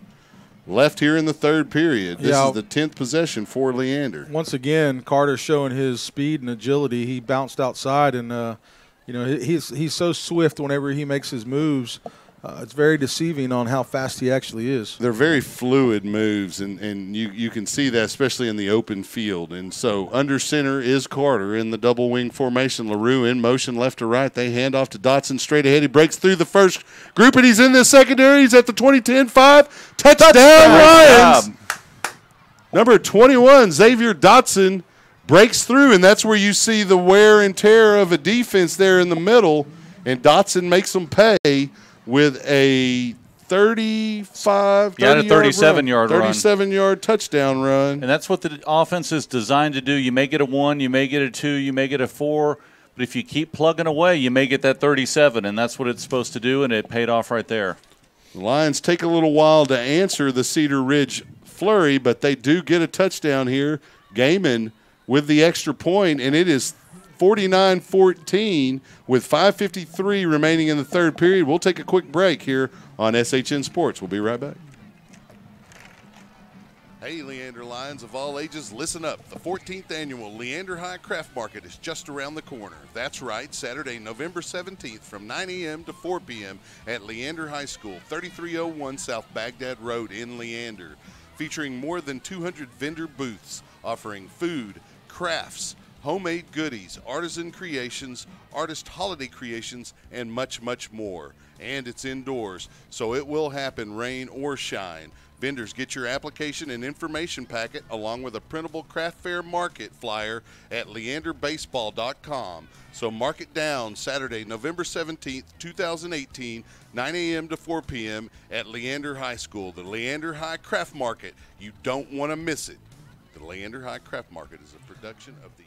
left here in the third period. This is the 10th possession for Leander. Once again, Carter showing his speed and agility. He bounced outside, and he's so swift whenever he makes his moves. It's very deceiving on how fast he actually is. They're very fluid moves, and you can see that especially in the open field. And so under center is Carter in the double wing formation. LaRue in motion left to right. They hand off to Dotson straight ahead. He breaks through the first group, and he's in the secondary. He's at the 20-10-5. Touchdown, Lions! Number 21, Xavier Dotson, breaks through, and that's where you see the wear and tear of a defense there in the middle. And Dotson makes them pay with a 37-yard touchdown run. And that's what the offense is designed to do. You may get a 1, you may get a 2, you may get a 4, but if you keep plugging away, you may get that 37, and that's what it's supposed to do, and it paid off right there. The Lions take a little while to answer the Cedar Ridge flurry, but they do get a touchdown here. Gaiman with the extra point, and it is 49-14 with 5:53 remaining in the third period. We'll take a quick break here on SHN Sports. We'll be right back. Hey, Leander Lions of all ages, listen up. The 14th annual Leander High Craft Market is just around the corner. That's right, Saturday, November 17th from 9 a.m. to 4 p.m. at Leander High School, 3301 South Baghdad Road in Leander, featuring more than 200 vendor booths offering food, crafts, homemade goodies, artisan creations, artist holiday creations, and much, much more. And it's indoors, so it will happen, rain or shine. Vendors, get your application and information packet along with a printable craft fair market flyer at leanderbaseball.com. So mark it down, Saturday, November 17th, 2018, 9 a.m. to 4 p.m. at Leander High School, the Leander High Craft Market. You don't want to miss it. The Leander High Craft Market is a production of the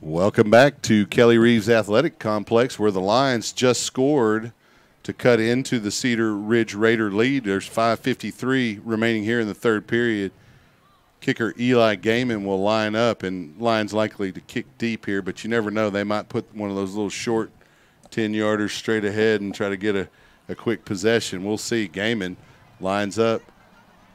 Welcome back to Kelly Reeves Athletic Complex, where the Lions just scored to cut into the Cedar Ridge Raider lead. There's 5:53 remaining here in the third period. Kicker Eli Gaiman will line up, and Lions likely to kick deep here, but you never know. They might put one of those little short 10-yarders straight ahead and try to get a quick possession. We'll see. Gaiman lines up,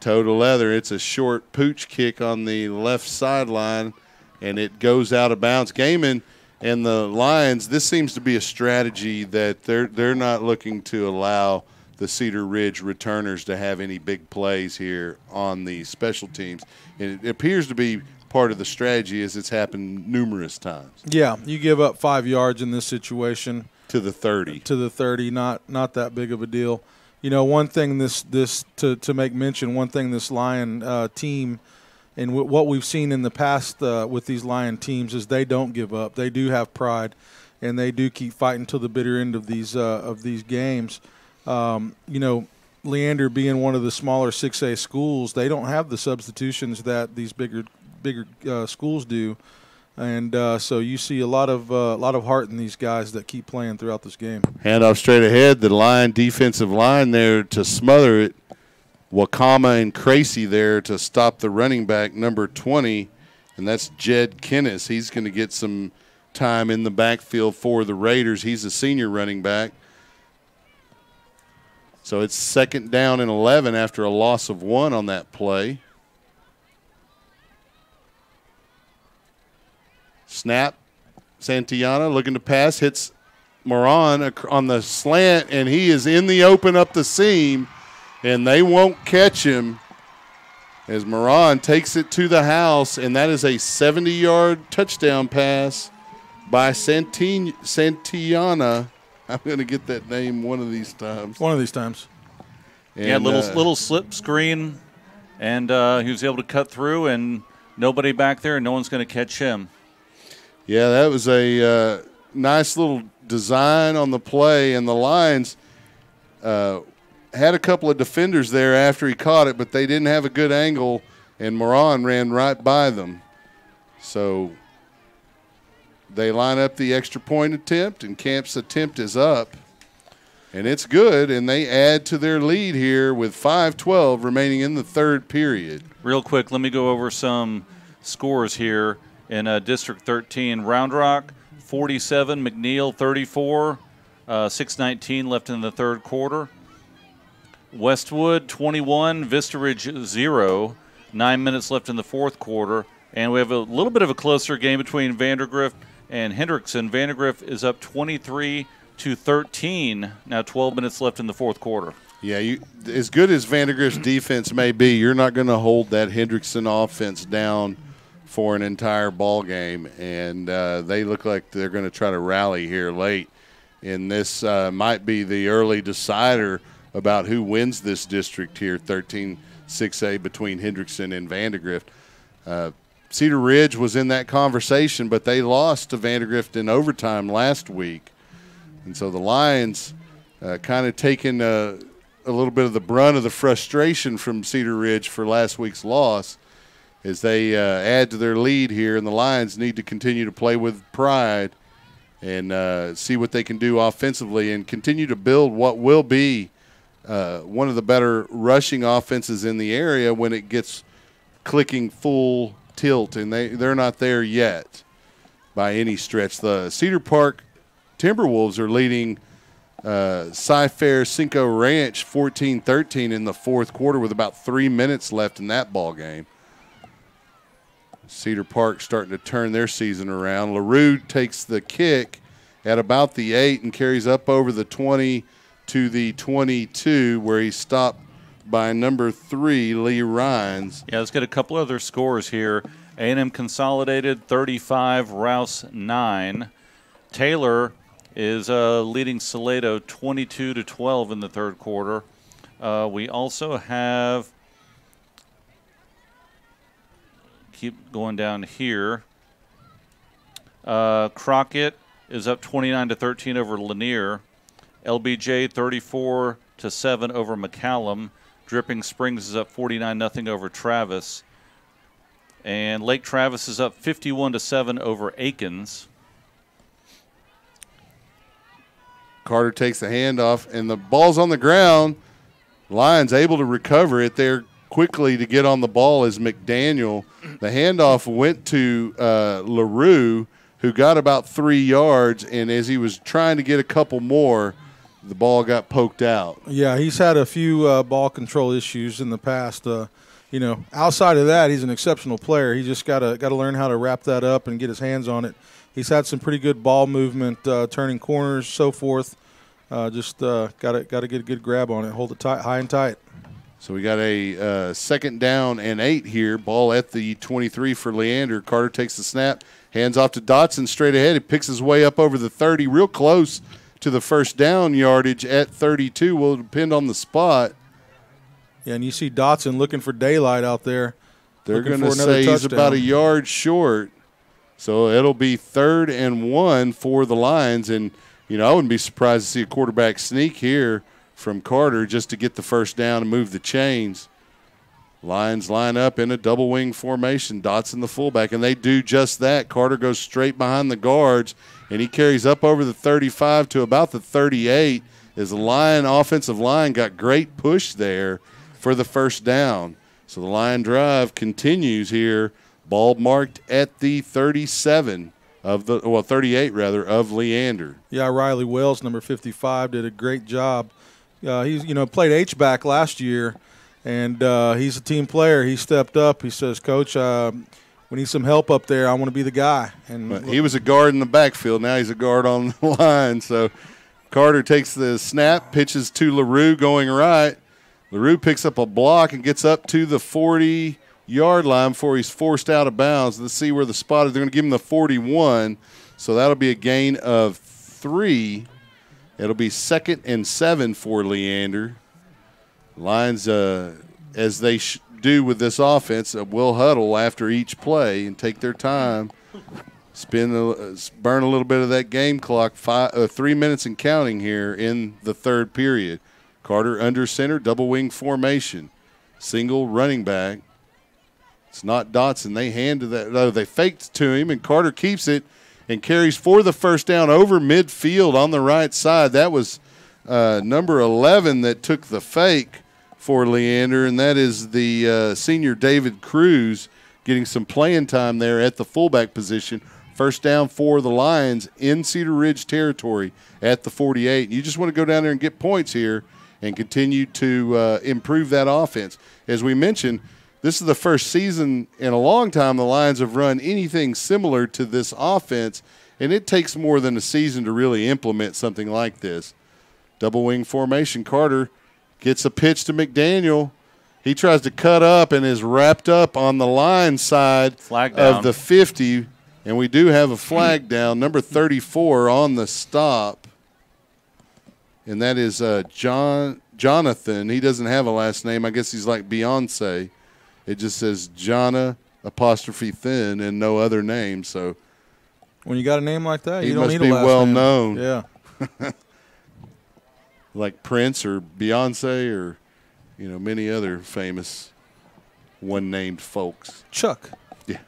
toe to leather. It's a short pooch kick on the left sideline, and it goes out of bounds. Gaiman and the Lions, this seems to be a strategy that they're not looking to allow the Cedar Ridge returners to have any big plays here on the special teams. And it appears to be part of the strategy, as it's happened numerous times. Yeah, you give up 5 yards in this situation. To the 30. To the 30, not that big of a deal. You know, one thing to make mention, one thing this Lion team – and what we've seen in the past with these Lion teams is they don't give up. They do have pride. and they do keep fighting till the bitter end of these games. Leander being one of the smaller 6A schools, they don't have the substitutions that these bigger schools do. And so you see a lot of heart in these guys that keep playing throughout this game. Handoff straight ahead. The defensive line there to smother it. Wakama and Kracy there to stop the running back, number 20, and that's Jed Kennis. He's going to get some time in the backfield for the Raiders. He's a senior running back. So it's 2nd down and 11 after a loss of 1 on that play. Snap. Santillana looking to pass, hits Moran on the slant, and he is in the open up the seam, and they won't catch him as Moran takes it to the house, and that is a 70-yard touchdown pass by Santillana. I'm going to get that name one of these times. And, little slip screen, and he was able to cut through, and nobody back there, and no one's going to catch him. Yeah, that was a nice little design on the play, and the Lions had a couple of defenders there after he caught it, but they didn't have a good angle, and Moran ran right by them. So they line up the extra point attempt, and Camp's attempt is up, and it's good, and they add to their lead here with 5:12 remaining in the 3rd period. Real quick, let me go over some scores here. In District 13, Round Rock 47, McNeil 34, 6:19 left in the 3rd quarter. Westwood 21, Vista Ridge 0, 9 minutes left in the 4th quarter. And we have a little bit of a closer game between Vandergrift and Hendrickson. Vandergrift is up 23-13, now 12 minutes left in the 4th quarter. Yeah, as good as Vandergrift's defense may be, you're not going to hold that Hendrickson offense down for an entire ball game, and they look like they're going to try to rally here late. And this might be the early decider about who wins this district here, 13-6A between Hendrickson and Vandergrift. Cedar Ridge was in that conversation, but they lost to Vandergrift in overtime last week. And so the Lions kind of taking a little bit of the brunt of the frustration from Cedar Ridge for last week's loss, as they add to their lead here, and the Lions need to continue to play with pride and see what they can do offensively and continue to build what will be one of the better rushing offenses in the area when it gets clicking full tilt, and they're not there yet by any stretch. The Cedar Park Timberwolves are leading Cy-Fair Cinco Ranch 14-13 in the 4th quarter with about 3 minutes left in that ball game. Cedar Park starting to turn their season around. LaRue takes the kick at about the 8 and carries up over the 20 to the 22, where he's stopped by number 3, Lee Rhines. Yeah, let's get a couple other scores here. A&M Consolidated 35, Rouse 9. Taylor is leading Salado 22-12 in the 3rd quarter. We also have, keep going down here, Crockett is up 29-13 over Lanier. LBJ 34-7 over McCallum. Dripping Springs is up 49-0 over Travis. And Lake Travis is up 51-7 over Aikens. Carter takes the handoff, and the ball's on the ground. Lions able to recover it there quickly to get on the ball as McDaniel. The handoff went to LaRue, who got about 3 yards, and as he was trying to get a couple more, the ball got poked out. Yeah, he's had a few ball control issues in the past. Outside of that, he's an exceptional player. He just got to learn how to wrap that up and get his hands on it. He's had some pretty good ball movement, turning corners, so forth. Just got to get a good grab on it, hold it tight, high and tight. So we got a 2nd down and 8 here. Ball at the 23 for Leander. Carter takes the snap, hands off to Dotson straight ahead. He picks his way up over the 30, real close to the 1st down yardage at 32. Will depend on the spot. Yeah, and you see Dotson looking for daylight out there. They're going to say he's about a yard short. So it'll be 3rd and 1 for the Lions. And, you know, I wouldn't be surprised to see a quarterback sneak here from Carter just to get the first down and move the chains. Lions line up in a double wing formation, Dotson the fullback, and they do just that. Carter goes straight behind the guards, and he carries up over the 35 to about the 38 as the Lion offensive line got great push there for the first down. So the Lion drive continues here. Ball marked at the 37 of the 38 rather of Leander. Yeah, Riley Wells, number 55, did a great job. He's played H-back last year, and he's a team player. He stepped up. He says, "Coach, we need some help up there. I want to be the guy." And he was a guard in the backfield. Now he's a guard on the line. So Carter takes the snap, pitches to LaRue going right. LaRue picks up a block and gets up to the 40-yard line before he's forced out of bounds. Let's see where the spot is. They're going to give him the 41, so that'll be a gain of 3. It'll be 2nd and 7 for Leander. Lions, as they do with this offense, will huddle after each play and take their time, burn a little bit of that game clock. 3 minutes and counting here in the 3rd period. Carter under center, double wing formation, single running back. It's not Dotson. They handed that. No, they faked to him, and Carter keeps it and carries for the first down over midfield on the right side. That was number 11 that took the fake for Leander, and that is the senior David Cruz getting some playing time there at the fullback position. First down for the Lions in Cedar Ridge territory at the 48. You just want to go down there and get points here and continue to improve that offense. As we mentioned, this is the first season in a long time the Lions have run anything similar to this offense, and it takes more than a season to really implement something like this. Double wing formation. Carter gets a pitch to McDaniel. He tries to cut up and is wrapped up on the line side of the 50, and we do have a flag down, number 34 on the stop. And that is Jonathan. He doesn't have a last name. I guess he's like Beyonce. It just says Jonna apostrophe thin and no other name. So when you got a name like that, you don't need a last name. He must be well known. Yeah. Like Prince or Beyonce or, many other famous one-named folks. Chuck. Yeah.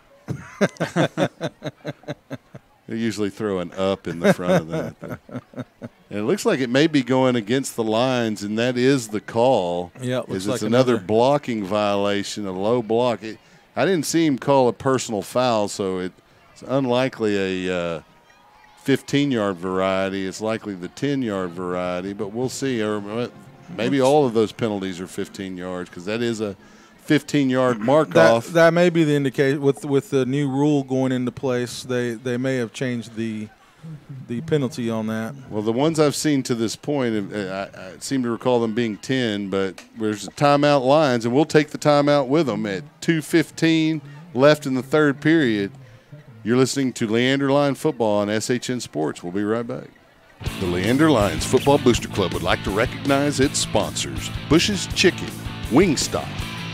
They usually throw an up in the front of that. And it looks like it may be going against the Lions, and that is the call. Yeah, it looks like another blocking violation, a low block. I didn't see him call a personal foul, so it's unlikely a 15-yard variety. It's likely the 10-yard variety, but we'll see. Or maybe all of those penalties are 15 yards because that is a 15-yard mark-off. That may be the indication. With the new rule going into place, they may have changed the penalty on that. Well, the ones I've seen to this point, I seem to recall them being 10, but there's a timeout Lions, and we'll take the timeout with them at 2:15 left in the 3rd period. You're listening to Leander Lion Football on SHN Sports. We'll be right back. The Leander Lions Football Booster Club would like to recognize its sponsors: Bush's Chicken, Wingstop,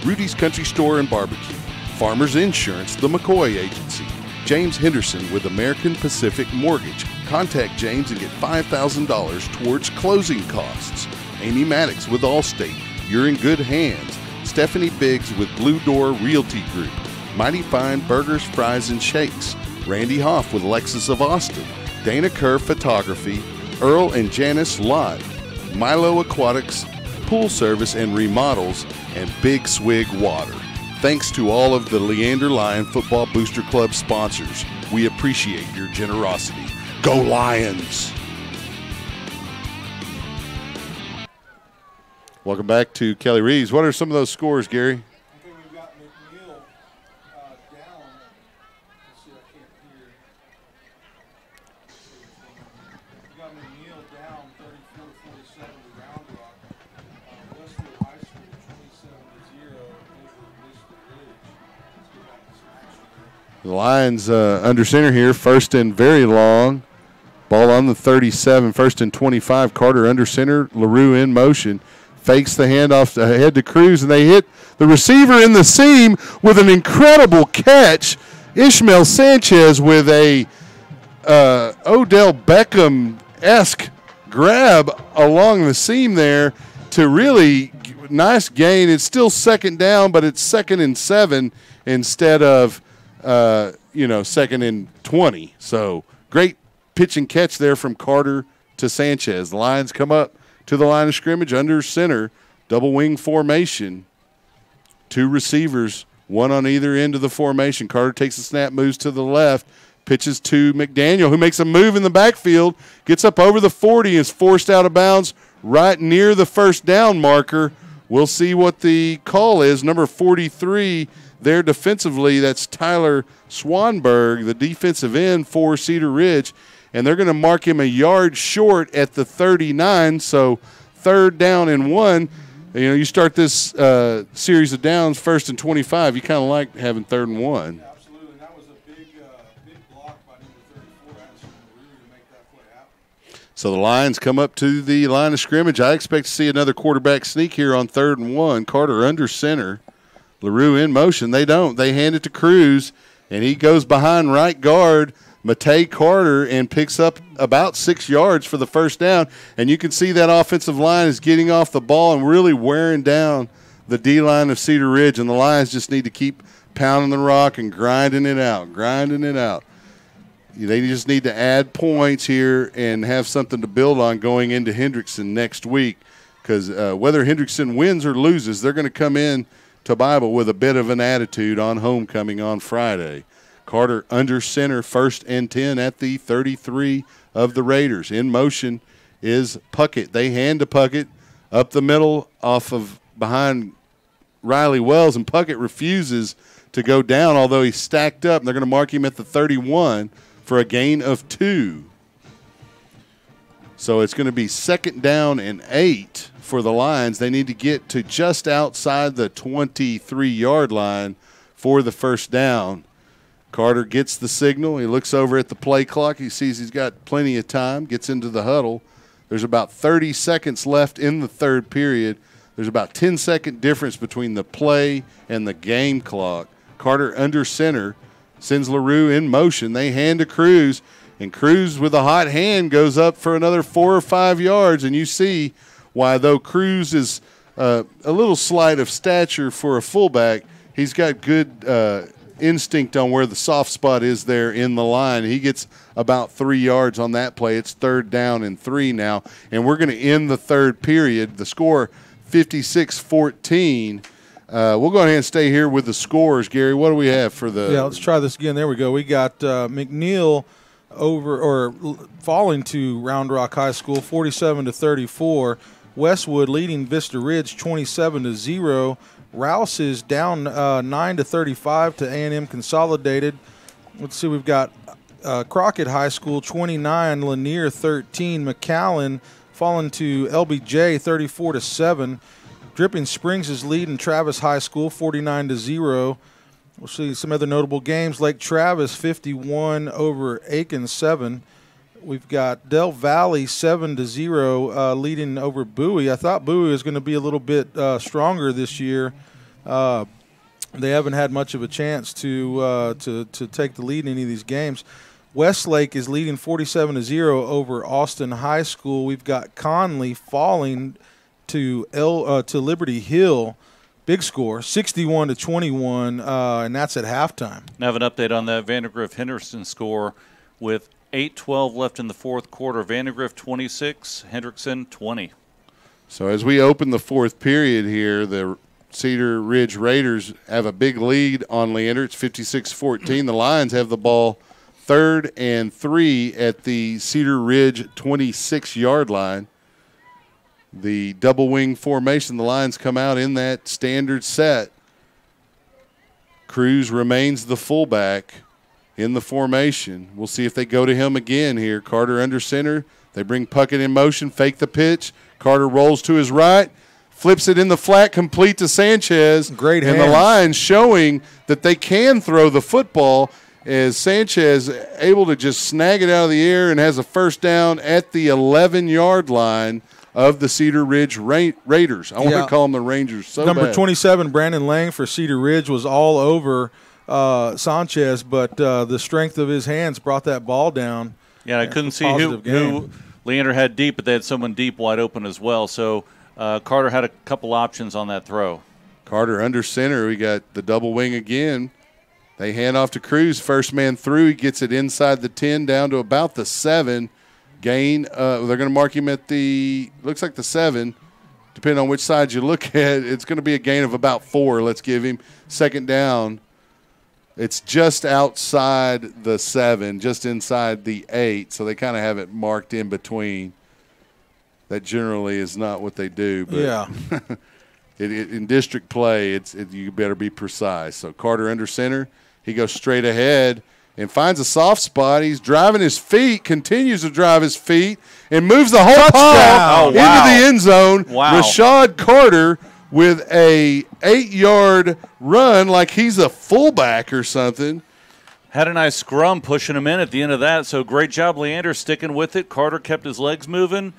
Rudy's Country Store and Barbecue, Farmers Insurance, the McCoy Agency, James Henderson with American Pacific Mortgage. Contact James and get $5,000 towards closing costs. Amy Maddox with Allstate. You're in good hands. Stephanie Biggs with Blue Door Realty Group. Mighty Fine Burgers, Fries, and Shakes. Randy Hoff with Lexus of Austin. Dana Kerr Photography. Earl and Janice Lott. Milo Aquatics, Pool Service and Remodels, and Big Swig Water. Thanks to all of the Leander Lion Football Booster Club sponsors. We appreciate your generosity. Go Lions! Welcome back to Kelly Reeves. What are some of those scores, Gary? Okay, we've got McNeil down. Let's see, I can't hear. We got McNeil down 34-47 to Round Rock. Westfield High School 27-0 over Mr. Ridge. Let's get back to some action here. The Lions under center here, first and very long. Ball on the 37, first and 25. Carter under center, LaRue in motion. Fakes the handoff ahead to Cruz, and they hit the receiver in the seam with an incredible catch Ishmael Sanchez with a Odell Beckham-esque grab along the seam there to really nice gain. It's still second down, but it's 2nd and 7 instead of, 2nd and 20. So great pitch and catch there from Carter to Sanchez. The Lions come up to the line of scrimmage under center, double wing formation. 2 receivers, 1 on either end of the formation. Carter takes the snap, moves to the left, pitches to McDaniel, who makes a move in the backfield, gets up over the 40, is forced out of bounds right near the first down marker. We'll see what the call is. Number 43 there defensively, that's Tyler Swanberg, the defensive end for Cedar Ridge, and they're going to mark him a yard short at the 39, so 3rd down and 1. You start this series of downs, 1st and 25, you kind of like having 3rd and 1. Absolutely, and that was a big block by number 34, Addison LaRue, to make that play happen. So the Lions come up to the line of scrimmage. I expect to see another quarterback sneak here on 3rd and 1. Carter under center. LaRue in motion. They don't. They hand it to Cruz, and he goes behind right guard, Matei Carter, and picks up about 6 yards for the first down. And you can see that offensive line is getting off the ball and really wearing down the D-line of Cedar Ridge, and the Lions just need to keep pounding the rock and grinding it out. They just need to add points here and have something to build on going into Hendrickson next week, because whether Hendrickson wins or loses, they're going to come in to Bible with a bit of an attitude on homecoming on Friday. Carter under center, 1st and 10 at the 33 of the Raiders. In motion is Puckett. They hand to Puckett up the middle off of behind Riley Wells, and Puckett refuses to go down, although he's stacked up. They're going to mark him at the 31 for a gain of 2. So it's going to be 2nd down and 8 for the Lions. They need to get to just outside the 23-yard line for the first down. Carter gets the signal. He looks over at the play clock. He sees he's got plenty of time, gets into the huddle. There's about 30 seconds left in the 3rd period. There's about 10-second difference between the play and the game clock. Carter under center, sends LaRue in motion. They hand to Cruz, and Cruz with a hot hand goes up for another 4 or 5 yards, and you see why, though Cruz is a little slight of stature for a fullback, he's got good instinct on where the soft spot is there in the line. He gets about 3 yards on that play. It's 3rd down and 3 now, and we're going to end the 3rd period. The score 56-14. We'll go ahead and stay here with the scores. Gary, what do we have for the? Yeah, let's try this again. There we go. We got McNeil falling to Round Rock High School 47-34. Westwood leading Vista Ridge 27-0. Rouse is down 9-35 to A&M Consolidated. Let's see, we've got Crockett High School 29, Lanier 13, McAllen falling to LBJ 34-7. Dripping Springs is leading Travis High School 49-0. We'll see some other notable games. Lake Travis 51 over Aiken 7. We've got Del Valley 7-0 leading over Bowie. I thought Bowie was going to be a little bit stronger this year. They haven't had much of a chance to take the lead in any of these games. Westlake is leading 47-0 over Austin High School. We've got Conley falling to Liberty Hill. Big score, 61-21, and that's at halftime. Now have an update on that Vandergrift Henderson score with 8:12 left in the 4th quarter. Vandergrift 26, Hendrickson 20. So as we open the 4th period here, the Cedar Ridge Raiders have a big lead on Leander. It's 56-14. The Lions have the ball 3rd and 3 at the Cedar Ridge 26-yard line. The double wing formation, the Lions come out in that standard set. Cruz remains the fullback in the formation. We'll see if they go to him again here. Carter under center. They bring Puckett in motion, fake the pitch. Carter rolls to his right, flips it in the flat, complete to Sanchez. Great hands. And the Lions showing that they can throw the football, as Sanchez able to just snag it out of the air and has a first down at the 11-yard line of the Cedar Ridge Raiders. I want to call them the Rangers so Number bad. 27, Brandon Lang for Cedar Ridge, was all over Sanchez, but the strength of his hands brought that ball down. Yeah, I couldn't see who Leander had deep, but they had someone deep wide open as well. So Carter had a couple options on that throw. Carter under center. We got the double wing again. They hand off to Cruz. First man through. He gets it inside the 10 down to about the 7. Gain. They're going to mark him at the, looks like the 7. Depending on which side you look at, it's going to be a gain of about 4. Let's give him second down. It's just outside the 7, just inside the 8. So they kind of have it marked in between. That generally is not what they do. But yeah. In district play, you better be precise. So Carter under center. He goes straight ahead and finds a soft spot. He's driving his feet, continues to drive his feet, and moves the whole pile into the end zone. Wow. Rashad Carter with a 8-yard run like he's a fullback or something. Had a nice scrum pushing him in at the end of that. So great job, Leander, sticking with it. Carter kept his legs moving.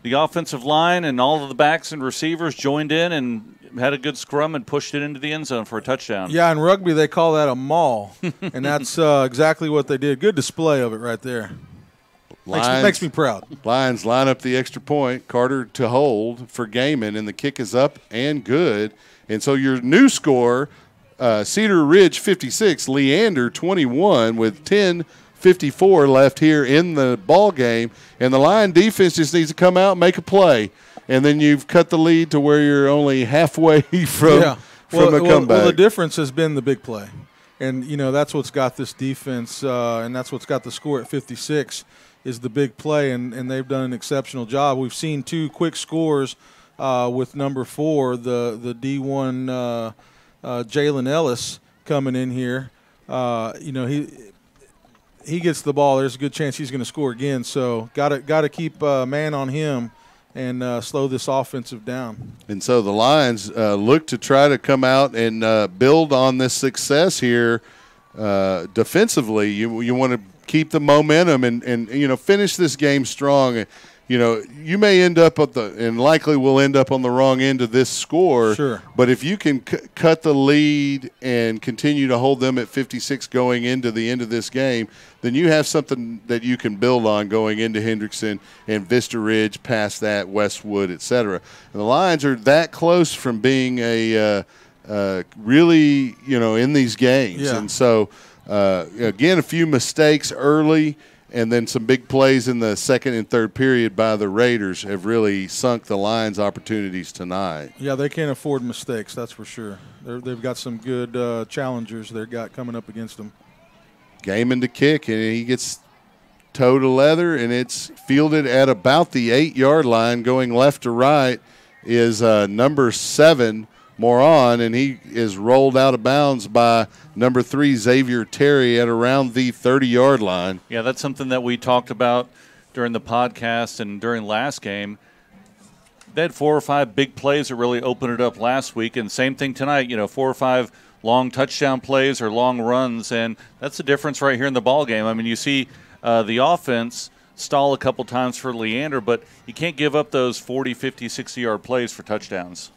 The offensive line and all of the backs and receivers joined in and had a good scrum and pushed it into the end zone for a touchdown. Yeah, in rugby they call that a maul, and that's exactly what they did. Good display of it right there. Makes me proud. Lions line up the extra point. Carter to hold for Gaiman, and the kick is up and good. And so your new score, Cedar Ridge 56, Leander 21 with 10:54 left here in the ball game. And the Lion defense just needs to come out and make a play. And then you've cut the lead to where you're only halfway from the comeback. Well, the difference has been the big play. And, that's what's got this defense, and that's what's got the score at 56 is the big play, and they've done an exceptional job. We've seen 2 quick scores with number 4, the D1 Jalen Ellis coming in here. He gets the ball. There's a good chance he's going to score again. So got to keep man on him and slow this offensive down. And so the Lions look to try to come out and build on this success here defensively. You want to keep the momentum and finish this game strong. You may end up and likely will end up on the wrong end of this score. Sure. But if you can cut the lead and continue to hold them at 56 going into the end of this game, then you have something that you can build on going into Hendrickson and Vista Ridge, past that, Westwood, et cetera. And the Lions are that close from being really, in these games. Yeah. And so, again, a few mistakes early, and then some big plays in the second and third period by the Raiders have really sunk the Lions' opportunities tonight. Yeah, they can't afford mistakes, that's for sure. They've got some good challengers they've got coming up against them. Gaiman to kick, and he gets toe to leather, and it's fielded at about the 8-yard line. Going left to right is number 7, Moran, and he is rolled out of bounds by number 3, Xavier Terry, at around the 30-yard line. Yeah, that's something that we talked about during the podcast and during last game. They had 4 or 5 big plays that really opened it up last week, and same thing tonight. 4 or 5 long touchdown plays or long runs, and that's the difference right here in the ball game. I mean, you see the offense stall a couple times for Leander, but you can't give up those 40, 50, 60-yard plays for touchdowns.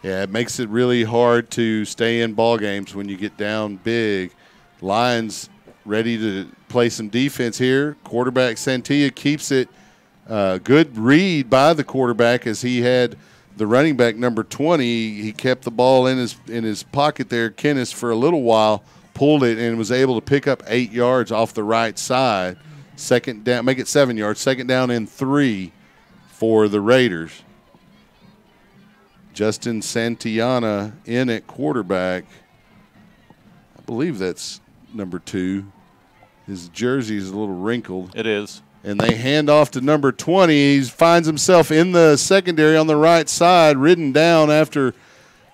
Yeah, it makes it really hard to stay in ball games when you get down big. Lions ready to play some defense here. Quarterback Santilla keeps it. Good read by the quarterback as he had the running back number 20. He kept the ball in his pocket there, Kennis, for a little while, pulled it, and was able to pick up 8 yards off the right side. Second down, make it 7 yards. Second down and 3 for the Raiders. Justin Santillana in at quarterback. I believe that's number 2. His jersey is a little wrinkled. It is. And they hand off to number 20. He finds himself in the secondary on the right side, ridden down after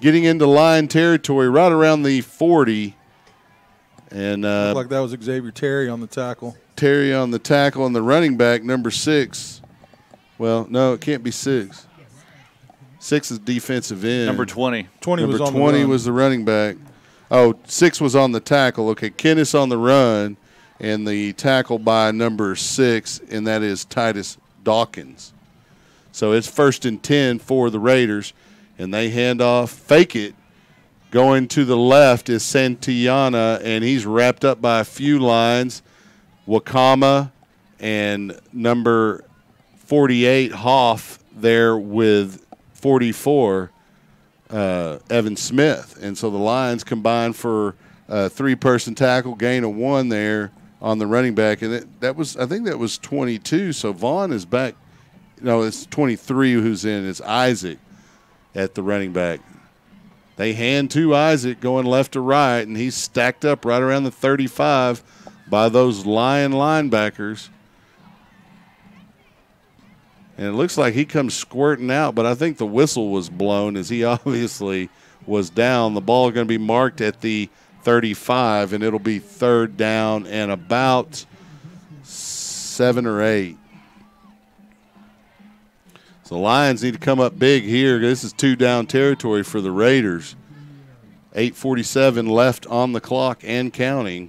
getting into line territory right around the 40. And looked like that was Xavier Terry on the tackle. Terry on the tackle, and the running back, number 6. Well, no, it can't be 6. 6 is defensive end. Number 20. 20 Number was on 20 the run. was the running back. Oh, 6 was on the tackle. Okay, Kennis on the run, and the tackle by number 6, and that is Titus Dawkins. So it's 1st and 10 for the Raiders, and they hand off, fake it, Going to the left is Santillana, and he's wrapped up by a few lines. Wakama and number 48, Hoff, there with 44, Evan Smith. And so the Lions combined for a 3-person tackle, gain of 1 there on the running back. And I think that was 22. So Vaughn is back. No, it's 23 who's in. It's Isaac at the running back. They hand to Isaac going left to right, and he's stacked up right around the 35 by those Lion linebackers. And it looks like he comes squirting out, but I think the whistle was blown as he obviously was down. The ball is going to be marked at the 35, and it'll be 3rd down and about 7 or 8. So the Lions need to come up big here. This is 2-down territory for the Raiders. 8:47 left on the clock and counting.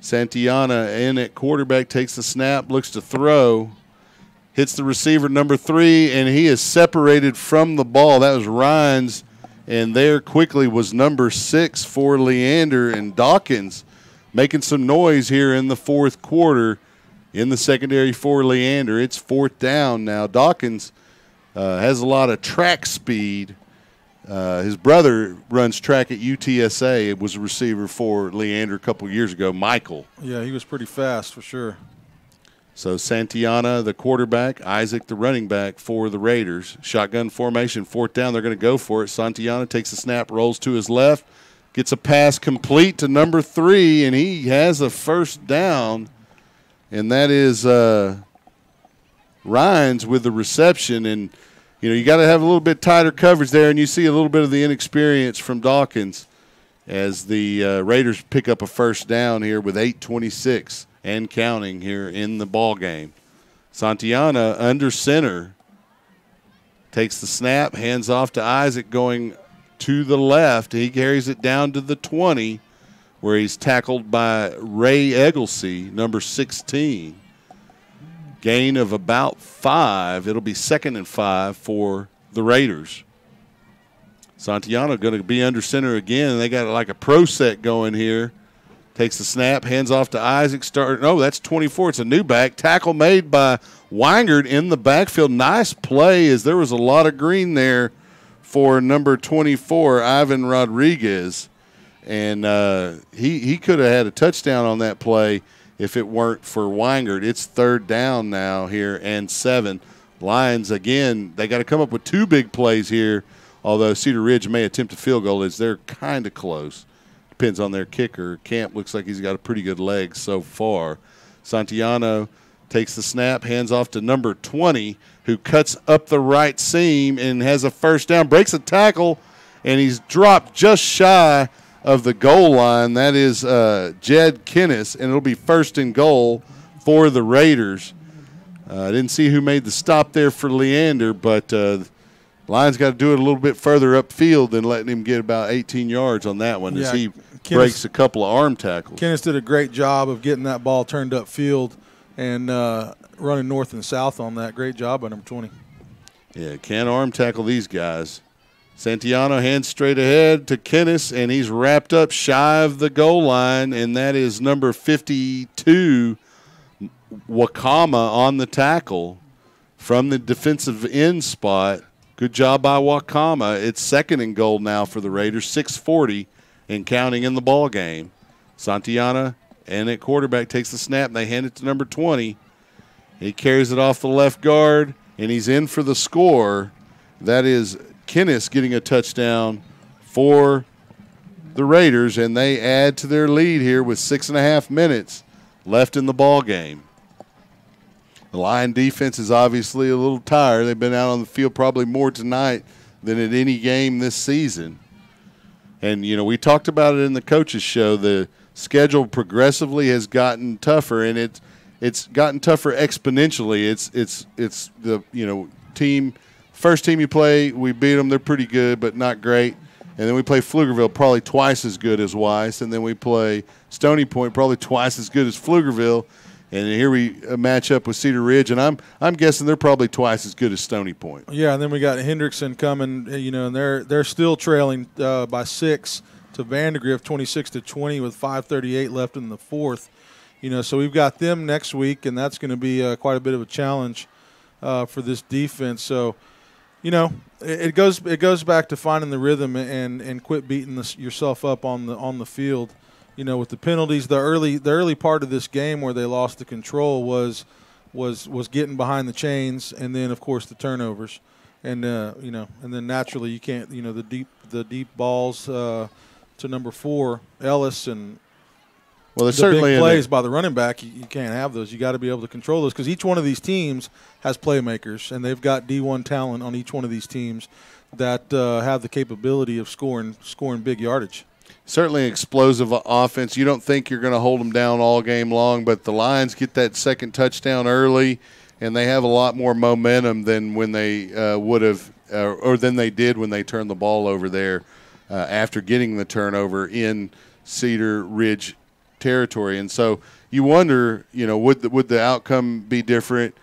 Santillana in at quarterback, takes the snap, looks to throw, hits the receiver number 3, and he is separated from the ball. That was Rhines, and there quickly was number 6 for Leander, and Dawkins making some noise here in the 4th quarter in the secondary for Leander. It's 4th down now. Dawkins has a lot of track speed. His brother runs track at UTSA. It was a receiver for Leander a couple years ago, Michael. Yeah, he was pretty fast for sure. So Santillana, the quarterback, Isaac, the running back for the Raiders. Shotgun formation, 4th down. They're going to go for it. Santillana takes the snap, rolls to his left, gets a pass complete to number 3, and he has a 1st down. And that is Rhines with the reception. And, you got to have a little bit tighter coverage there, and you see a little bit of the inexperience from Dawkins as the Raiders pick up a 1st down here with 8:26 and counting here in the ball game. Santillana under center takes the snap, hands off to Isaac going to the left. He carries it down to the 20, where he's tackled by Ray Egglesey, number 16. Gain of about 5. It'll be 2nd and 5 for the Raiders. Santillana going to be under center again. They got like a pro set going here. Takes the snap, hands off to Isaac. That's 24. It's a new back. Tackle made by Weingart in the backfield. Nice play as there was a lot of green there for number 24, Ivan Rodriguez. And he could have had a touchdown on that play if it weren't for Weingart. It's 3rd down now here and 7. Lions, again, they got to come up with 2 big plays here, although Cedar Ridge may attempt a field goal as they're kind of close. Depends on their kicker. Camp looks like he's got a pretty good leg so far. Santillana takes the snap, hands off to number 20, who cuts up the right seam and has a 1st down, breaks a tackle, and he's dropped just shy of the goal line. That is Jed Kinnis, and it'll be 1st and goal for the Raiders. I didn't see who made the stop there for Leander, but Lions got to do it a little bit further upfield than letting him get about 18 yards on that one as he breaks a couple of arm tackles. Kinnis did a great job of getting that ball turned upfield and running north and south on that. Great job by number 20. Yeah, can't arm tackle these guys. Santillana hands straight ahead to Kinnis, and he's wrapped up shy of the goal line, and that is number 52, Wakama, on the tackle from the defensive end spot. Good job by Wakama. It's 2nd and goal now for the Raiders, 6:40 and counting in the ball game. Santillana and at quarterback takes the snap, and they hand it to number 20. He carries it off the left guard, and he's in for the score. That is Kinnis getting a touchdown for the Raiders, and they add to their lead here with 6.5 minutes left in the ball game. The Lion defense is obviously a little tired. They've been out on the field probably more tonight than at any game this season. And, we talked about it in the coaches' show. The schedule progressively has gotten tougher, and it's gotten tougher exponentially. It's the, team – first team you play, we beat them. They're pretty good, but not great. And then we play Pflugerville, probably twice as good as Weiss. And then we play Stony Point, probably twice as good as Pflugerville. And here we match up with Cedar Ridge, and I'm guessing they're probably twice as good as Stony Point. Yeah, and then we got Hendrickson coming, and they're still trailing by 6 to Vandergrift, 26-20, with 5:38 left in the fourth. So we've got them next week, and that's going to be quite a bit of a challenge for this defense. So, it goes back to finding the rhythm and quit beating yourself up on the field. With the penalties, the early part of this game where they lost the control was getting behind the chains, and then of course the turnovers, and and then naturally you can't the deep balls to number 4 Ellis, and well, there's the certainly big plays by the running back. You can't have those. You got to be able to control those, because each one of these teams has playmakers, and they've got D1 talent on each one of these teams that have the capability of scoring big yardage. Certainly explosive offense. You don't think you're going to hold them down all game long, but the Lions get that second touchdown early, and they have a lot more momentum than when they would have or than they did when they turned the ball over there after getting the turnover in Cedar Ridge territory. And so you wonder, would the outcome be different?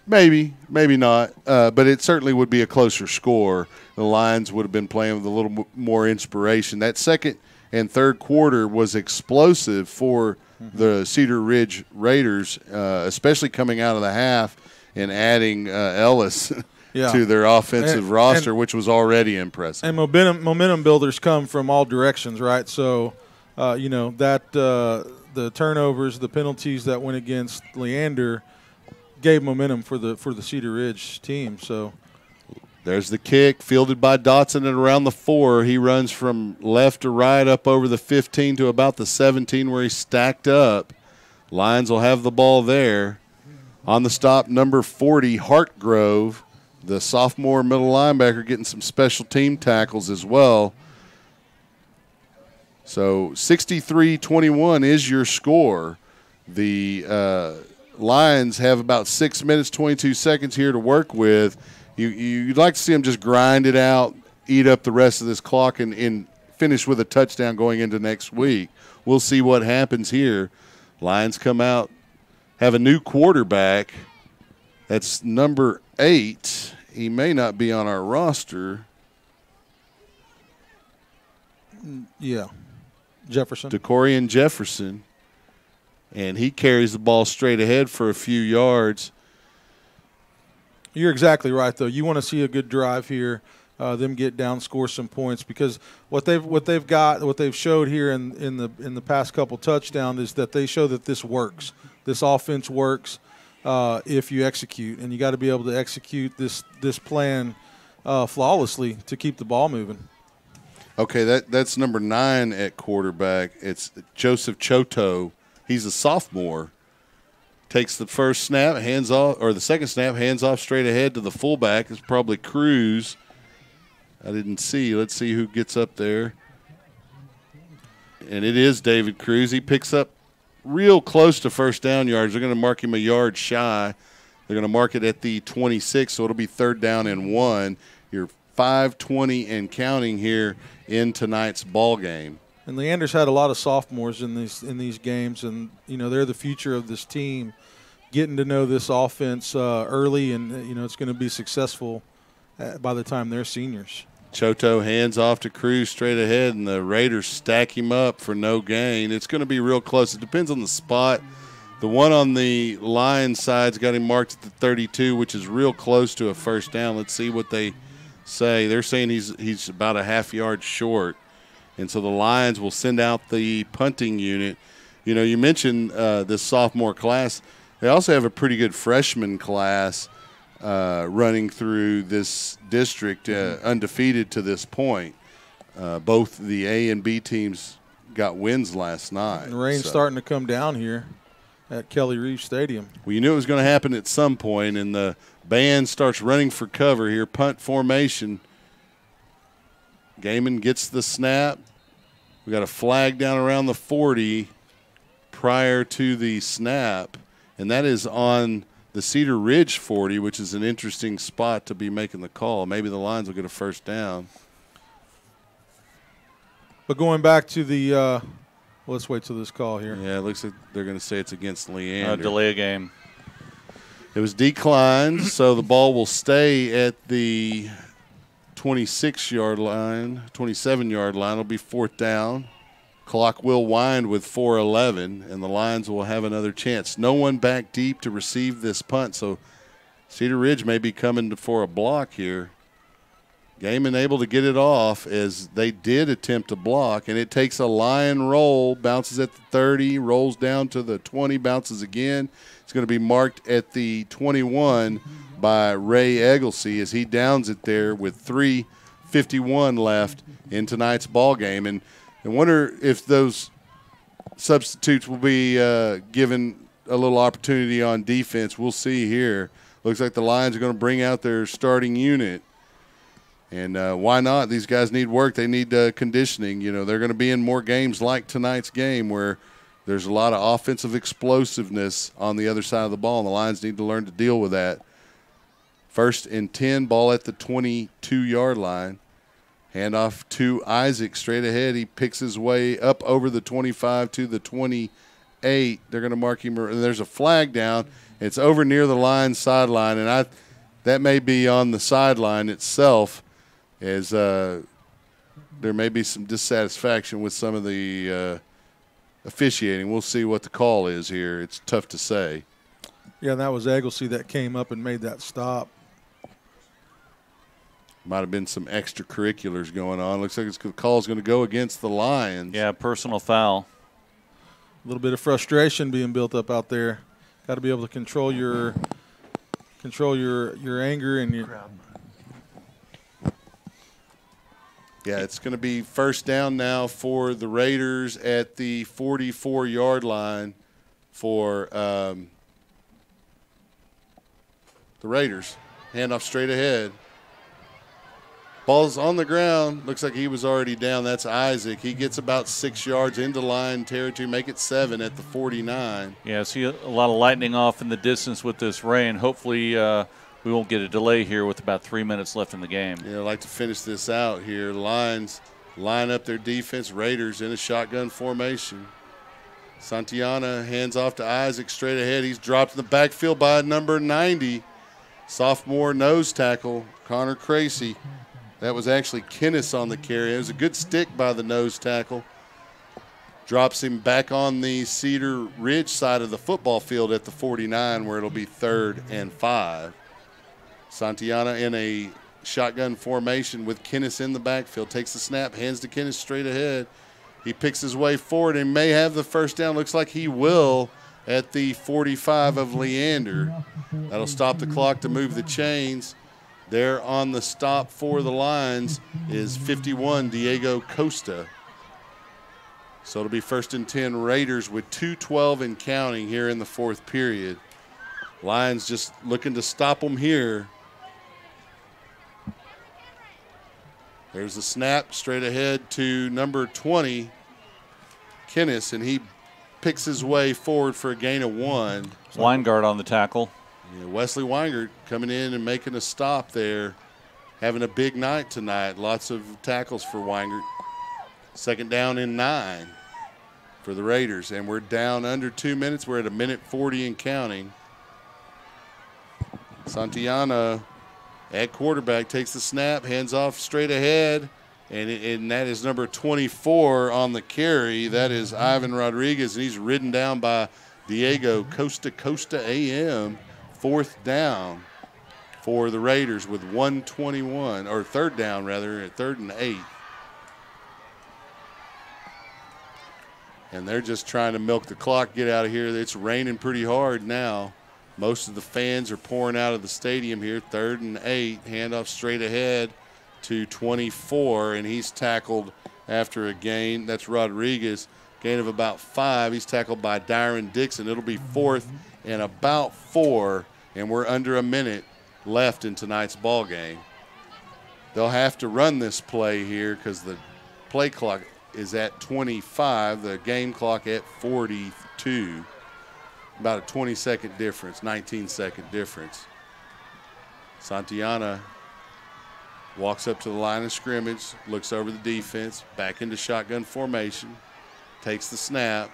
Maybe not, but it certainly would be a closer score. The Lions would have been playing with a little more inspiration. That second and third quarter was explosive for the Cedar Ridge Raiders, especially coming out of the half and adding Ellis to their offensive roster, which was already impressive. And momentum builders come from all directions, right? So, the turnovers, the penalties that went against Leander gave momentum for the Cedar Ridge team. So there's the kick, fielded by Dotson at around the 4. He runs from left to right up over the 15 to about the 17 where he's stacked up. Lions will have the ball there. On the stop, number 40, Hartgrove, the sophomore middle linebacker, getting some special team tackles as well. So 63-21 is your score. The Lions have about 6 minutes, 22 seconds here to work with. You'd like to see them just grind it out, eat up the rest of this clock, and finish with a touchdown going into next week. We'll see what happens here. Lions come out, have a new quarterback. That's number 8. He may not be on our roster. Yeah, Jefferson. DeCorian Jefferson. And he carries the ball straight ahead for a few yards. You're exactly right, though. You want to see a good drive here, them get down, score some points, because what they've showed here in the past couple touchdowns is that they show that this works. This offense works if you execute, and you got to be able to execute this plan flawlessly to keep the ball moving. Okay, that's number 9 at quarterback. It's Joseph Choto. He's a sophomore. Takes the first snap, hands off, or the second snap, hands off straight ahead to the fullback. It's probably Cruz. I didn't see. Let's see who gets up there. And it is David Cruz. He picks up real close to first down yards. They're going to mark him a yard shy. They're going to mark it at the 26, so it'll be 3rd down and 1. You're 5:20 and counting here in tonight's ball game. And Leander's had a lot of sophomores in these games, and they're the future of this team. Getting to know this offense early, and it's going to be successful by the time they're seniors. Choto hands off to Cruz straight ahead, and the Raiders stack him up for no gain. It's going to be real close. It depends on the spot. The one on the Lions side's got him marked at the 32, which is real close to a first down. Let's see what they say. They're saying he's about a half yard short. And so the Lions will send out the punting unit. You mentioned this sophomore class. They also have a pretty good freshman class running through this district, undefeated to this point. Both the A and B teams got wins last night. And the rain's starting to come down here at Kelly Reeves Stadium. Well, you knew it was going to happen at some point, and the band starts running for cover here, punt formation. Gaiman gets the snap. We got a flag down around the 40 prior to the snap, and that is on the Cedar Ridge 40, which is an interesting spot to be making the call. Maybe the Lions will get a first down. But going back to the Well, let's wait till this call here. Yeah, it looks like they're going to say it's against Leander. Delay a game. It was declined, so the ball will stay at the 26-yard line, 27-yard line. It'll be 4th down. Clock will wind with 4:11, and the Lions will have another chance. No one back deep to receive this punt, so Cedar Ridge may be coming for a block here. Game able to get it off as they did attempt to block, and it takes a Lion roll, bounces at the 30, rolls down to the 20, bounces again. It's going to be marked at the 21 by Ray Egglesey as he downs it there with 3:51 left in tonight's ball game. And I wonder if those substitutes will be given a little opportunity on defense. We'll see here. Looks like the Lions are going to bring out their starting unit. And why not? These guys need work. They need conditioning. You know, they're going to be in more games like tonight's game where there's a lot of offensive explosiveness on the other side of the ball, and the Lions need to learn to deal with that. 1st and 10, ball at the 22-yard line. Handoff to Isaac straight ahead. He picks his way up over the 25 to the 28. They're going to mark him. There's a flag down. It's over near the Lions sideline, and that may be on the sideline itself as there may be some dissatisfaction with some of the officiating. We'll see what the call is here. It's tough to say. Yeah, that was Egglesey that came up and made that stop. Might have been some extracurriculars going on. Looks like the call is going to go against the Lions. Yeah, personal foul. A little bit of frustration being built up out there. Got to be able to control your anger and your. Yeah, it's going to be 1st down now for the Raiders at the 44-yard line for the Raiders. Handoff straight ahead. Ball's on the ground. Looks like he was already down. That's Isaac. He gets about 6 yards into line territory, make it 7 at the 49. Yeah, see a lot of lightning off in the distance with this rain. Hopefully we won't get a delay here with about 3 minutes left in the game. Yeah, I'd like to finish this out here. Lions line up their defense. Raiders in a shotgun formation. Santillana hands off to Isaac straight ahead. He's dropped in the backfield by number 90. Sophomore nose tackle, Connor Kracy. That was actually Kennis on the carry. It was a good stick by the nose tackle. Drops him back on the Cedar Ridge side of the football field at the 49 where it'll be 3rd and 5. Santillana in a shotgun formation with Kennis in the backfield. Takes the snap, hands to Kennis straight ahead. He picks his way forward and may have the 1st down. Looks like he will at the 45 of Leander. That'll stop the clock to move the chains. There on the stop for the Lions is 51, Diego Costa. So it'll be 1st and 10 Raiders with 2:12 and counting here in the 4th period. Lions just looking to stop them here. There's the snap straight ahead to number 20, Kennis, and he picks his way forward for a gain of 1. Weingart on the tackle. Yeah, Wesley Weingart coming in and making a stop there. Having a big night tonight. Lots of tackles for Weingart. 2nd down and 9 for the Raiders. And we're down under 2 minutes. We're at 1:40 and counting. Santillana at quarterback takes the snap, hands off straight ahead. And that is number 24 on the carry. That is Ivan Rodriguez, and he's ridden down by Diego Costa AM. 4th down for the Raiders with 1:21, or 3rd down rather, at 3rd and 8. And they're just trying to milk the clock, get out of here. It's raining pretty hard now. Most of the fans are pouring out of the stadium here. 3rd and 8, handoff straight ahead to 24, and he's tackled after a gain. That's Rodriguez, gain of about 5. He's tackled by Dyron Dixon. It'll be 4th and about 4, and we're under a minute left in tonight's ball game. They'll have to run this play here because the play clock is at 25, the game clock at 42. About a 20-second difference, 19-second difference. Santillana walks up to the line of scrimmage, looks over the defense, back into shotgun formation, takes the snap,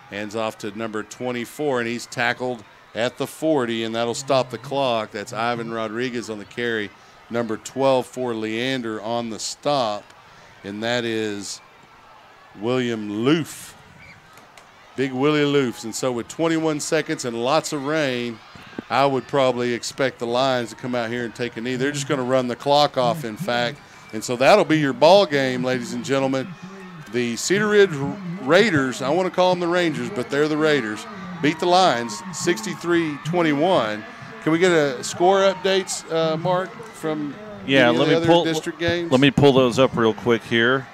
hands off to number 24, and he's tackled at the 40, and that'll stop the clock. That's Ivan Rodriguez on the carry, number 12 for Leander on the stop, and that is William Loof. Big Willie Loofs. And so with 21 seconds and lots of rain, I would probably expect the Lions to come out here and take a knee. They're just going to run the clock off, in fact. And so that'll be your ball game, ladies and gentlemen. The Cedar Ridge Raiders, I want to call them the Rangers, but they're the Raiders, beat the Lions 63-21. Can we get a score updates, Mark, from the other district games? Let me pull those up real quick here.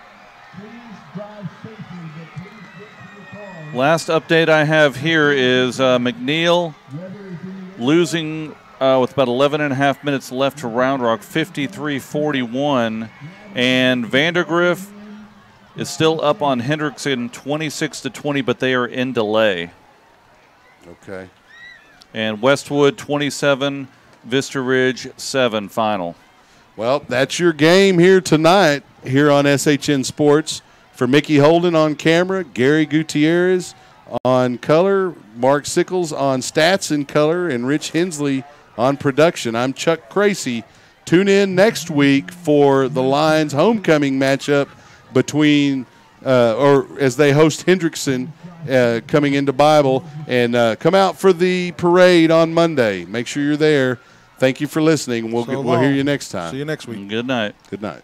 Last update I have here is McNeil losing with about 11 and a half minutes left to Round Rock, 53-41. And Vandergrift is still up on Hendrickson 26-20, but they are in delay. Okay. And Westwood 27, Vista Ridge 7 final. Well, that's your game here tonight here on SHN Sports. For Mickey Holden on camera, Gary Gutierrez on color, Mark Sickles on stats and color, and Rich Hensley on production. I'm Chuck Kracy. Tune in next week for the Lions homecoming matchup between or as they host Hendrickson coming into Bible, and come out for the parade on Monday. Make sure you're there. Thank you for listening. We'll hear you next time. See you next week. Good night. Good night.